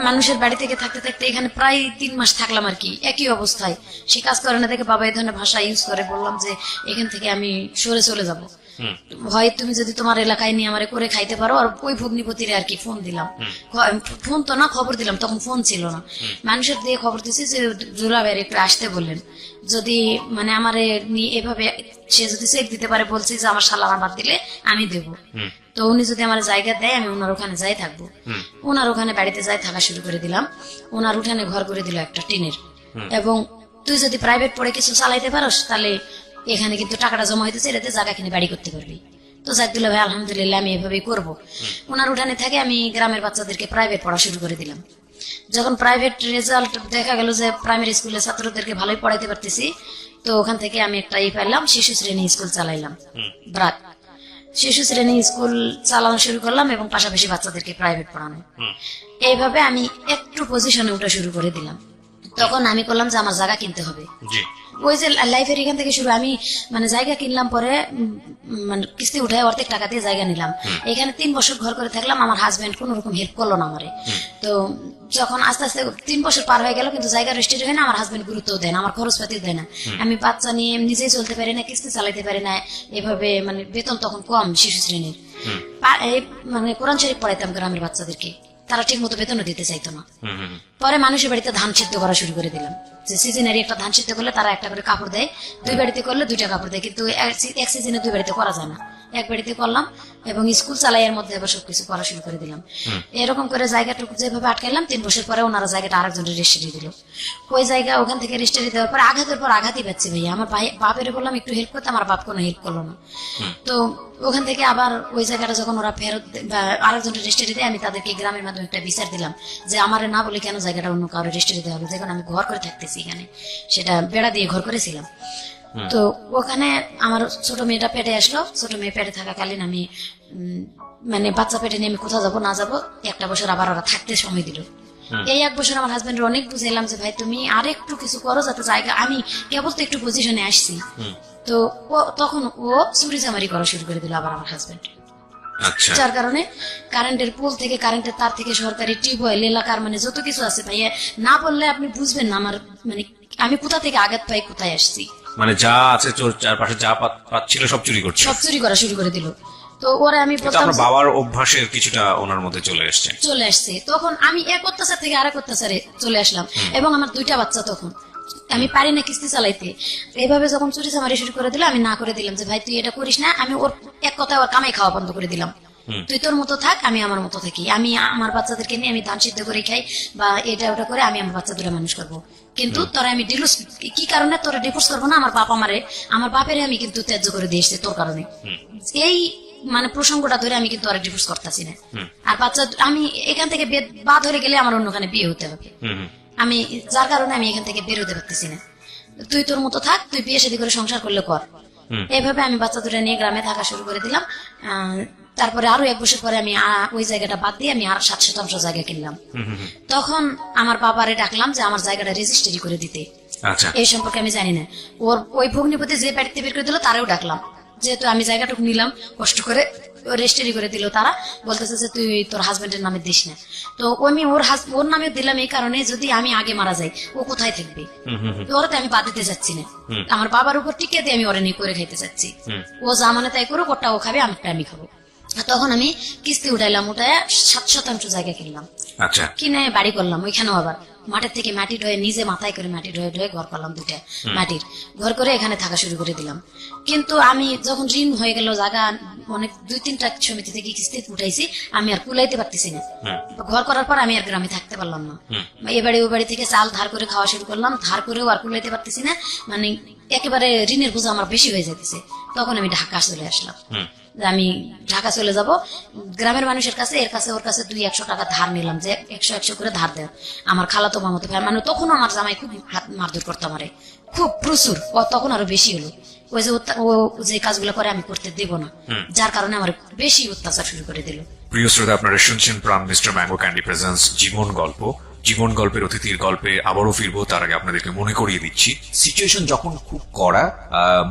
Speaker 8: মানুষের বাড়ি থেকে থাকতে থাকতে এখানে প্রায় 3 মাস থাকলাম আর কি, একই অবস্থায়। সে কাজ করে না দেখে বাবা এই ধরনের ভাষা ইউজ করে, বললাম যে এখান থেকে আমি সরে চলে যাব, হয় তুমি যদি তোমার এলাকায় নিয়ে আমারে করে খাইতে পারো। আর ওই ভগ্নিপতিরে আর কি ফোন দিলাম, ফোন তো না খবর দিলাম, তখন ফোন ছিল না, মানুষের দিয়ে খবর দিছি যে জুলাভাইয়ের একটু আসতে বললেন, যদি মানে আমারে নিয়ে এভাবে সে যদি চেক দিতে পারে, বলছি যে আমার শালা আমার বাদ দিলে আমি দেবো, তো উনি যদি আমার জায়গা দেয় আমি ওনার ওখানে যাই থাকবো। ওনার ওখানে বাড়িতে যাই থাকা শুরু করে দিলাম, ওনার উঠানে ঘর করে দিল একটা টিনের, এবং তুই যদি প্রাইভেট পড়ে কিছু চালাইতে পারোস তাহলে এখানে কিন্তু টাকাটা জমা হইতেছে, এটাতে জায়গা কিনে বাড়ি করতে পারবি। তো জাকদুল্লাহ ভাই আলহামদুলিল্লাহ আমি এভাবেই করবো। ওনার উঠানে থেকে আমি গ্রামের বাচ্চাদেরকে প্রাইভেট পড়া শুরু করে দিলাম। যখন প্রাইভেট রেজাল্ট দেখা গেল যে প্রাইমারি স্কুলের ছাত্রদেরকে ভালোই পড়াইতে পারতেছি, তো ওখান থেকে আমি একটা পাইলাম, শিশু শ্রেণী স্কুল চালাইলাম, ব্রাক শিশু শ্রেণী স্কুল চালানো শুরু করলাম, এবং পাশাপাশি বাচ্চাদেরকে প্রাইভেট পড়ানো। এইভাবে আমি একটু পজিশনে উঠা শুরু করে দিলাম। তখন আমি করলাম যে আমার জায়গা কিনতে হবে, ওই যে লাইফের এখান থেকে শুরু। আমি মানে জায়গা কিনলাম, পরে মানে কিস্তি উঠায় অর্ধেক টাকা দিয়ে জায়গা নিলাম, এখানে 3 বছর ঘর করে থাকলাম। আমার হাজবেন্ড কোন রকম হেল্প করলো না আমারে। তো যখন আস্তে আস্তে 3 বছর পার হয়ে গেল, কিন্তু জায়গা রেজিস্ট্রি হয় না, আমার হাজবেন্ড গুরুত্ব দেয় না, আমার খরচপাতিও দেয় না, আমি বাচ্চা নিয়ে নিজেই চলতে পারি না, কিস্তি চালাইতে পারি না, এভাবে মানে বেতন তখন কম শিশু শ্রেণীর। মানে কোরআন শরীফ পড়াইতাম গ্রামের বাচ্চাদেরকে, তারা ঠিক মতো বেতনও দিতে চাইতো না। পরে মানুষের বাড়িতে ধান সিদ্ধ করা শুরু করে দিলাম, যে সিজনারি একটা ধান সিদ্ধ করলে তারা একটা করে কাপড় দেয়, 2 বাড়িতে করলে 2টা কাপড় দেয়, কিন্তু এক সিজনে 2 বাড়িতে করা যায় না, এক বাড়িতে করলাম এবং স্কুল চালাই এর মধ্যে আবার সবকিছু করা শুরু করে দিলাম। এরকম করে জায়গাটুকু যেভাবে আটকাইলাম 3 বছর পরে ওনারা জায়গাটা আরেকজনের রেজিস্ট্রি দিল। ওই জায়গা ওখান থেকে রেজিস্ট্রি দেওয়ার পর আঘাতের পর আঘাতই পাচ্ছি ভাইয়া। আমার বাপের বললাম একটু হেল্প করতে, আমার বাপ কোনো হেল্প করলো না। তো ওখান থেকে আবার ওই জায়গাটা যখন ওরা ফেরত আরেকজনের রেজিস্ট্রি দেয়, আমি তাদেরকে গ্রামের মাধ্যমে একটা বিচার দিলাম যে আমার না বলে কেন জায়গাটা অন্য কারো রেজিস্ট্রি দেওয়া হবে, যখন আমি ঘর করে থাকতেছি এখানে, সেটা বেড়া দিয়ে ঘর করেছিলাম। তো ওখানে আমার ছোট মেয়েটা পেটে আসলো। ছোট মেয়ে পেটে থাকাকালীন আমি মানে বাচ্চা পেটে নিয়ে আমি কোথাও যাবো না যাবো, 1টা বছর আবার ওরা থাকতে সময় দিল। এই 1 বছর আমার হাজবেন্ডের অনেক বুঝাইলাম যে ভাই তুমি আর একটু কিছু করো যাতে জায়গা, আমি কেবল তো একটু পজিশনে আসছি। তো তখন ও চুরি চামারি করা শুরু করে দিল আবার আমার হাজবেন্ড।
Speaker 1: আচ্ছা,
Speaker 8: যার কারণে কারেন্টের পোল থেকে, কারেন্টের তার থেকে, সরকারি টিউবওয়েল এলাকার মানে যত কিছু আছে ভাইয়া, না বললে আপনি বুঝবেন না আমার মানে আমি কোথা থেকে আঘাত পাই, কোথায় আসছি।
Speaker 1: মানে যা আছে চোর চারপাশে যা পাচ্ছিল সব চুরি করছে,
Speaker 8: সব চুরি করা শুরু করে দিল। তো ওরা আমি
Speaker 1: এটা
Speaker 8: বলতাম
Speaker 1: আমার বাবার অভ্যাসের কিছুটা ওনার মধ্যে চলে এসছে।
Speaker 8: চলে আসছে, তখন আমি এক অত্যাচার থেকে আরেক অত্যাচারে চলে আসলাম। এবং আমার 2টা বাচ্চা, তখন আমি পারি না কিস্তি চালাইতে। এইভাবে যখন চুরি চামারি শুরু করে দিল, আমি না করে দিলাম যে ভাই তুই এটা করিস না। আমি ওর এক কথায় ওর কামাই খাওয়া বন্ধ করে দিলাম, তুই তোর মতো থাক, আমি আমার মতো থাকি। আমি আমার বাচ্চাদেরকে নিয়ে আমি ধান সিদ্ধ করে খাই বা এটা ওটা করে আমি আমার বাচ্চাদের মানুষ করবো। কিন্তু তোরা আমি ডিভোর্স, কি কারণে তোরা ডিভোর্স করবো না? আমার বাপ আমার বাপের আমি কিন্তু ত্যায্য করে দিয়ে এসছি তোর কারণে। এই মানে প্রসঙ্গটা ধরে আমি কিন্তু আর ডিভোর্স করতেছি না। আর বাচ্চা আমি এখান থেকে বা ধরে গেলে আমার অন্যখানে বিয়ে হতে হবে। আমি যার কারণে আমি এখান থেকে বের হতে পারতেছি না। তুই তোর মতো থাক, তুই বিয়ে শাদী করে সংসার করলে কর। এইভাবে আমি বাচ্চা দুটো নিয়ে গ্রামে থাকা শুরু করে দিলাম। তারপরে আরো 1 বছর পরে আমি ওই জায়গাটা বাদ দিয়ে আমি আর 7 শতাংশ জায়গা কিনলাম। তখন আমার বাবারে ডাকলাম যে আমার জায়গাটা রেজিস্ট্রি করে দিতে।
Speaker 1: আচ্ছা,
Speaker 8: এই সম্পর্কে আমি জানি না। ওর ওই ভগ্নিপতি যে বাড়িতে বের করে দিল তারাও ডাকলাম, যেহেতু আমি জায়গাটুকু নিলাম কষ্ট করে, রেজিস্ট্রি করে দিল। তারা বলতেছে যে তুই তোর হাজবেন্ডের নামে দিস না। তো আমি ওর নামে দিলাম এই কারণে, যদি আমি আগে মারা যাই ও কোথায় থাকবে, ওরা তো আমি বাদ দিতে চাচ্ছি না। আমার বাবার উপর টিকে দিয়ে আমি ওরা নিয়ে করে খাইতে চাচ্ছি। ও যা মানে তাই করুক, ওটা ও খাবে, আমারটা আমি খাবো। তখন আমি কিস্তি উঠাইলাম, উঠায় 7 শতাংশ জায়গা কিনলাম।
Speaker 1: আচ্ছা,
Speaker 8: কিনে বাড়ি করলাম। ওইখানেও আবার মাঠের থেকে মাটি ঢয়ে, নিজে মাথায় করে মাটি ঢয়ে ঢয়ে ঘর করলাম, 2টা মাটির ঘর করে এখানে থাকা শুরু করে দিলাম। কিন্তু আমি যখন ঋণ হয়ে গেল, জায়গা অনেক 2-3টা সমিতি থেকে কিস্তি উঠাইছি, আমি আর কুলাইতে পারতেছি না। ঘর করার পর আমি আর গ্রামে থাকতে পারলাম না। এ বাড়ি ও বাড়ি থেকে চাল ধার করে খাওয়া শুরু করলাম, ধার করেও আর কুলাইতে পারতেছি না। মানে একেবারে ঋণের বোঝা আমার বেশি হয়ে যেতেছে। তখন আমি ঢাকা চলে আসলাম, আমি ঢাকা চলে যাব। গ্রামের মানুষের কাছে, এর কাছে ওর কাছে 200-100 টাকা ধার নিলাম, যে 100-100 করে ধার দেয়। আমার খালাতো মামাতো ভাই, মানে তখন আমার জামাই খুব মারধর করতো আমারে, খুব প্রচুর। তখন আরো বেশি হলো। ওই যে ও যে কাজগুলো করে আমি করতে দেব না, যার কারণে আমার বেশি অত্যাচার শুরু করে দিল।
Speaker 1: প্রিয় শ্রোতা, আপনারা শুনছেন প্রাণ মিস্টার ম্যাঙ্গো ক্যান্ডি প্রেজেন্স জীবন গল্প। জীবন গল্পের অতিথির গল্পে আবারও ফিরবো। তার আগে আপনাদেরকে মনে করিয়ে দিচ্ছি, সিচুয়েশন যখন খুব কড়া,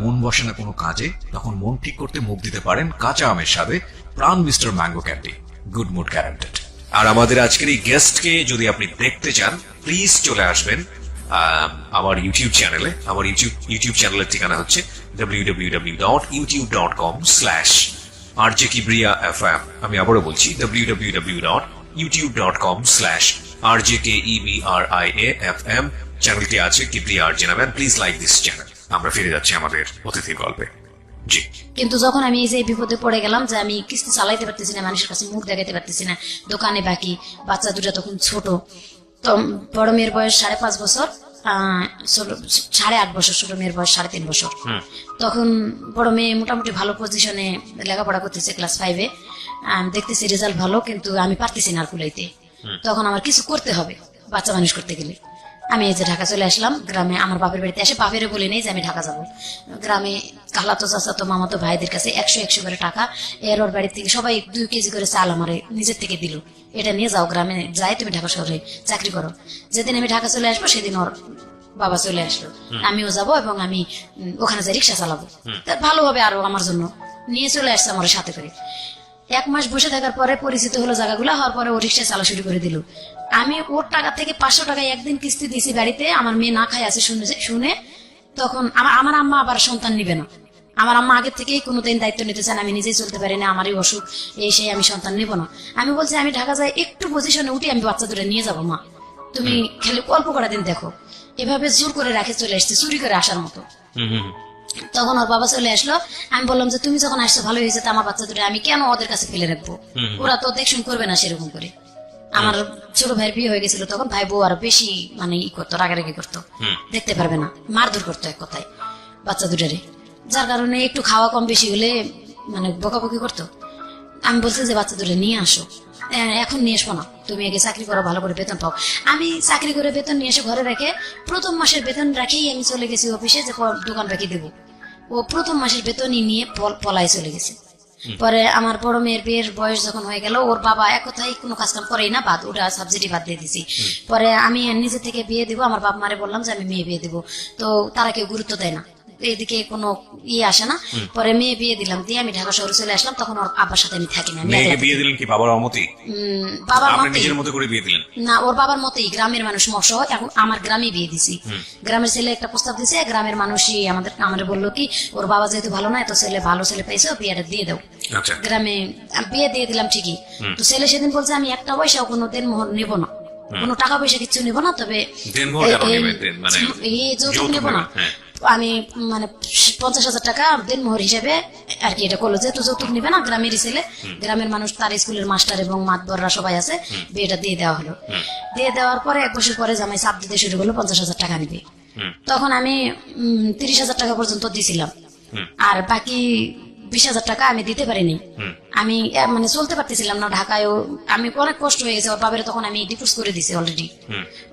Speaker 1: মন বসে না কোনো কাজে, তখন মন ঠিক করতে মুখ দিতে পারেন কাঁচা আমের স্বাদে Pran mister mango candy, good mood guaranteed. আর আমাদের আজকের এই গেস্টকে যদি আপনি দেখতে চান, প্লিজ চলে আসবেন আমার ইউটিউব চ্যানেলে। আমার ইউটিউব চ্যানেলের ঠিকানা হচ্ছে www.youtube.com/RJKebriafm। আমি আবারও বলছি www.youtube.com/RJKebriafm। চ্যানেলটি আছে কিবরিয়া আরজে নামে। Please like this channel. আমরা ফিরে যাচ্ছি আমাদের অতিথির গল্পে। জি।
Speaker 8: কিন্তু যখন আমি এই যে বিপদে পড়ে গেলাম, যে আমি কিস্তি চালাইতে পারতেছি না, মানুষের কাছে মুখ দেখাতে পারতেছি না, দোকানে বাকি, বাচ্চা 2টা তখন ছোট। তো বড় মেয়ের বয়স 5.5 বছর, 8.5 বছর, ছোট মেয়ের বয়স 3.5 বছর। তখন বড় মেয়ে মোটামুটি ভালো পজিশনে লেখাপড়া করতেছে, ক্লাস 5-এ। দেখতেছি রেজাল্ট ভালো, কিন্তু আমি পারতেছি না আর কুলাইতে। তখন আমার কিছু করতে হবে বাচ্চা মানুষ করতে গেলে। আমি এই যে ঢাকা চলে আসলাম গ্রামে, আমার বাপের বাড়িতে এসে বাপেরও বলে নেই যে আমি ঢাকা যাবো। গ্রামে খালাতো চাচাতো মামাতো ভাইদের কাছে 100-100 করে টাকা, এর ওর বাড়ির থেকে সবাই 2 কেজি করে চাল আমার নিজের থেকে দিল, এটা নিয়ে যাও গ্রামে, যাই তুমি ঢাকা শহরে চাকরি করো। যেদিন আমি ঢাকা চলে আসবো সেদিন ওর বাবা চলে আসলো, আমিও যাবো এবং আমি ওখানে যাই রিক্সা চালাবো, ভালো হবে আরো আমার জন্য। নিয়ে চলে আসছে আমার সাথে করে। 1 মাস বসে থাকার পরে পরিচিত হলো জায়গাগুলো, হওয়ার পরে ও রিক্সা চালা শুরু করে দিল। আমি ওর টাকা থেকে 500 টাকা একদিন কিস্তি দিয়েছি বাড়িতে, আমার মেয়ে না খাই আছে শুনে। তখন আমার আম্মা আবার সন্তান নিবে না। আমার আম্মা আগের থেকেই কোনোদিন দায়িত্ব নিতে চান, আমি নিজেই চলতে পারি না, আমারই অসুখ, এই সেই, আমি সন্তান নেব না। আমি বলছি আমি ঢাকা যাই, একটু পজিশনে উঠে আমি বাচ্চা দুটো নিয়ে যাবো, মা তুমি খালি অল্প কটা দিন দেখো। এভাবে জোর করে রাখে চলে আসছে, চুরি করে আসার মতো। তখন ওর বাবা চলে আসলো। আমি বললাম যে তুমি যখন আসছো ভালো হয়েছে, তো আমার বাচ্চা দুটো আমি কেন ওদের কাছে ফেলে রাখবো, ওরা তো দেখশুন করবে না সেরকম করে। আমার ছোট ভাইয়ের বিয়ে হয়ে গেছিল তখন, ভাই বউ আরো বেশি মানে ই করতো, রাগারাগি করতো, দেখতে পারবে না, মারধর করতো এক কথায় বাচ্চা দুটারে। যার কারণে একটু খাওয়া কম বেশি হলে মানে বকাবকি করতো। আমি বলছি যে বাচ্চা দুটো নিয়ে আসো, এখন নিয়ে আসবো না, তুমি আগে চাকরি করো, ভালো করে বেতন পাও। আমি চাকরি করে বেতন নিয়ে এসে ঘরে রেখে প্রথম মাসের বেতন রাখেই আমি চলে গেছি অফিসে, যে দোকান রাখি দেবো। ও প্রথম মাসের বেতনই নিয়ে পলাই চলে গেছে। পরে আমার বড় মেয়ের বিয়ের বয়স যখন হয়ে গেল, ওর বাবা এক কথাই কোনো কাজ কাম করেই না, বাদ ওটা সাবজেক্টই বাদ দিয়ে দিছি। পরে আমি নিজে থেকে বিয়ে দিব, আমার বাপ মারে বললাম যে আমি মেয়ে বিয়ে দিব, তো তারা কেউ গুরুত্ব দেয় না, এদিকে কোনো আসে না। পরে মেয়ে বিয়ে দিলাম, দিয়ে আমি ঢাকা শহরে চলে আসলাম। তখন ওর আব্বার সাথে আমি থাকি না।
Speaker 1: মেয়েকে বিয়ে দিলেন কি বাবার অনুমতি?
Speaker 8: বাবার
Speaker 1: আপনি
Speaker 8: মতে
Speaker 1: নিজের মতো করে বিয়ে দিলেন?
Speaker 8: না, ওর বাবার মতেই, গ্রামের মানুষ সহ এখন আমার গ্রামে বিয়ে দিছি। গ্রামের ছেলে একটা প্রস্তাব দিছে, গ্রামের মানুষই আমাদের বললো কি ওর বাবা যেহেতু ভালো না, তো ছেলে ভালো ছেলে পাইছে, বিয়েটা দিয়ে দাও।
Speaker 1: আচ্ছা,
Speaker 8: গ্রামে বিয়ে দিয়ে দিলাম ঠিকই। তো ছেলে সেদিন বলছে আমি একটা পয়সাও কোনো দেনমোহর নেব না, কোনো টাকা পয়সা কিছু নেব না, তবে
Speaker 1: দেনমোহর কেন নেবেন? মানে
Speaker 8: এই যৌতুক নেব না। আমি মানে 50,000 টাকা দেনমোহর হিসেবে আর কি এটা করলো, যেহেতু যৌতুক নিবে না, গ্রামেরই ছেলে, গ্রামের মানুষ, তার স্কুলের মাস্টার এবং মাতবররা সবাই আছে, বিয়েটা দিয়ে দেওয়া হলো। দিয়ে দেওয়ার পরে 1 বছর পরে জামাই চাপ দিতে শুরু করলো 50,000 টাকা নিবে। তখন আমি 30,000 টাকা পর্যন্ত দিছিলাম, আর বাকি 20,000 টাকা আমি দিতে পারিনি। আমি মানে চলতে পারতেছিলাম না ঢাকায়, আমি অনেক কষ্ট হয়ে গেছে। ওর বাবার তখন আমি ডিভোর্স করে দিছি অলরেডি,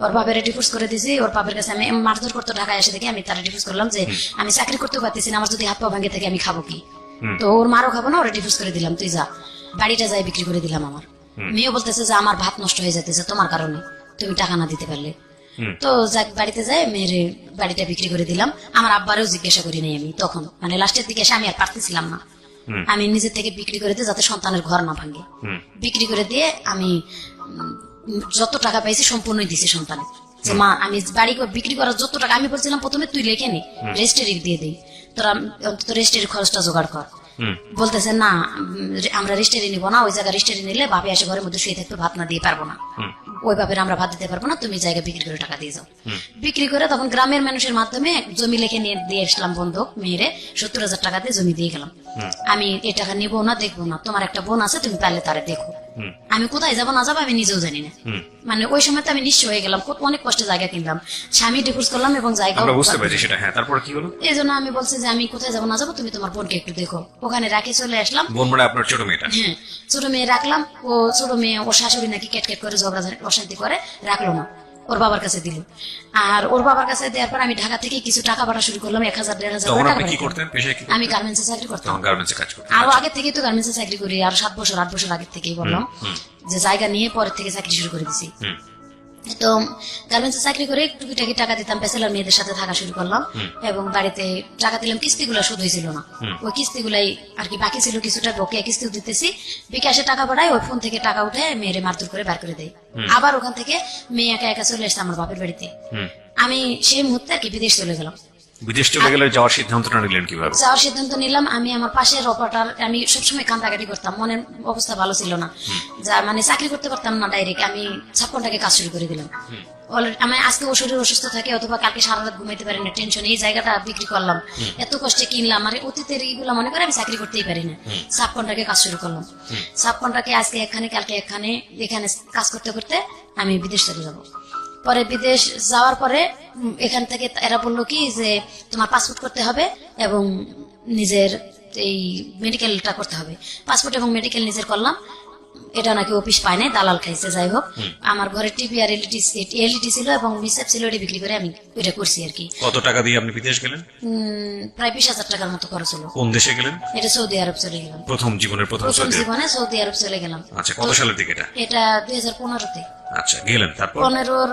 Speaker 8: ওর বাবার ডিভোর্স করে দিছি। ওর বাবার কাছে আমি মারধর করতো ঢাকায় এসে থেকে, আমি তারা ডিভোর্স করলাম যে আমি চাকরি করতে পারতেছি না, আমার যদি হাত পা ভাঙে থেকে আমি খাবো কি। তো ওর মারও খাবো না, ওরা ডিভোর্স করে দিলাম, তুই যা। বাড়িটা যাই বিক্রি করে দিলাম। আমার মেয়েও বলতেছে যে আমার ভাত নষ্ট হয়ে যেতেছে তোমার কারণে, তুমি টাকা না দিতে পারলে। তো যাক, বাড়িতে যাই মেয়ের বাড়িটা বিক্রি করে দিলাম। আমার আব্বারেও জিজ্ঞাসা করি নাই আমি তখন, মানে লাস্টের দিকে এসে আমি আর পারতেছিলাম না, আমি নিজে থেকে বিক্রি করে দিই যাতে সন্তানের ঘর না ভাঙে। বিক্রি করে দিয়ে আমি যত টাকা পাইছি সম্পূর্ণই দিছি সন্তানের, যে মা আমি বাড়ি বিক্রি করার যত টাকা, আমি বলছিলাম প্রথমে তুই লেখে নি, রেজিস্ট্রি দিয়ে দিই, তোরা অন্তত রেজিস্ট্রির খরচটা জোগাড় কর। বলতেছে না আমরা রেজিস্ট্রি নিবো না, ওই জায়গায় রেজিস্ট্রি নিলে ভাবে এসে ঘরের মধ্যে শুয়ে থাকতে, ভাত না দিয়ে পারবো না, ওই ভাবে আমরা ভাত দিতে পারবো না, তুমি জায়গা বিক্রি করে টাকা দিয়ে যাও। বিক্রি করে তখন গ্রামের মানুষের মাধ্যমে জমি লেখে নিয়ে দিয়ে আসলাম বন্ধক, মেয়েরে 70,000 টাকা দিয়ে জমি দিয়ে গেলাম। আমি এই টাকা নিবো না, দেখবো না, তোমার একটা বোন আছে, তুমি পারলে তারে দেখো। আমি কোথায় যাবো না যাবো আমি নিজেও জানি না। মানে ওই সময় তো আমি নিঃস্ব হয়ে গেলাম, অনেক কষ্টে জায়গা কিনলাম, স্বামী ডিভোর্স করলাম এবং জায়গা
Speaker 1: বুঝতে পারছি সেটা। হ্যাঁ, তারপর কি হলো?
Speaker 8: এই জন্য আমি বলছি যে আমি কোথায় যাবো না যাবো, তুমি তোমার বোনকে একটু দেখো। ওখানে রাখে চলে আসলাম।
Speaker 1: বোন মানে আপনার ছোট মেয়েটা?
Speaker 8: হ্যাঁ, ছোট মেয়ে রাখলাম। ও ছোট মেয়ে, ওর শাশুড়ি নাকি ক্যাটক্যাট করে ঝগড়া অশান্তি করে, রাখলো না, ওর বাবার কাছে দিল। আর ওর বাবার কাছে দেওয়ার পর আমি ঢাকা থেকে কিছু টাকা পাঠা শুরু করলাম, 1,000 1,500
Speaker 1: তখন
Speaker 8: টাকা
Speaker 1: আপনি কি
Speaker 8: পাঠাতাম।
Speaker 1: করতেন? পেশায় কি?
Speaker 8: আমি গার্মেন্টসে চাকরি করতাম।
Speaker 1: তখন গার্মেন্টসে কাজ করতেন?
Speaker 8: আরো আগে থেকেই তো গার্মেন্টসে চাকরি করি, আর 7 বছর 8 বছর আগে থেকেই বললাম যে জায়গা নিয়ে পরের থেকে চাকরি শুরু করে দিছি। তো গার্মেন্টসে চাকরি করে টুকিটাকি টাকা দিতাম, ব্যাচেলার মেয়েদের সাথে থাকা শুরু করলাম এবং বাড়িতে টাকা দিলাম। কিস্তিগুলো শুধু হয়েছিল না, ওই কিস্তিগুলাই আর কি বাকি ছিল, কিছুটা বকেয়া কিস্তিও দিতেছি। বিকাশে টাকা পাঠাই, ওই ফোন থেকে টাকা উঠে মেয়েরে মারধর করে বার করে দেয়। আবার ওখান থেকে মেয়ে একা একা চলে আসছে আমার বাপের বাড়িতে। আমি সেই মুহূর্তে আর কি বিদেশ চলে গেলাম।
Speaker 1: বিদেশ চলে গেলে যাওয়ার সিদ্ধান্তটা নিলেন কিভাবে?
Speaker 8: যাওয়ার সিদ্ধান্ত নিলাম, আমি আমার পাশের অপারেটর, আমি সবসময় কান্দাকাটি করতাম, মনের অবস্থা ভালো ছিল না, যা মানে চাকরি করতে পারতাম না ডাইরেক্ট। আমি 56 টাকা কাজ শুরু করে দিলাম। আমি আজকে ও শরীর অসুস্থ থাকে, অথবা কালকে সারা রাত ঘুমাইতে পারি না, টেনশন। এই জায়গাটা বিক্রি করলাম, এত কষ্টে কিনলাম, আর অতীতের এইগুলা মনে করে আমি চাকরি করতেই পারি না। 56 টাকা কাজ শুরু করলাম। 56 টাকা আজকে এখানে, কালকে এখানে, এখানে কাজ করতে করতে আমি বিদেশ চলে যাবো। পরে বিদেশ যাওয়ার পরে এখান থেকে এরা বললো কি যে তোমার পাসপোর্ট করতে হবে এবং নিজের এই মেডিকেলটা করতে হবে। পাসপোর্ট এবং মেডিকেল নিজের করলাম, এটা নাকি অফিস পায় নাই, দালাল খাইছে। যাই হোক, আমার ঘরে টিভি আর এলইডি ছিল এবং মিসেপ ছিল, এটা বিক্রি করে আমি ওইটা করছি আর কি।
Speaker 1: কত টাকা দিয়ে আপনি বিদেশ গেলেন?
Speaker 8: প্রায় 20,000 টাকার মতো খরচ হলো।
Speaker 1: কোন দেশে গেলেন?
Speaker 8: এটা সৌদি আরব চলে গেলাম।
Speaker 1: প্রথম জীবনের প্রথম
Speaker 8: জীবনে সৌদি আরব চলে গেলাম।
Speaker 1: আচ্ছা, কত সালের দিকে এটা?
Speaker 8: এটা 2015-তে।
Speaker 1: আচ্ছা, গেলেন তারপর?
Speaker 8: 15-র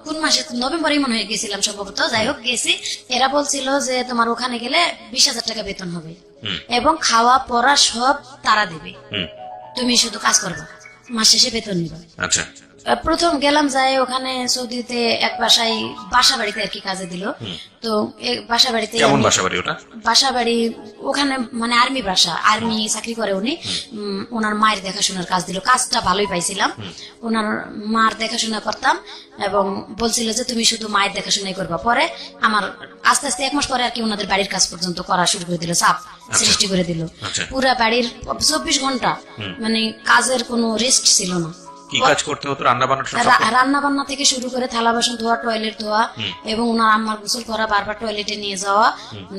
Speaker 8: কোন মাসে, নভেম্বরেই মনে হয়ে গেছিলাম সম্ভবত। যাই হোক, গেছি। এরা বলছিল যে তোমার ওখানে গেলে 20,000 টাকা বেতন হবে এবং খাওয়া পড়া সব তারা দেবে, তুমি শুধু কাজ করবা, মাস শেষে বেতন নিবা।
Speaker 1: আচ্ছা,
Speaker 8: প্রথম গেলাম যাই ওখানে সৌদিতে এক বাসা বাড়িতে আর কি কাজে দিল। তো বাসা বাড়িতে
Speaker 1: কেমন বাসা বাড়ি ওটা?
Speaker 8: বাসা বাড়ি ওখানে মানে আর্মি বাসা, আর্মি চাকরি করে উনি। ওনার মায়ের দেখাশোনার কাজ দিল, কাজটা ভালোই পাইছিলাম। ওনার মার দেখাশোনা করতাম এবং বলছিল যে তুমি শুধু মায়ের দেখাশোনাই করবা। পরে আমার আস্তে আস্তে 1 মাস পরে আর কি ওনাদের বাড়ির কাজ পর্যন্ত করা শুরু করে দিল, চাপ সৃষ্টি করে দিল। পুরা বাড়ির 24 ঘন্টা মানে কাজের কোনো রেস্ট ছিল না।
Speaker 1: কি কাজ করতে হতো? রান্না বান্না?
Speaker 8: রান্না বান্না থেকে শুরু করে থালা বাসন ধোয়া, টয়লেট ধোয়া এবং ওনার আম্মার গোসল করা, বারবার টয়লেটে নিয়ে যাওয়া।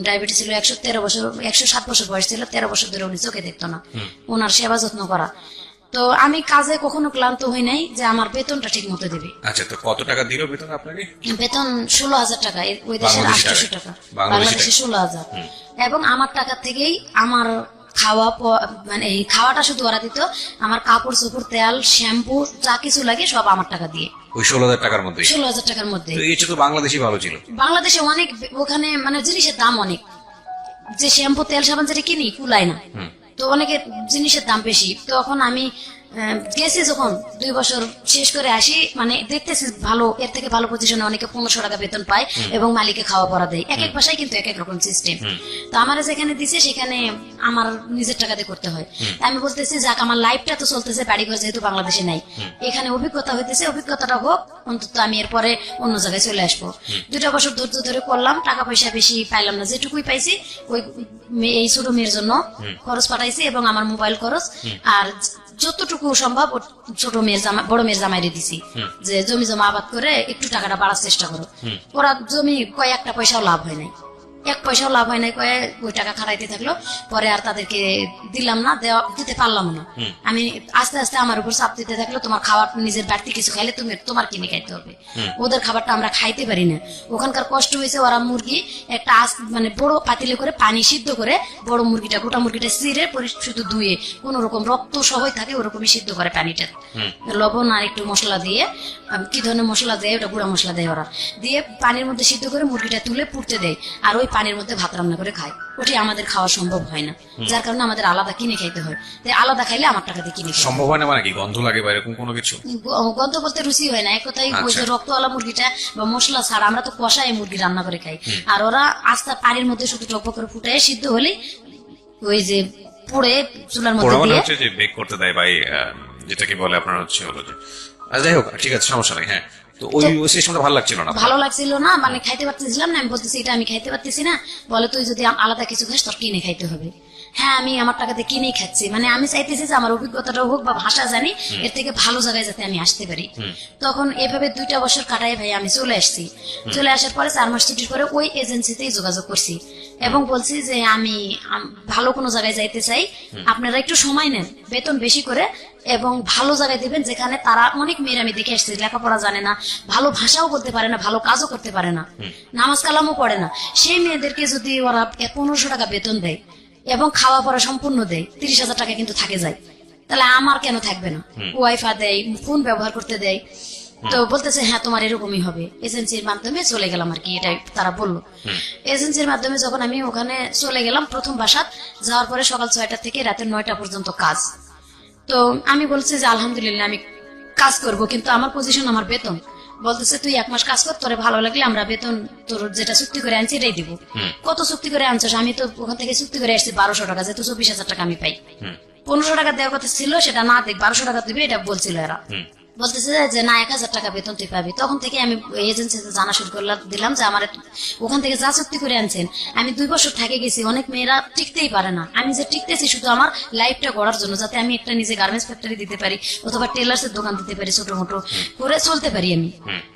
Speaker 8: ডায়াবেটিস ছিল, 107 বছর বয়স ছিল, 13 বছর ধরে উনি চোখে দেখতো না। ওনার সেবা যত্ন করা। তো আমি কাজে কখনো ক্লান্ত হই নাই যে আমার বেতনটা ঠিক মতো দেবে।
Speaker 1: আচ্ছা, তো কত টাকা দিল বেতন আপনাকে?
Speaker 8: বেতন 16,000 টাকা, ওই দেশের 800 টাকা, বাংলাদেশে 16,000। এবং আমার টাকা থেকেই আমার মানে এই খাওয়াটা শুধু ওরা দিত, আমার কাপড় চোপড়, তেল, শ্যাম্পু যা কিছু লাগে সব আমার টাকা দিয়ে।
Speaker 1: ওই 16,000 টাকার মধ্যে?
Speaker 8: 16,000 টাকার মধ্যে।
Speaker 1: এটা তো বাংলাদেশই ভালো ছিল।
Speaker 8: বাংলাদেশে অনেক ওখানে মানে জিনিসের দাম অনেক, যে শ্যাম্পু তেল সাবান যেটা কিনি কুলায় না, তো অনেকের জিনিসের দাম বেশি। তখন আমি গেছি যখন 2 বছর শেষ করে আসি, মানে দেখতেছি ভালো, এর থেকে ভালো পজিশনে অনেকে 1500 টাকা বেতন পায় এবং মালিকে খাওয়া পড়া দেয়। এক এক বাসায় কিন্তু এক এক রকম সিস্টেম। তো আমার যেখানে দিছে সেখানে আমার নিজের টাকা দিয়ে করতে হয়। আমি বলতেছি যাক আমার লাইফটা তো চলতেছে, বাড়িঘর যেহেতু বাংলাদেশে নাই, এখানে অভিজ্ঞতা হইতেছে, অভিজ্ঞতাটা হোক, অন্তত আমি এরপরে অন্য জায়গায় চলে আসবো। 2 বছর ধৈর্য ধরে করলাম, টাকা পয়সা বেশি পাইলাম না, যেটুকুই পাইছি ওই এই ছোট মেয়ের জন্য খরচ পাঠাইছি এবং আমার মোবাইল খরচ, আর যতটুকু সম্ভব ছোট মেয়ের বড় মেয়ের জামাইরে দিছি যে জমি জমা আবাদ করে একটু টাকাটা বাড়ার চেষ্টা করো। ওরা জমি কয়েকটা পয়সাও লাভ হয় নাই, 1 পয়সাও লাভ হয় নাই, ওই টাকা খাটাইতে থাকলো। পরে আর তাদেরকে দিলাম না, দিতে পারলাম না। আমি আস্তে আস্তে আমার উপর চাপ দিতে থাকলো, তোমার খাবার নিজের বাড়তি কিছু খাইলে তোমার কিনে খাইতে হবে, ওদের খাবারটা আমরা খাইতে পারি না। ওখানকার কষ্ট হয়েছে, ওরা মুরগি একটা মানে বড় পাতিলে করে পানি সিদ্ধ করে বড় মুরগিটা, গোটা মুরগিটা চিরে শুধু ধুয়ে কোন রকম রক্ত সহই থাকে ওরকমই সিদ্ধ করে পানিটা, লবণ আর একটু মশলা দিয়ে, কি ধরনের মশলা দেয় ওটা গুঁড়া মশলা দেয় ওরা, দিয়ে পানির মধ্যে সিদ্ধ করে মুরগিটা তুলে পুড়তে দেয়, আর ওই পানির মধ্যে ভাত রান্না করে খায়। ওটি আমাদের খাওয়া সম্ভব হয় না, যার কারণে আমাদের আলাদা কিনে খাইতে হয়। আলাদা খাইলে আমার টাকা দিয়ে কিনে
Speaker 1: সম্ভব হয় না। মানে কি গন্ধ লাগে বা এরকম কোনো কিছু?
Speaker 8: গন্ধ বলতে রুচি হয় না, এক কথায় ওই যে রক্তওয়ালা মুরগিটা বা মশলা ছাড়া, আমরা তো কষায় মুরগি রান্না করে খাই, আর ওরা আস্তে পানির মধ্যে শুধু টক করে ফুটায় সিদ্ধ হলে ওই যে পুড়ে চুলার মধ্যে দিয়ে
Speaker 1: যে বেক করতে দেয় ভাই, যেটাকে বলে আপনার হচ্ছে হলো যে, যাই হোক ঠিক আছে, সমস্যা নেই। হ্যাঁ, তো ওই সিস্টেমটা ভালো লাগছিল না?
Speaker 8: ভালো লাগছিল না, মানে খাইতে পারতেছিলাম না। আমি বলতেছি এটা আমি খাইতে পারতেছি না, বলে তুই যদি আলাদা কিছু খাস তোর কিনে খাইতে হবে। হ্যাঁ, আমি আমার টাকাতে কিনেই খাচ্ছি, মানে আমি চাইতেছি যে আমার অভিজ্ঞতাটা হোক বা ভাষা জানি, এর থেকে ভালো জায়গায় যাতে আমি আসতে পারি। তখন এভাবে 2 বছর কাটাই ভাই আমি চলে আসছি। চলে আসার পরে 4 মাস ছুটির পরে ওই এজেন্সিতেই যোগাযোগ করছি এবং বলছি যে আমি ভালো কোনো জায়গায় যাইতে চাই, আপনারা একটু সময় নেন, বেতন বেশি করে এবং ভালো জায়গায় দিবেন, যেখানে তারা অনেক মেয়ের আমি দেখে আসছি লেখাপড়া জানে না, ভালো ভাষাও বলতে পারে না, ভালো কাজও করতে পারে না, নামাজ কালামও পড়ে না, সেই মেয়েদেরকে যদি ওরা 1500 টাকা বেতন দেয় এবং খাওয়া পড়া সম্পূর্ণ দেয়, 30,000 টাকা কিন্তু থাকে যায়, তাহলে আমার কেন থাকবে না? ওয়াইফাই দেয়, ফোন ব্যবহার করতে দেয়। তো বলতেছে হ্যাঁ তোমার এরকমই হবে। এজেন্সির মাধ্যমে চলে গেলাম আর কি, এটাই তারা বললো। এজেন্সির মাধ্যমে যখন আমি ওখানে চলে গেলাম, প্রথম বাসাত যাওয়ার পরে সকাল 6টা থেকে রাতে 9টা পর্যন্ত কাজ। তো আমি বলছি যে আলহামদুলিল্লাহ আমি কাজ করব, কিন্তু আমার পজিশন, আমার বেতন। বলতেছে তুই 1 মাস কাজ কর, তোরে ভালো লাগলে আমরা বেতন তোর যেটা চুক্তি করে আনছি এটাই দিব। কত চুক্তি করে আনছিস? আমি তো ওখান থেকে চুক্তি করে আসছি 1200 টাকা, যেহেতু 24,000 টাকা আমি পাই। 1500 টাকা দেওয়ার কথা ছিল, সেটা না দেখ 1200 টাকা দিবে এটা বলছিল এরা। বলতেছে যে না 1000 টাকা বেতন তুই পাবি। তখন থেকে আমি এজেন্সিতে জানা শুরু দিলাম যে আমার ওখান থেকে যা চুক্তি করে আনছেন, আমি 2 বছর থেকে গেছি, অনেক মেয়েরা টিকতেই পারে না। আমি যে টিকতেছি শুধু আমার লাইফটা গড়ার জন্য, যাতে আমি একটা নিজে গার্মেন্টস ফ্যাক্টরি দিতে পারি অথবা টেলার্সের দোকান দিতে পারি, ছোট মোটো করে চলতে পারি আমি।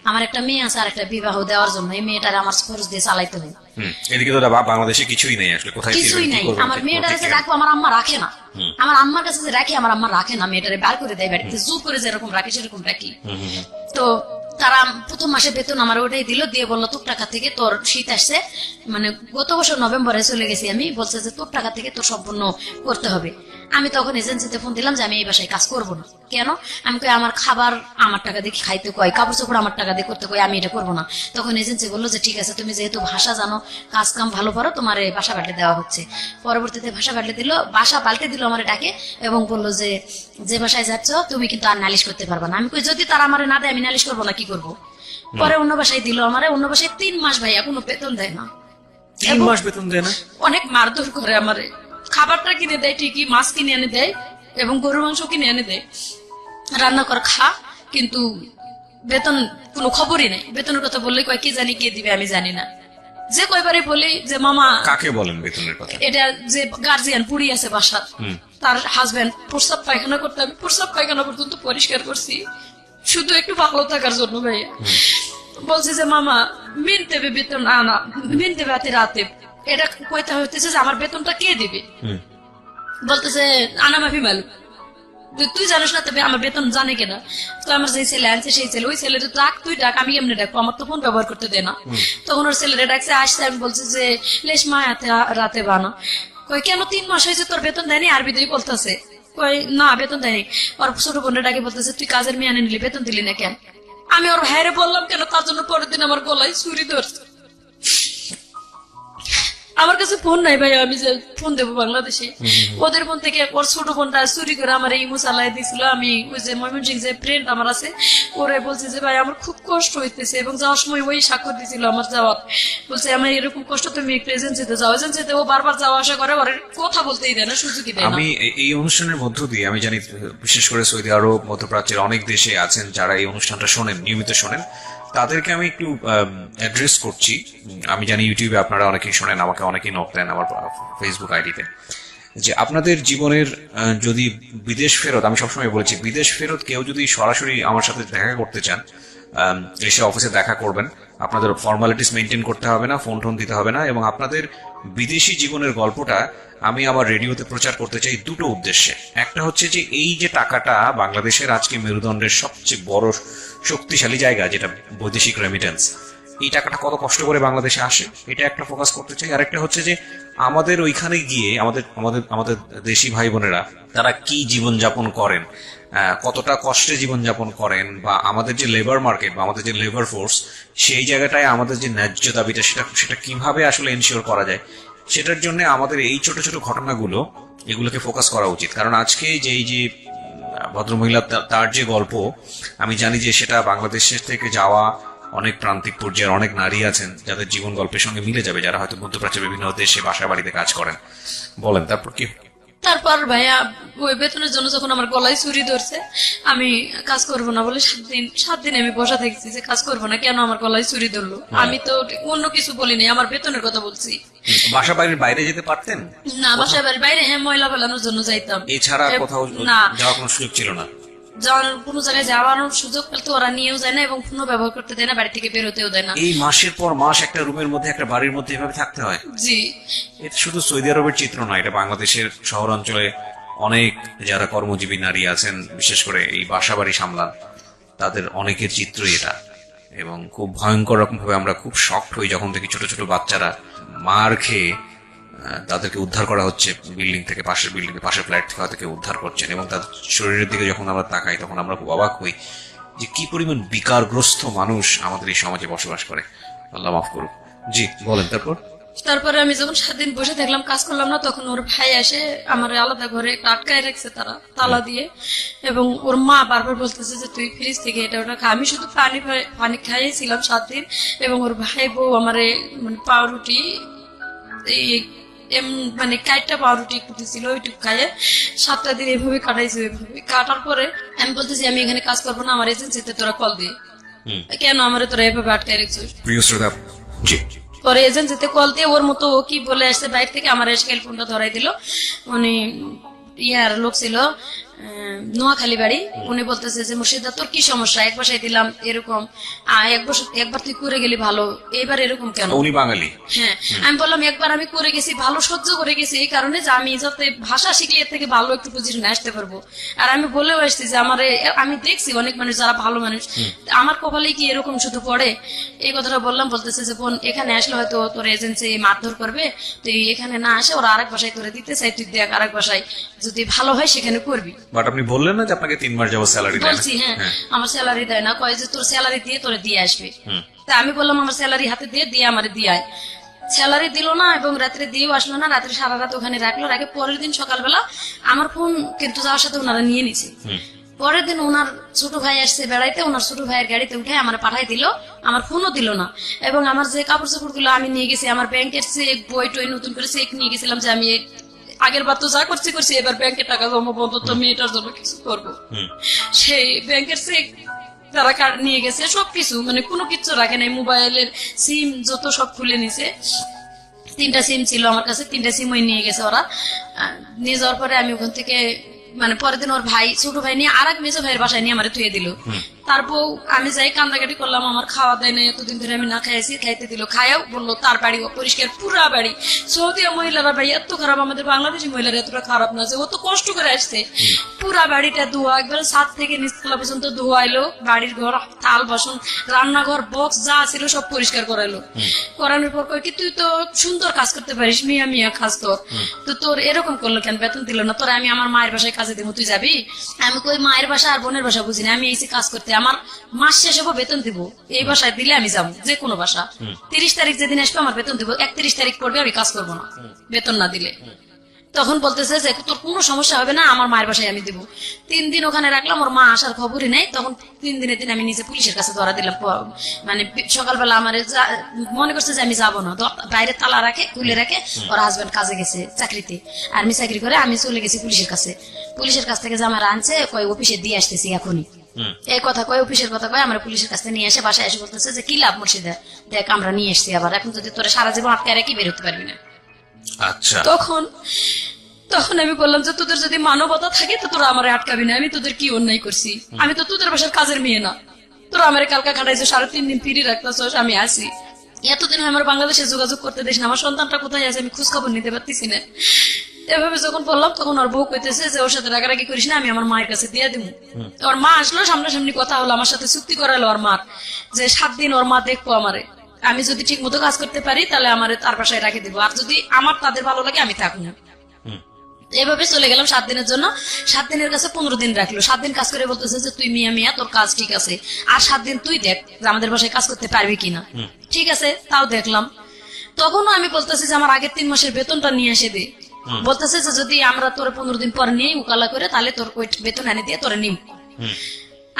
Speaker 8: আমার একটা মেয়ে আছে, আর একটা বিবাহ দেওয়ার জন্য এই মেয়েটার আমার খরচ দিয়ে চালাইতে হয়।
Speaker 1: এদিকে তো বাংলাদেশে কিছুই নেই আসলে, কোথায়
Speaker 8: কিছুই নাই। আমার মেয়েটার কাছে রাখবো, আমার আম্মা রাখে না। আমার আম্মার কাছে যে রাখি, আমার আম্মা রাখে না, মেয়েটারে বার করে দেয় বাড়িতে, জোর করে যেরকম রাখে সেরকম রাখি। তো তারা প্রথম মাসে বেতন আমার ওটাই দিল, দিয়ে বললো তোর টাকা থেকে তোর শীত আসছে, মানে গত বছর নভেম্বরে চলে গেছি আমি, বলছে যে তোর টাকা থেকে তোর সম্পূর্ণ করতে হবে। আমি তখন এজেন্সিতে ফোন দিলাম যে আমি এই বাসায় কাজ করবো না, কেন? আমি কই আমার খাবার আমার টাকা দিয়ে খাইতে কয়, কাপড় চোপড় আমার টাকা দিয়ে করতে কয়, আমি এটা করবো না। তখন এজেন্সি বললো যে ঠিক আছে, তুমি যেহেতু ভাষা জানো, কাজ কাম ভালো পারো, তোমার বাসা পাল্টে দেওয়া হচ্ছে। পরবর্তীতে বাসা পাল্টে দিল আমার ডাকে এবং বললো যে বাসায় যাচ্ছ তুমি কিন্তু আর নালিশ করতে পারবে না। আমি কই যদি তারা আমার না দেয় আমি নালিশ করবো না, কি করবো? পরে অন্য বাসায় দিল আমারে, অন্য বাসায় 3 মাস ভাইয়া কোনো বেতন দেয় না,
Speaker 1: 3 মাস বেতন দেয় না?
Speaker 8: অনেক মারধর করে আমারে। খাবারটা কিনে দেয় ঠিকই, মাছ কিনে এনে দেয় এবং গরু মাংস কিনে এনে দেয়, রান্না করে খা, কিন্তু বেতন কোনো খবরই নেই। বেতনের কথা বললে কয় কি জানি কে দিবে আমি জানি না। যে কয়বারে বলি যে মামা,
Speaker 1: কাকে বলেন বেতনের কথা?
Speaker 8: এটা যে গার্জিয়ান পুড়ি আছে বাসার, তার হাজবেন্ড প্রস্রাব পায়খানা করতে, আমি প্রস্রাব পায়খানা পর্যন্ত পরিষ্কার করছি শুধু একটু ভালো থাকার জন্য ভাইয়া। বলছে যে মামা মিন দেবে বেতন, আনা মিন দেবে রাতে, এটা কইতে হইতেছে যে আমার বেতনটা কে দিবে? বলতেছে আনা মাফি মালু, তুই জানিস না তবে আমার বেতন জানে কেনা? তো আমার যে ছেলে আনছে সেই ছেলে, ওই ছেলের ডাক, তুই ডাক, আমি এমনি ডাকবো, আমার তো ফোন ব্যবহার করতে দে না। তখন ওর ছেলেরা ডাকছে, আসছে, আমি বলছি যে লেশ মা রাতে বানা। কই কেন 3 মাস হয়েছে তোর বেতন দেয়নি? আরবি দিয়ে বলতেছে, কই না বেতন দেয়নি। ওর ছোট বোনের ডাকে বলতেছে তুই কাজের মেয়ে আনে নিলি, বেতন দিলি না কেন? আমি ওর ভাইরে বললাম কেন, তার জন্য পরের দিন আমার গলায় ছুরি ধরছে। আমার কাছে ফোন নাই ভাই, আমি যে ফোন দেবো বাংলাদেশে, ওদের ফোন থেকে ওর ছোট বোনটা চুরি করে আমার ইমো চালাই দিয়েছিল। আমি ওই যে ময়মনসিং যে ফ্রেন্ড আমার আছে, ওরে বলছে যে ভাই আমার খুব কষ্ট হইতেছে, এবং যাওয়ার সময় ওই স্বাক্ষর দিয়েছিল আমার যাওয়ার, বলছে আমার এরকম কষ্ট, তুমি একটু এজেন্সিতে যাও। এজেন্সিতে ও বারবার যাওয়া আসা করে, ওর কথা বলতেই দেয় না, সুযোগই দেয় না।
Speaker 1: আমি এই অনুষ্ঠানের মধ্য দিয়ে আমি জানি বিশেষ করে সৌদি আরব, মধ্যপ্রাচ্যের অনেক দেশে আছেন যারা এই অনুষ্ঠানটা শোনেন, নিয়মিত শোনেন, তাদেরকে আমি একটু অ্যাড্রেস করছি। আমি জানি ইউটিউবে আপনারা অনেকেই শোনেন, আমাকে অনেকেই নক দেন আমার ফেসবুক আইডিতে, যে আপনাদের জীবনের যদি বিদেশ ফেরত, আমি সবসময় বলেছি বিদেশ ফেরত কেউ যদি সরাসরি আমার সাথে দেখা করতে চান, এসে অফিসে দেখা করবেন, আপনাদের ফর্মালিটিস মেনটেন করতে হবে না, ফোন টোন দিতে হবে না, এবং আপনাদের বিদেশি জীবনের গল্পটা আমি আমার রেডিওতে প্রচার করতে চাই দুটো উদ্দেশ্যে। একটা হচ্ছে যে এই যে টাকাটা বাংলাদেশের আজকে মেরুদণ্ডের সবচেয়ে বড় শক্তিশালী জায়গা যেটা বৈদেশিক রেমিটেন্স, এই টাকাটা কত কষ্ট করে বাংলাদেশে আসে, এটা একটা ফোকাস করতে চাই। আর একটা হচ্ছে যে আমাদের ওইখানে গিয়ে আমাদের আমাদের আমাদের দেশি ভাই বোনেরা তারা কি জীবনযাপন করেন, কতটা কষ্টে জীবনযাপন করেন, বা আমাদের যে লেবার মার্কেট বা আমাদের যে লেবার ফোর্স, সেই জায়গাটায় আমাদের যে ন্যায্য দাবিটা সেটা কিভাবে আসলে এনশিওর করা যায়, সেটার জন্য আমাদের এই ছোট ছোট ঘটনাগুলো এগুলোকে ফোকাস করা উচিত। কারণ আজকে যে এই যে ভদ্রমহিলা তার যে গল্প, আমি জানি যে সেটা বাংলাদেশের থেকে যাওয়া অনেক প্রান্তিক পর্যায়ের অনেক নারী আছেন যাদের জীবন গল্পের সঙ্গে মিলে যাবে, যারা হয়তো মধ্যপ্রাচ্যের বিভিন্ন দেশে বাসা বাড়িতে কাজ করেন। বলেন তারপর কি?
Speaker 2: তারপর ভাইয়া ওই বেতনের জন্য যখন আমার গলায় ছুরি ধরছে, আমি কাজ করবো না বলে 7 দিন আমি বসা থাকছি যে কাজ করবো না, কেন আমার গলায় ছুরি ধরলো? আমি তো অন্য কিছু বলিনি, আমার বেতনের কথা বলছি।
Speaker 1: বাসা বাড়ির বাইরে যেতে পারতেন
Speaker 2: না? বাসা বাড়ির বাইরে হ্যাঁ ময়লা ফেলানোর জন্য যাইতাম,
Speaker 1: এছাড়া কোথাও
Speaker 2: না
Speaker 1: যাওয়ার কোনো সুযোগ ছিল না?
Speaker 2: কোনো জায়গায় যাওয়ার সুযোগ পেলে তো ওরা নিয়েও যায় না এবং ফোনও ব্যবহার করতে দেয় না, বাড়ি থেকে বেরোতেও দেয় না।
Speaker 1: এই মাসের পর মাস একটা রুমের মধ্যে, একটা বাড়ির মধ্যে এভাবে থাকতে হয়?
Speaker 2: জি।
Speaker 1: এটা শুধু সৌদি আরবের চিত্র না, এটা বাংলাদেশের শহর অঞ্চলে অনেক যারা কর্মজীবী নারী আছেন, বিশেষ করে এই বাসা বাড়ি সামলান, তাদের অনেকের চিত্রই এটা। এবং খুব ভয়ঙ্কর রকম ভাবে আমরা খুব শকড হই যখন দেখি ছোট ছোট বাচ্চারা মার খেয়ে তাদেরকে উদ্ধার করা হচ্ছে বিল্ডিং থেকে, পাশের বিল্ডিং এ, পাশের ফ্ল্যাট থেকে হয়তো কেউ উদ্ধার করছেন, এবং তাদের শরীরের দিকে যখন আমরা তাকাই তখন আমরা খুব অবাক হই যে কি পরিমাণ বিকারগ্রস্ত মানুষ আমাদের এই সমাজে বসবাস করে। আল্লাহ মাফ করুক। জি বলেন তারপর?
Speaker 2: তারপরে আমি যখন 7 দিন বসে থাকলাম, কাজ করলাম না, তখন ওর ভাই এসে আমার আলাদা ঘরে আটকায় রাখছে তারা তালা দিয়ে, এবং ওর মা বারবার বলতেছে যে তুই ফ্রিজ থেকে এটা ওটা খা। আমি শুধু পানি খাইয়েছিলাম 7 দিন, এবং ওর ভাই বউ আমার মানে পাউরুটি মানে কাইটটা পাউরুটি একটু দিছিল, ওইটুকু খাইয়ে 7টা দিন এভাবে কাটাইছে। এভাবে কাটার পরে আমি বলতেছি আমি এখানে কাজ করবো না, আমার এজেন্সিতে তোরা কল দিয়ে, কেন আমার তোরা এভাবে আটকায় রাখছিস?
Speaker 1: প্রিয় শ্রোতা, জি
Speaker 2: পরে এজেন্সিতে কল দিয়ে ওর মতো ও কি বলে আসছে বাইরে থেকে, আমার এসে ফোনটা ধরাই দিল। উনি ইয়ার লোক ছিল, নোয়াখালী বাড়ি। উনি বলতেছে যে মুর্শিদা তোর কি সমস্যা, এক বাসায় দিলাম এরকম, একবার তুই করে গেলি ভালো, এবার এরকম কেন?
Speaker 1: উনি বাঙালি।
Speaker 2: হ্যাঁ, আমি বললাম একবার আমি করে গেছি ভালো, সহ্য করে গেছি এই কারণে যে আমি যাতে ভাষা শিখলে এর থেকে ভালো একটু পজিশনে আসতে পারবো। আর আমি বলেও আসছি যে আমি দেখছি অনেক মানুষ যারা ভালো মানুষ, আমার কপালে কি এরকম শুধু পড়ে? এই কথাটা বললাম। বলতেছে যে বোন এখানে আসলে হয়তো তোর এজেন্সি মারধর করবে, তুই এখানে না আসে ওরা আরেক বাসায় তোরে দিতে চাই, তুই দেখ আরেক বাসায় যদি ভালো হয় সেখানে করবি।
Speaker 1: বাট আপনি বললেন না যে আপনাকে 3 মাস যাবত স্যালারি দেয় না?
Speaker 2: বলছি হ্যাঁ আমার স্যালারি দেয় না, কয় যে তোর স্যালারি দিয়ে তোরে দিয়ে আসবে। তা আমি বললাম আমার স্যালারি হাতে দিয়ে আমারে দিয়ে আয়। স্যালারি দিল না এবং রাত্রে দিয়েও আসলো না, রাত্রে সারা রাত ওখানে রাখলো, রাখে পরের দিন সকালবেলা আমার ফোন কিন্তু যাওয়ার সাথে ওনারা নিয়ে নিছে। পরের দিন ওনার ছোট ভাই আসছে বেড়াইতে, ওনার ছোট ভাইয়ের গাড়িতে উঠে আমার পাঠাই দিল, আমার ফোনও দিল না। এবং আমার যে কাপড় চোপড় গুলো আমি নিয়ে গেছি, আমার ব্যাংকের চেক বই টই নতুন করে চেক নিয়ে গেছিলাম যে আমি আগের বার তো যা করছি এবার ব্যাংকের টাকা জমা বন্ধ, তো মেয়েটার জন্য কিছু করবো। সেই ব্যাংকের চেক তারা নিয়ে গেছে, সবকিছু মানে কোনো কিছু রাখে নাই, মোবাইলের সিম যত সব খুলে নিছে। 3টা সিম ছিল আমার কাছে, 3টা সিম ওই নিয়ে গেছে ওরা। নিয়ে যাওয়ার পরে আমি ওখান থেকে মানে পরের দিন ওর ভাই ছোট ভাই নিয়ে আর এক মেজো ভাইয়ের বাসায় নিয়ে আমার ধুয়ে দিল। তারপর আমি যাই কান্দাকাটি করলাম, আমার খাওয়া দেয় না, এতদিন ধরে আমি না খাইছি, খাইতে দিল, খাইয়াও বললো তার বাড়ি পরিষ্কার, পুরা বাড়ি। সৌদিয়া মহিলারা ভাই এত খারাপ, আমাদের বাংলাদেশি মহিলারা এতটা খারাপ না যে ও তো কষ্ট করে আসছে। পুরা বাড়িটা ধোয়া, একবার ছাদ থেকে নিচতলা পর্যন্ত ধোয়াইলো, বাড়ির ঘর থাল বাসন রান্নাঘর বক্স যা ছিল সব পরিষ্কার করাইলো। করানোর পর কয় কি তুই তো সুন্দর কাজ করতে পারিস, মিয়া মিয়া কাজ তো তোর এরকম করলো কেন, বেতন দিল না? তোরা আমি আমার মায়ের বাসায় কাজে দিব, তুই যাবি? আমি কই মায়ের বাসা আর বোনের বাসা বুঝি না, আমি এসে কাজ করতে, আমার মাস শেষ হবো বেতন দিব, এই বাসায় দিলে আমি যাবো যে কোনো বাসা। 30 তারিখ যেদিন আসবে আমার বেতন দিব, 31 তারিখ পড়বে আমি কাজ করবো না বেতন না দিলে। তখন বলতেছে যে তোর কোনো সমস্যা হবে না, আমার মায়ের বাসায় আমি দিব। 3 দিন ওখানে রাখলাম, ওর মা আসার খবরই নেই। তখন 3 দিনের দিন আমি নিজে পুলিশের কাছে ধরা দিলাম। মানে সকালবেলা আমার মনে করছে যে আমি যাবো না, বাইরে তালা রাখে খুলে রাখে, ওর হাজবেন্ড কাজে গেছে চাকরিতে, আর্মি চাকরি করে। আমি চলে গেছি পুলিশের কাছে, পুলিশের কাছ থেকে জামার আনছে, কয় অফিসে দিয়ে আসতেছি এখনই। এই কথা কয়, অফিসের কথা কয়, আমরা পুলিশের কাছে নিয়ে এসে বাসায় এসে বলতেছে যে কি লাভ মুর্শিদা, দেখ আমরা নিয়ে এসছি আবার, এখন যদি তোরা সারা জীবন আটকে রেখে বেরোতে পারবি না।
Speaker 1: আচ্ছা,
Speaker 2: তখন আমি বললাম যে তোদের যদি মানবতা থাকে তো তোরা আমার আটকাবি না, আমি তোদের কি অন্যায় করছি? আমি তো তোদের বাসার কাজের মেয়ে না, তোরা আমার কালকা খাটাইছো, 3.5 দিন ফিরি রাখতেছ, আমি আসি। এতদিন আমার বাংলাদেশে যোগাযোগ করতে দিস না, আমার সন্তানটা কোথায় আছে আমি খোঁজ খবর নিতে পারতেছি না। এভাবে যখন বললাম তখন ওর বউ কইতেছে যে ওর সাথে রাগারাগি করিস না, আমি আমার মায়ের কাছে দিয়ে দিব। ওর মা আসলো, সামনাসামনি কথা হলো, আমার সাথে চুক্তি করালো ওর মার যে 7 দিন ওর মা দেখবো আমারে, আমি যদি ঠিক মতো কাজ করতে পারি তাহলে আমার তার বাসায় রাখে দিব, আর যদি আমার তাদের ভালো লাগে আমি থাকবো না। এভাবে চলে গেলাম 7 দিনের জন্য। 7 দিনের কাছে 15 দিন রাখলো। 7 দিন কাজ করে বলতেছে যে তুই মিয়া মিয়া তোর কাজ ঠিক আছে, আর 7 দিন তুই দেখ যে আমাদের বাসায় কাজ করতে পারবি কিনা। ঠিক আছে, তাও দেখলাম। তখনও আমি বলতেছি যে আমার আগের 3 মাসের বেতনটা নিয়ে এসে দে। বলতেছে যে যদি আমরা তোর 15 দিন পর নিয়ে উকালা করে তাহলে তোর ওই বেতন এনে দিয়ে তোরে নিম।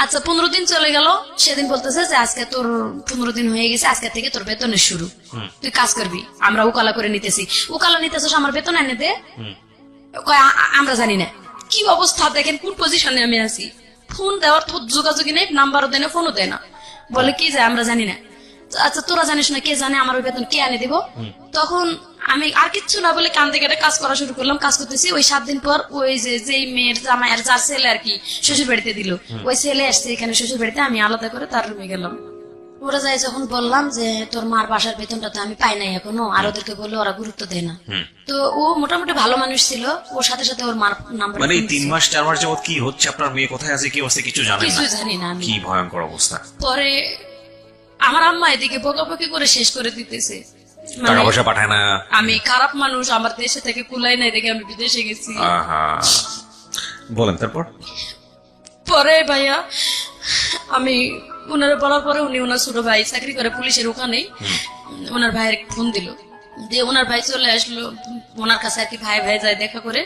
Speaker 2: আচ্ছা 15 দিন চলে গেল, সেদিন বলতেছে যে আজকে তোর 15 দিন হয়ে গেছে, আজকে থেকে তোর বেতনের শুরু, তুই কাজ করবি, আমরা উকালা করে নিতেছি। উকালা নিতেছিস, আমার বেতন এনে দে। আমরা জানি না কি অবস্থা, দেখেন কোন পজিশনে আমি আছি, ফোন দেওয়ার যোগাযোগই নেই, নাম্বারও দেয় না, ফোনও দেয় না, বলে কি যে আমরা জানি না। আচ্ছা তোরা জানিস না, কে জানে আমার ওই বেতন কে এনে দিব? তখন আমি আর কিচ্ছু না বলে কান্দে কেটে কাজ করা শুরু করলাম। কাজ করতেছি, ওই 7 দিন পর ওই যে মেয়ের জামাই আর যার ছেলে আর কি শ্বশুর বাড়িতে দিল, ওই ছেলে আসছে এখানে শ্বশুর বাড়িতে, আমি আলাদা করে তার রুমে গেলাম। ওরা যাই যখন বললাম যে তোর মার বাসার বেতনটা তো আমি পাই নাই এখনো, আর ওদেরকে বললে ওরা গুরুত্ব দেয় না। তো ও মোটামুটি ভালো মানুষ ছিল, ওর সাথে সাথে ওর মার নাম্বার।
Speaker 1: মানে 3 মাস 4 মাস যাবত কি হচ্ছে, আপনার মেয়ে কোথায় আছে, কি অবস্থা কিছু জানেন না?
Speaker 2: কিছু জানি না আমি।
Speaker 1: কি ভয়ঙ্কর অবস্থা।
Speaker 2: পরে আমার আম্মা এদিকে বকাবকি করে শেষ করে দিতেছে,
Speaker 1: টাকা পয়সা পাঠায় না।
Speaker 2: আমি খারাপ মানুষ, আমার দেশে থেকে কুলাই নাই দেখে আমি বিদেশে গেছি।
Speaker 1: বলেন তারপর।
Speaker 2: পরে ভাইয়া আমি ওনারা বলার পরে উনি ওনার ছোট ভাই চাকরি করে পুলিশের ওখানেই, ওনার ভাইয়ের ফোন দিল, দিয়ে ওনার ভাই চলে আসলো ওনার কাছে আর কি, ভাই ভাই যায় দেখা করে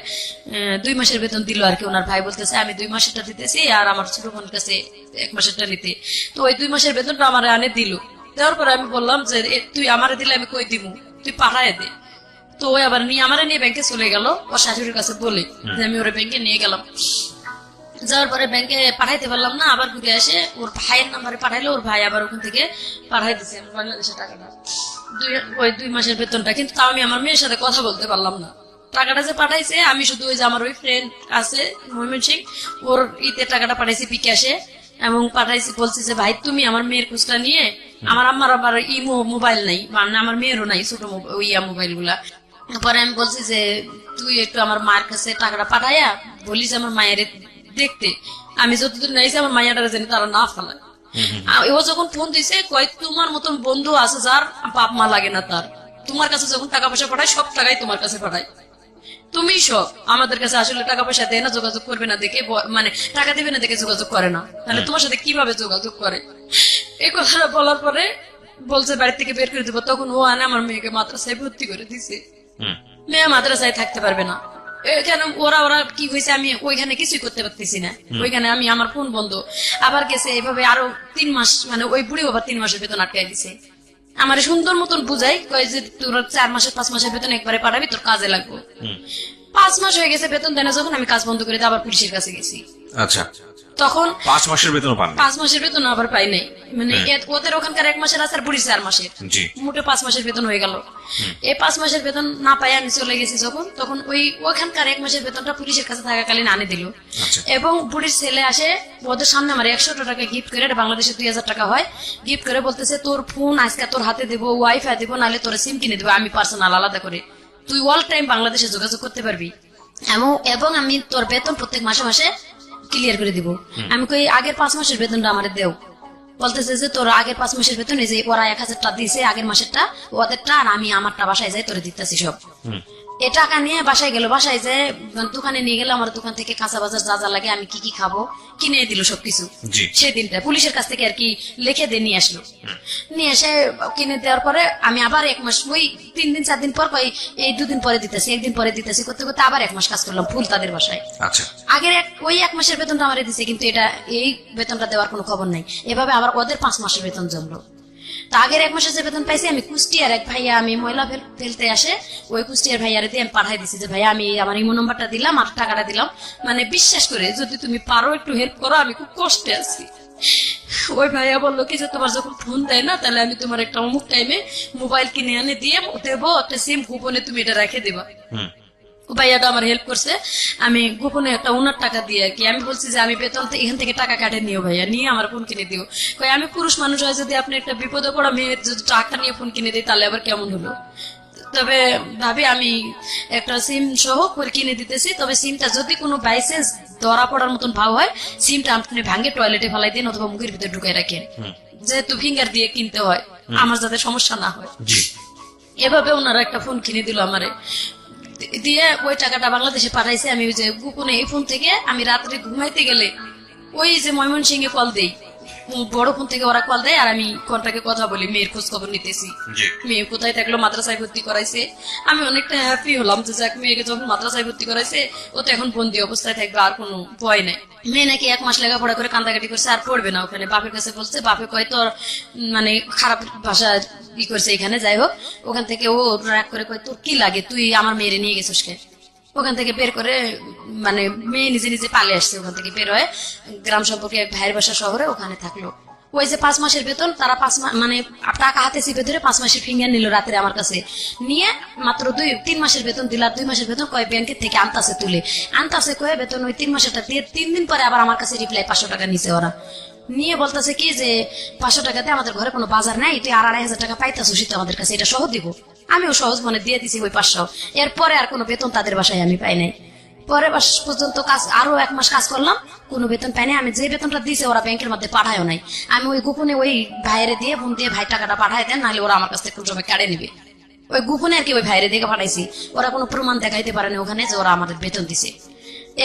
Speaker 2: 2 মাসের বেতন দিল আর কি। ওনার ভাই বলতেছে আমি 2 মাসেরটা দিতেছি আর আমার ছোট বোনের কাছে 1 মাসেরটা নিতে। তো ওই 2 মাসের বেতনটা আমার আনে দিল। দেওয়ার পরে আমি বললাম যে তুই আমারে দিলে আমি কই দিব, তুই পাঠায় দে। তো ওই আবার আমারে নিয়ে ব্যাংকে চলে গেল, ওর শাশুড়ির কাছে বলে যে আমি ওরে ব্যাংকে নিয়ে গেলাম। যাওয়ার পরে ব্যাংকে পাঠাইতে পারলাম না, আবার ঘুরে আসে ওর ভাইয়ের নাম্বারে পাঠাইলো, ওর ভাই আবার ওখান থেকে পাঠাই দিছে বাংলাদেশের টাকাটা, ওই 2 মাসের বেতনটা। কিন্তু তাও আমি আমার মেয়ের সাথে কথা বলতে পারলাম না। টাকাটা যে পাঠাইছে আমি শুধু ওই যে আমার ওই ফ্রেন্ড আছে ময়মন সিং, ওর ঈদের টাকাটা পাঠাইছি বিকাশে, এবং পাঠাইছি বলছি যে ভাই তুমি আমার মেয়ের খোঁজটা নিয়ে, আমার আম্মার আবার ইমো মোবাইল নাই, মানে আমার মেয়েরও নাই ছোট ইয়া মোবাইল গুলা। পরে আমি বলছি যে তুই একটু আমার মায়ের কাছে টাকাটা পাঠাইয়া বলিস আমার মায়ের দেখতে, আমি যতদূর নাইছি আমার মাইয়াটা জানি তারা না ফেলায়। ও যখন ফোন দিছে কয় তোমার মতন বন্ধু আছে যার বাপ মা লাগে না তার, তোমার কাছে যখন টাকা পয়সা পাঠায় সব টাকাই তোমার কাছে পাঠায়। তুমি সব আমাদের কাছে আসলে টাকা পয়সা দেয় না, যোগাযোগ করবে না দেখে মানে টাকা দিবে না দেখে যোগাযোগ করে না, তাহলে তোমার সাথে কিভাবে যোগাযোগ করে? এই কথাটা বলার পরে বলছে বাড়ি থেকে বের করে দেবো। তখন ও আনে আমার মেয়েকে মাদ্রাসায় ভর্তি করে দিছে। মেয়ে মাদ্রাসায় থাকতে পারবে না। এখানে ওরা কি হয়েছে, আমি ওইখানে কিছুই করতে পারতেছি না। ওইখানে আমি আমার ফোন বন্ধ, আবার গেছে এভাবে আরো 3 মাস, মানে ওই বুড়ি বাবা 3 মাসের বেতন আটকাই দিছে। আমার সুন্দর মতন বুঝাই, কয় যে তোর 4 মাসের 5 মাসের বেতন একবারে পাঠাবি, তোর কাজে লাগবে। 5 মাস হয়ে গেছে বেতন দেয় না, যখন আমি কাজ বন্ধ করে দিয়ে আবার পুলিশের কাছে গেছি।
Speaker 1: আচ্ছা,
Speaker 2: তখন
Speaker 1: 5 মাসের বেতনও পান না?
Speaker 2: 5 মাসের বেতন আবার পাই নাই, মানে ওদের ওখানকার 1 মাসের আছে আর বুড়ির 4 মাসের,
Speaker 1: জি,
Speaker 2: মোটে 5 মাসের বেতন হয়ে গেল। এই 5 মাসের বেতন না পাই আমি চলে গেছি যখন, তখন ওখানকার 1 মাসের বেতনটা পুলিশের কাছে থাকাকালীন আনে দিল।
Speaker 1: আচ্ছা।
Speaker 2: এবং বুড়ির ছেলে আসে ওদের সামনে আমার 100 টাকা গিফট করে, এটা বাংলাদেশে 2000 টাকা হয়, গিফট করে বলতেছে তোর ফোন আজকে তোর হাতে দেবো, ওয়াইফাই দেবো, নাহলে তোর সিম কিনে দেবো আমি পার্সোনাল আলাদা করে, তুই অল টাইম বাংলাদেশে যোগাযোগ করতে পারবি, এবং আমি তোর বেতন প্রত্যেক মাসে মাসে ক্লিয়ার করে দিব। আমি কই আগের 5 মাসের বেতনটা আমারে দেও। বলতেছে যে তোর আগের 5 মাসের বেতন, এই যে ওরা 1000 টাকা দিয়েছে আগের মাসেরটা, ওদেরটা, আর আমি আমারটা বাসায় যাই তোরে দিতেছি সব। এ টাকা নিয়ে বাসায় গেল, বাসায় যে দোকানে নিয়ে গেল, আমার দোকান থেকে কাঁচা বাজার যা যা লাগে আমি কি কি খাবো কিনে দিল সবকিছু।
Speaker 1: জি।
Speaker 2: সেদিনটা পুলিশের কাছ থেকে আর কি লিখে দিয়ে নিয়ে আসলো, নিয়ে এসে কিনে দেওয়ার পরে আমি আবার 1 মাস, ওই 3 দিন 4 দিন পর কই এই 2 দিন পরে দিতেছি, 1 দিন পরে দিতেছি, করতে করতে আবার 1 মাস কাজ করলাম ফুল তাদের বাসায়।
Speaker 1: আচ্ছা।
Speaker 2: আগের ওই 1 মাসের বেতনটা আমারে দিছে, কিন্তু এটা এই বেতনটা দেওয়ার কোনো খবর নাই। এভাবে আবার ওদের 5 মাসের বেতন জমলো। তো আগের 1 মাসের যে বেতন পাইছি আমি কুষ্টিয়ার এক ভাইয়া, আমি ময়লা ফেলতে আসে, ওই কুষ্টিয়ার ভাইয়ারে দিয়ে আমি পাঠাই দিছি যে ভাইয়া আমি আমার ইমো নাম্বারটা দিলাম আর টাকাটা দিলাম, মানে বিশ্বাস করে যদি তুমি পারো একটু হেল্প করো, আমি খুব কষ্টে আছি। ওই ভাইয়া বললো কি যে তোমার যখন ফোন দেয় না, তাহলে আমি তোমার একটা অমুক টাইমে মোবাইল কিনে এনে দিয়ে দেবো, একটা সিম কুপনে তুমি এটা রেখে দেবা। ভাইয়াটা আমার হেল্প করছে, আমি গোপনে একটা 1,000 টাকা দিয়ে কি আমি বলছি যে আমি বেতন এখান থেকে টাকা কাটে নিও ভাইয়া, নিয়ে আমার ফোন কিনে দিও। কই আমি পুরুষ মানুষ হয়, যদি আপনি একটা বিপদে পড়া মেয়ের যদি টাকা নিয়ে ফোন কিনে দিই তাহলে আবার কেমন হলো। তবে ভাবি আমি একটা সিম সহ করে কিনে দিতেছি, তবে সিমটা যদি কোনো বাইসেন্স ধরা পড়ার মতন ভাব হয়, সিমটা আপনি ভাঙে টয়লেটে ফেলাই দিন অথবা মুখের ভিতরে ঢুকাই রাখেন, যেহেতু ফিঙ্গার দিয়ে কিনতে হয়, আমার যাতে সমস্যা না হয়। এভাবে ওনারা একটা ফোন কিনে দিল আমারে, দিয়ে ওই টাকাটা বাংলাদেশে পাঠাইছে। আমি ওই যে গোপনে এই ফোন থেকে আমি রাত্রে ঘুমাইতে গেলে ওই যে ময়মনসিংহে কল দেই, বড় ফোন থেকে ওরা কল দেয়, আর আমি কন্টাক্টে কথা বলি, মেয়ের খোঁজ খবর নিতেছি, মেয়ে কোথায় থাকলো, মাদ্রাসায় ভর্তি করাইছে। আমি অনেকটা হ্যাপি হলাম যে যাক মেয়েকে যখন মাদ্রাসায় ভর্তি করাইছে ও তো এখন বন্দি অবস্থায় থাকবে, আর কোনো ভয় নাই। মেয়ে নাকি 1 মাস লেখাপড়া করে কান্দাকাটি করছে, আর পড়বে না ওখানে, বাপের কাছে বলছে, বাপে কয় তোর মানে খারাপ ভাষা ই করছে এখানে, যাই হোক ওখান থেকে ও রাগ করে কয় তোর কি লাগে, তুই আমার মেয়েরে নিয়ে গেছিস কে? ওখান থেকে বের করে, মানে মেয়ে নিজে নিজে পালে আসছে, ওখান থেকে বের হয়ে গ্রাম সম্পর্কে এক ভাইয়ের বাসা শহরে ওখানে থাকলো। ওই যে 5 মাসের বেতন তারা 5 মাস মানে টাকা হাতে চিপে ধরে 5 মাসের ফিঙ্গার নিল রাত্রে আমার কাছে নিয়ে, মাত্র 3 মাসের বেতন দিল, আর 2 মাসের বেতন কয় ব্যাংকের থেকে আনতাছে তুলে, আনতাছে কয়ে বেতন ওই 3 মাসেরটা দিয়ে 3 দিন পরে আবার আমার কাছে রিপ্লাই 500 টাকা নিছে ওরা, নিয়ে বলতেছে কি যে 500 টাকাতে আমাদের ঘরে কোনো বাজার নাই, তুই আর 2,500 টাকা পাইতাছো শীত আমাদের কাছে, এটা সহ দিব। আমিও সহজ মনে দিয়ে দিছি ওই 500। এরপরে আর কোনো বেতন তাদের বাসায় আমি পাই নাই। পরের মাস পর্যন্ত কাজ, আরো 1 মাস কাজ করলাম, কোনো বেতন পাই নাই। আমি যে বেতনটা দিয়েছে ওরা ব্যাংকের মধ্যে পাঠায়ও নাই। আমি ওই গোপনে ওই ভাইয়েরে দিয়ে ফোন দিয়ে ভাই টাকাটা পাঠায় দেন, নাহলে ওরা আমার কাছ থেকে কোন সময় কাটে নিবে। ওই গোপনে আর কি ওই ভাইয়েরে দেখে পাঠাইছি, ওরা কোনো প্রমাণ দেখাইতে পারেনি ওখানে যে ওরা আমাদের বেতন দিছে।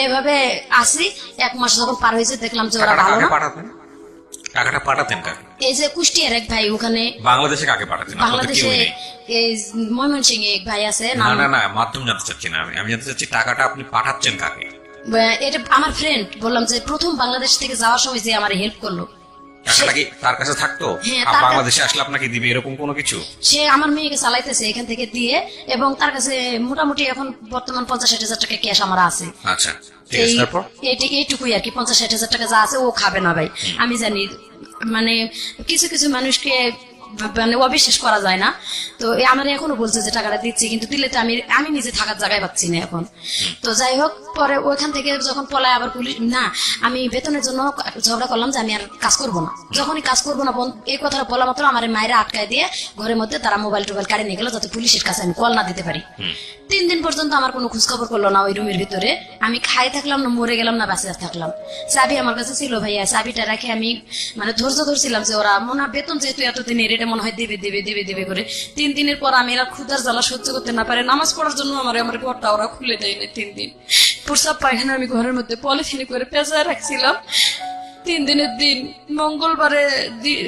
Speaker 2: এভাবে আসি, 1 মাস যখন পার হয়েছে দেখলাম যে ওরা ভালো না।
Speaker 1: টাকাটা পাঠাতেন কাকে?
Speaker 2: এই যে কুষ্টিয়ার এক ভাই, ওখানে
Speaker 1: বাংলাদেশে কাকে পাঠাতেন?
Speaker 2: বাংলাদেশে এই ময়মনসিংহে এক ভাই আছে।
Speaker 1: না না না, মাধ্যম জানতে চাচ্ছি না আমি জানতে চাচ্ছি টাকাটা আপনি পাঠাচ্ছেন কাকে?
Speaker 2: এটা আমার ফ্রেন্ড, বললাম যে প্রথম বাংলাদেশ থেকে যাওয়ার সময় যে আমার হেল্প করলো।
Speaker 1: টাকাটা কি তার কাছে থাকতো?
Speaker 2: হ্যাঁ,
Speaker 1: বাংলাদেশে আসলে আপনাকে দিবে এরকম কোনো কিছু?
Speaker 2: সে আমার মেয়েকে চালাইতেছে এখান থেকে দিয়ে, এবং তার কাছে মোটামুটি এখন বর্তমান 50-60 টাকা ক্যাশ আমার আছে।
Speaker 1: আচ্ছা,
Speaker 2: এইটুকুই আর কি, 50-60 টাকা যা আছে ও খাবে না ভাই, আমি জানি। মানে কিছু কিছু মানুষকে মানে অবিশ্বাস করা যায় না। তো আমার এখনো বলছে যে টাকাটা দিচ্ছি, কিন্তু দিলে তো আমি নিজে থাকার জায়গায় পাচ্ছি না এখন। তো যাই হোক, পরে ওইখান থেকে যখন পলায় আবার পুলিশ, না আমি বেতনের জন্য ঝগড়া করলাম যে আমি আর কাজ করবো না। যখনই কাজ করবো না এই কথাটা বলা মাত্র আমার মায়েরা আটকায় দিয়ে ঘরের মধ্যে তারা মোবাইল টোবাইল কাড়ে নিয়ে গেল, যাতে পুলিশের কাছে আমি কল না দিতে পারি। 3 দিন পর্যন্ত আমার কোনো খোঁজ খবর করলো না ওই রুমের ভিতরে। আমি খাই থাকলাম না মরে গেলাম না বাঁচে থাকলাম। চাবি আমার কাছে ছিল ভাইয়া, চাবিটা রাখে আমি মানে ধৈর্য ধরছিলাম যে ওরা মনে বেতন যেহেতু এতদিনের এটা মনে হয় দেবে দেবে দেবে দেবে করে 3 দিনের পর আমি এরা ক্ষুধার জ্বালা সহ্য করতে না পারে নামাজ পড়ার জন্য আমার ঘরটা ওরা খুলে দেয় না 3 দিন। প্রসাব পায়খানা আমি ঘরের মধ্যে পলিথিন করে পেঁচায় রাখছিলাম। 3 দিনের দিন মঙ্গলবারে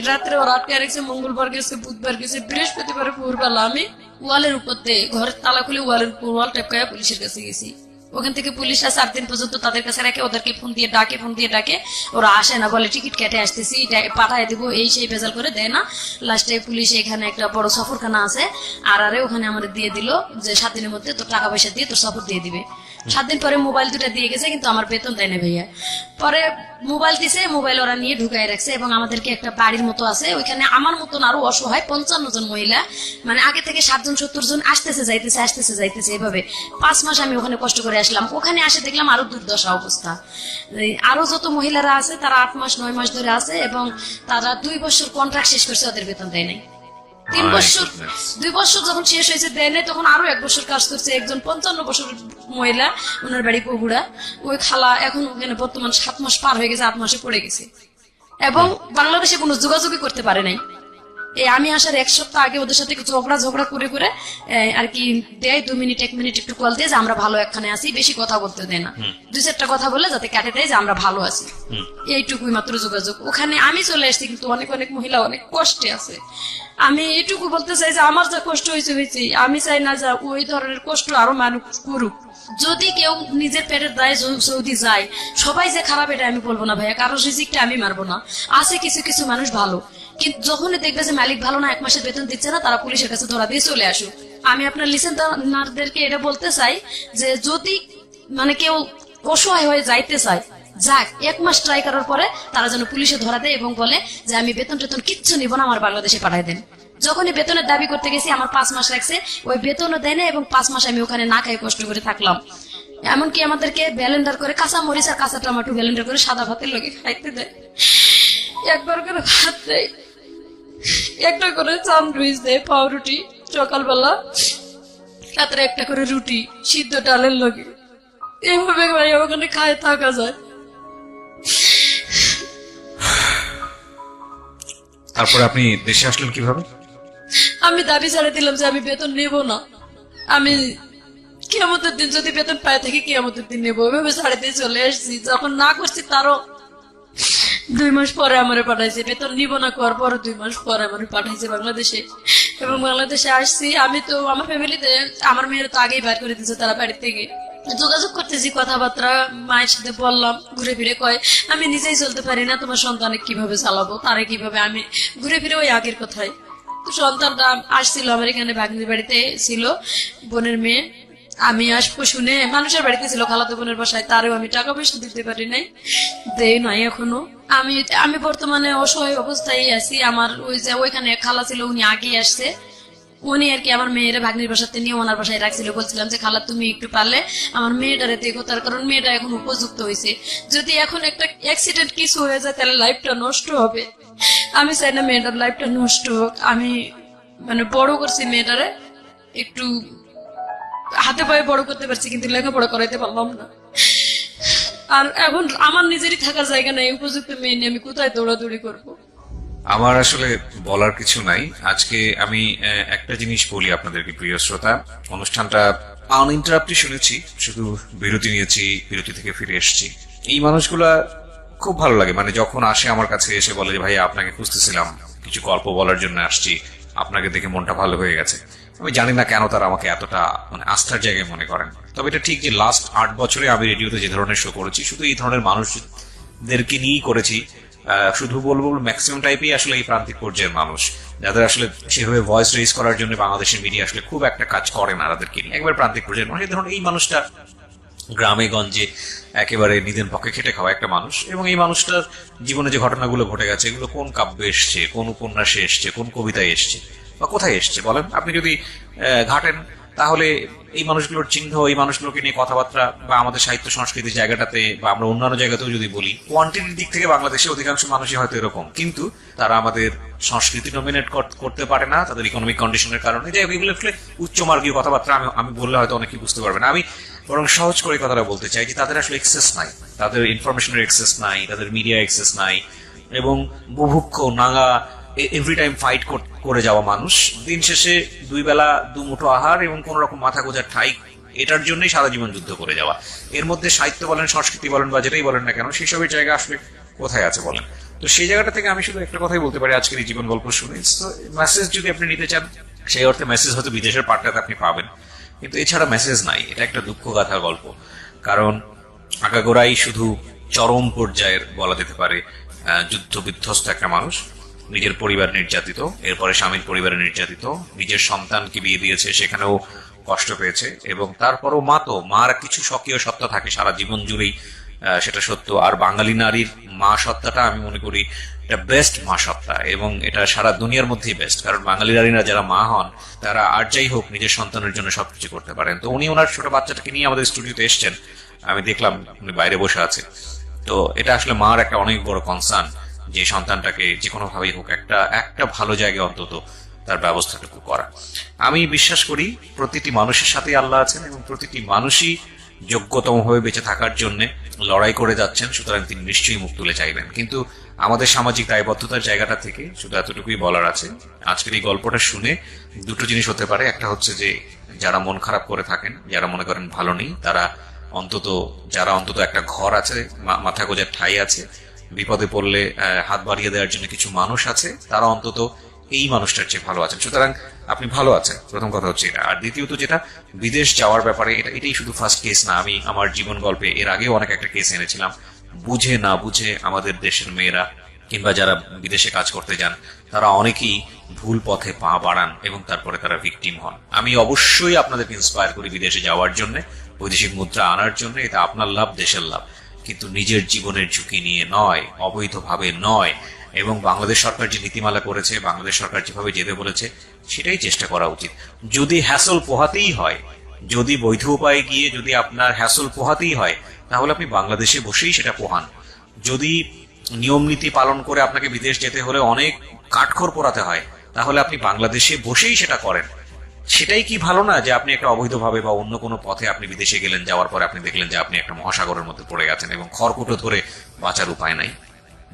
Speaker 2: রাত্রে ওরা আটকে রেখেছে, মঙ্গলবার গেছে, বুধবার গেছে, বৃহস্পতিবারে ভোরবেলা আমি ওয়ালের উপর দিয়ে ঘরের তালা খুলে ওয়ালের উপর ওয়াল টেপকায় পুলিশের কাছে গেছি। ওখান থেকে পুলিশরা 4 দিন পর্যন্ত তাদের কাছে রেখে ওদেরকে ফোন দিয়ে ডাকে ওরা আসে না, বলে টিকিট কেটে আসতেছি, পাঠায় দিব, এই সেই ভেজাল করে দেয় না। লাস্টে পুলিশ এখানে একটা বড় সফরখানা আছে আর ওখানে আমাদের দিয়ে দিল যে 7 দিনের মধ্যে তোর টাকা পয়সা দিয়ে তোর সফর দিয়ে দিবে। 7 দিন পরে মোবাইল 2টা দিয়ে গেছে, কিন্তু আমার বেতন দেয় না ভাইয়া। পরে মোবাইল দিছে, মোবাইল ওরা নিয়ে ঢুকাই রাখছে এবং আমাদেরকে একটা বাড়ির মতো আছে, ওইখানে আমার মতন আরো অসহায় 55 জন মহিলা, মানে আগে থেকে 60 জন 70 জন আসতেছে যাইতেছে এভাবে 5 মাস আমি ওখানে কষ্ট করে আসলাম। ওখানে আসে দেখলাম আরো দুর্দশা অবস্থা। আরো যত মহিলারা আছে তারা 8 মাস 9 মাস ধরে আছে এবং তারা 2 বছর কন্ট্রাক্ট শেষ করছে, ওদের বেতন দেয় নাই। 3 বছর 2 বছর যখন শেষ হয়েছে দেয় নাই, তখন আরো 1 বছর কাজ করছে একজন 55 বছরের মহিলা, ওনার বাড়ি বগুড়া। ওই খালা এখন ওখানে বর্তমান 7 মাস পার হয়ে গেছে, 8 মাসে পড়ে গেছে এবং বাংলাদেশে কোনো যোগাযোগই করতে পারে নাই। এই আমি আসার 1 সপ্তাহ আগে ওদের সাথে ঝগড়া করে আর কি দেয় 2 মিনিট 1 মিনিট একটু কল দিয়ে যে আমরা ভালো একখানে আছি, বেশি কথা বলতে দেয় না, 2-4টা কথা বলে যাতে কাটে দেয় যে আমরা ভালো আছি, এইটুকুই মাত্র যোগাযোগ। ওখানে আমি চলে আসছি, কিন্তু অনেক মহিলা অনেক কষ্টে আছে। আমি এইটুকু বলতে চাই যে আমার যা কষ্ট হয়েছে, আমি চাই না যে ওই ধরনের কষ্ট আরো মানুষ করুক। যদি কেউ নিজের পেটের দায়ে সৌদি যায়, সবাই যে খারাপ এটা আমি বলবো না ভাইয়া, কারো রিজিকটা আমি মারবো না। আছে কিছু মানুষ ভালো, কিন্তু যখনই দেখবে যে মালিক ভালো না, 1 মাসের বেতন দিচ্ছে না, তারা পুলিশের কাছে ধরা দিয়ে চলে আসুক। আমি আপনার লিসেনারদেরকে এটা বলতে চাই যে যদি মানে কেউ অসহায় হয়ে যাইতে চায়, যাক 1 মাস ট্রাই করার পরে তারা যেন পুলিশে ধরা দেয় এবং বলে যে আমি বেতন কিচ্ছু নিব না, আমার বাংলাদেশে পাঠাই দেন। যখনই বেতনের দাবি করতে গেছি আমার 5 মাস লাগছে, ওই বেতনও দেয় না এবং 5 মাস আমি ওখানে না খাই কষ্ট করে থাকলাম। এমনকি আমাদেরকে ব্যালেন্ডার করে কাঁচা মরিচ আর কাঁচা টমেটো ব্যালেন্ডার করে সাদা ভাতের লগে খাইতে দেয়, 1বার করে ভাত দেয়, 1টা করে স্যান্ডউইচ দেয়, পাউরুটি সকালবেলা, রাত্রে 1টা করে রুটি সিদ্ধ ডালের লগে। এভাবে ভাই ওখানে খায় থাকা যায়।
Speaker 1: তারপরে আপনি দেশে আসলেন কিভাবে?
Speaker 2: আমি দাবি ছাড়ে দিলাম যে আমি বেতন নেব না, আমি কিয়ামতের দিন যদি বেতন পাই থাকি কিয়ামতের দিন নেবো, এভাবে ছাড়ে দিয়ে চলে আসছি। যখন না করছি তারও 2 মাস পরে আমারে পাঠাইছে, বেতন নিব না করার পরে 2 মাস পরে আমারে পাঠাইছে বাংলাদেশে। এবং বাংলাদেশে আসছি আমি, তো আমার ফ্যামিলিতে আমার মেয়ের তো আগেই বাইর করে দিয়েছে, তারা বাড়ি থেকে যোগাযোগ করতেছি, কথাবার্তা মায়ের সাথে বললাম, ঘুরে ফিরে কয় আমি নিজেই চলতে পারি না, তোমার সন্তানে কিভাবে চালাবো, তারে কিভাবে, আমি ঘুরে ফিরে ওই আগের কথাই। তো সন্তানটা আসছিল আমার এখানে, ভাগ্নির বাড়িতে ছিল, বোনের মেয়ে। আমি আসবো শুনে মানুষের বাড়িতে ছিল, খালাতো বোনের বাসায়, তারও আমি টাকা পয়সা দিতে পারি নাই, দেই নাই এখনো। আমি বর্তমানে অসহায় অবস্থায় আছি। আমার ওই যে ওইখানে খালা ছিল, উনি আগে আসছে, উনি আর কি আমার মেয়ের ভাগ্নির বাসাতে নিয়ে ওনার বাসায় রাখছিল। বলছিলাম যে খালা তুমি একটু পারলে আমার মেয়েটারে দেখো, তার কারণ মেয়েটা এখন উপযুক্ত হয়েছে, যদি এখন একটা অ্যাক্সিডেন্ট কিছু হয়ে যায় তাহলে লাইফটা নষ্ট হবে। আমি চাই না মেয়েটার লাইফটা নষ্ট হোক। আমি মানে বড় করছি মেয়েটারে, একটু হাতে পায়ে বড় করতে পারছি, কিন্তু লেখাপড়া করাইতে পারলাম না। আর এখন আমার নিজেরই থাকার জায়গা নেই, উপযুক্ত মেয়ে নিয়ে আমি কোথায় দৌড়াদৌড়ি করবো?
Speaker 1: আমার আসলে বলার কিছু নাই। আজকে আমি একটা জিনিস বলি আপনাদেরকে, প্রিয় শ্রোতা, অনুষ্ঠানটা আনইন্টারাপ্টেড শুনেছি, শুধু বিরতি নিয়েছি, বিরতি থেকে ফিরে এসেছি। এই মানুষগুলা খুব ভালো লাগে, মানে যখন আসে আমার কাছে এসে বলে যে ভাই আপনাকে খুঁজতেছিলাম, কিছু গল্প বলার জন্য আসছি, আপনাকে দেখে মনটা ভালো হয়ে গেছে। আমি জানি না কেন তারা আমাকে এতটা মানে আস্থার জায়গায় মনে করেন। তবে এটা ঠিক যে লাস্ট 8 বছরে আমি রেডিওতে যে ধরনের শো করেছি, শুধু এই ধরনের মানুষদেরকে নিয়েই করেছি। শুধু বলবো ম্যাক্সিমাম টাইপই আসলে এই প্রান্তিক পর্যায়ের মানুষ, যাদের আসলে সেভাবে ভয়েস রেজ করার জন্য বাংলাদেশের মিডিয়া আসলে খুব একটা কাজ করে না তাদেরকে নিয়ে। একবার প্রান্তিক পর্যায়ের মানুষ, ধরুন এই মানুষটা গ্রামে গঞ্জে একেবারে নিজের পক্ষে খেটে খাওয়া একটা মানুষ, এবং এই মানুষটার জীবনে যে ঘটনাগুলো ঘটে গেছে এগুলো কোন কাব্যে এসছে, কোন উপন্যাসে এসছে, কোন কবিতায় এসছে বা কোথায় এসছে বলেন। আপনি যদি ঘাটেন তাহলে এই মানুষগুলোর চিহ্ন, এই মানুষগুলোকে নিয়ে কথাবার্তা বা আমাদের সাহিত্য সংস্কৃতির জায়গাটাতে বা আমরা অন্যান্য জায়গাতেও যদি বলি, কোয়ান্টিটির দিক থেকে বাংলাদেশে অধিকাংশ মানুষই হয়তো এরকম, কিন্তু তারা আমাদের সংস্কৃতি নমিনেট করতে পারে না তাদের ইকোনমিক কন্ডিশনের কারণে। যে এগুলো আসলে উচ্চমার্গীয় কথাবার্তা আমি বললে হয়তো অনেকেই বুঝতে পারবে না। আমি বরং সহজ করে কথাটা বলতে চাই যে তাদের আসলে এক্সেস নাই, তাদের ইনফরমেশনের এক্সেস নাই, তাদের মিডিয়া এক্সেস নাই, এবং বুভুক্ষ নাঙ্গা এভরি টাইম ফাইট করে যাওয়া মানুষ দিন শেষে 2 বেলা 2 মুঠো আহার এবং কোন রকম মাথা গোঁজার ঠাই, এটার জন্যই সারা জীবন যুদ্ধ করে যাওয়া। এর মধ্যে সাহিত্য বলেন, সংস্কৃতি বলেন বা যেটাই বলেন না কেন, সেসবের জায়গা আসলে কোথায় আছে বলেন? তো সেই জায়গাটা থেকে আমি শুধু একটা কথাই বলতে পারি আজকের এই জীবন গল্প শুনে, মেসেজ যদি আপনি নিতে চান সেই অর্থে মেসেজ হয়তো বিদেশের পার্টটাতে আপনি পাবেন, কিন্তু এছাড়া মেসেজ নাই। এটা একটা দুঃখগাথার গল্প, কারণ আগাগোড়াই শুধু চরম পর্যায়ের বলা যেতে পারে যুদ্ধ বিধ্বস্ত একটা মানুষ, নিজের পরিবার নির্যাতিত, এরপরে স্বামীর পরিবারে নির্যাতিত, নিজের সন্তানকে বিয়ে দিয়েছে সেখানেও কষ্ট পেয়েছে, এবং তারপরও মার কিছু স্বকীয় সত্তা থাকে সারা জীবন জুড়েই, সেটা সত্য। আর বাঙালি নারীর মা সত্তাটা আমি মনে করি এটা বেস্ট মা সত্তা, এবং এটা সারা দুনিয়ার মধ্যেই বেস্ট, কারণ বাঙালি নারীরা যারা মা হন তারা আর যাই হোক নিজের সন্তানের জন্য সবকিছু করতে পারেন। তো উনি ওনার ছোট বাচ্চাটাকে নিয়ে আমাদের স্টুডিওতে এসছেন, আমি দেখলাম উনি বাইরে বসে আছে। তো এটা আসলে মার একটা অনেক বড় কনসার্ন যে সন্তানটাকে যে কোনো ভাবেই হোক একটা ভালো জায়গায় অন্তত তার ব্যবস্থাটুকু করা। আমি বিশ্বাস করি প্রতিটি মানুষের সাথে আল্লাহ আছেন এবং প্রতিটি মানুষই যোগ্যতম ভাবে বেঁচে থাকার জন্য লড়াই করে যাচ্ছেন, সুতরাং তিনি নিশ্চয়ই মুখ তুলে চাইবেন। কিন্তু আমাদের সামাজিক দায়বদ্ধতার জায়গাটা থেকে শুধু এতটুকুই বলার আছে, আজকের এই গল্পটা শুনে দুটো জিনিস হতে পারে। একটা হচ্ছে যে যারা মন খারাপ করে থাকেন, যারা মনে করেন ভালো নেই, তারা যারা অন্তত একটা ঘর আছে, মাথা গোজার ঠাই আছে, বিপদে পড়লে হাত বাড়িয়ে দেওয়ার জন্য কিছু মানুষ আছে, তারা অন্তত এই মানুষটার চেয়ে ভালো আছেন, সুতরাং আপনি ভালো আছেন। প্রথম কথা হচ্ছে এটা। আর দ্বিতীয়ত যেটা বিদেশ যাওয়ার ব্যাপারে, এটাই শুধু ফার্স্ট কেস না, আমি আমার জীবন গল্পে এর আগেও অনেক একটা কেস এনেছিলাম। বুঝে না বুঝে আমাদের দেশের মেয়েরা কিংবা যারা বিদেশে কাজ করতে যান তারা অনেকেই ভুল পথে পা বাড়ান এবং তারপরে তারা ভিকটিম হন। আমি অবশ্যই আপনাদেরকে ইন্সপায়ার করি বিদেশে যাওয়ার জন্য, বৈদেশিক মুদ্রা আনার জন্য, এটা আপনার লাভ, দেশের লাভ, কিন্তু নিজের জীবনের ঝুঁকি নিয়ে নয়, অবৈধভাবে নয়। এবং বাংলাদেশ সরকার যে নীতিমালা করেছে, বাংলাদেশ সরকার যেভাবে যেতে বলেছে, সেটাই চেষ্টা করা উচিত। যদি হ্যাসল পোহাতেই হয়, যদি বৈধ উপায়ে গিয়ে যদি আপনার হ্যাসল পোহাতেই হয়, তাহলে আপনি বাংলাদেশে বসেই সেটা পোহান। যদি নিয়ম নীতি পালন করে আপনাকে বিদেশ যেতে হলে অনেক কাঠখড় পোড়াতে হয়, তাহলে আপনি বাংলাদেশে বসেই সেটা করেন। সেটাই কি ভালো না যে আপনি একটা অবৈধভাবে বা অন্য কোনো পথে আপনি বিদেশে গেলেন, যাওয়ার পরে আপনি দেখলেন যে আপনি একটা মহাসাগরের মধ্যে পড়ে গেছেন এবং খড়কুটো ধরে বাঁচার উপায় নাই।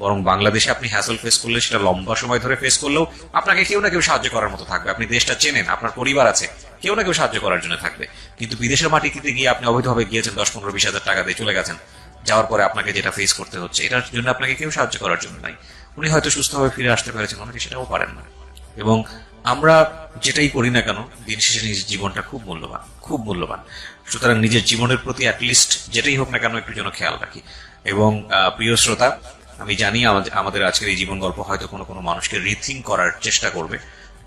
Speaker 1: বরং বাংলাদেশে আপনি হ্যাসল ফেস করলে, সেটা লম্বা সময় ধরে ফেস করলেও আপনাকে কেউ না কেউ সাহায্য করার মতো থাকবে। আপনি দেশটা চেনেন, আপনার পরিবার আছে, কেউ না কেউ সাহায্য করার জন্য থাকবে। কিন্তু বিদেশের মাটিতে গিয়ে আপনি অবৈধভাবে গিয়েছেন, 10-15-20 হাজার টাকা দিয়ে চলে গেছেন, যাওয়ার পরে আপনাকে যেটা ফেস করতে হচ্ছে, এটার জন্য আপনাকে কেউ সাহায্য করার জন্য নাই। উনি হয়তো সুস্থভাবে ফিরে আসতে পেরেছেন, অনেকে সেটাও পারেন না। এবং আমরা যেটাই করি না কেন, দিন শেষে নিজের জীবনটা খুব মূল্যবান, খুব মূল্যবান। সুতরাং নিজের জীবনের প্রতি অ্যাটলিস্ট যেটাই হোক না কেন একটু যেন খেয়াল রাখি। এবং প্রিয় শ্রোতা, আমি জানি আমাদের আজকের এই জীবন গল্প হয়তো কোনো কোনো মানুষকে রিথিঙ্ক করার চেষ্টা করবে,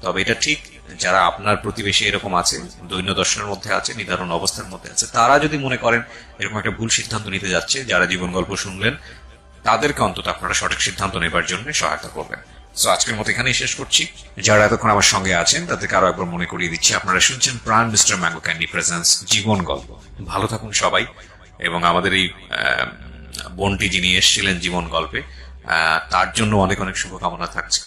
Speaker 1: তবে এটা ঠিক যারা আপনার প্রতিবেশী এরকম আছে, দৈন্য দর্শনের মধ্যে আছে, নিদারুণ অবস্থার মধ্যে আছে, তারা যদি মনে করেন এরকম একটা ভুল সিদ্ধান্ত নিতে যাচ্ছে, যারা জীবন গল্প শুনলেন তাদেরকে অন্তত আপনারা সঠিক সিদ্ধান্ত নেবার জন্য সহায়তা করবেন। তো আজকের মতো এখানেই শেষ করছি। যারা এতক্ষণ আমার সঙ্গে আছেন তাদেরকে আরো একবার মনে করিয়ে দিচ্ছি, আপনারা শুনছেন প্রাণ মিস্টার ম্যাঙ্গো ক্যান্ডি প্রেজেন্স জীবন গল্প। ভালো থাকুন সবাই, এবং আমাদের এই বোনটি যিনি এসেছিলেন জীবন গল্পে, তার জন্য অনেক অনেক শুভকামনা থাকছে।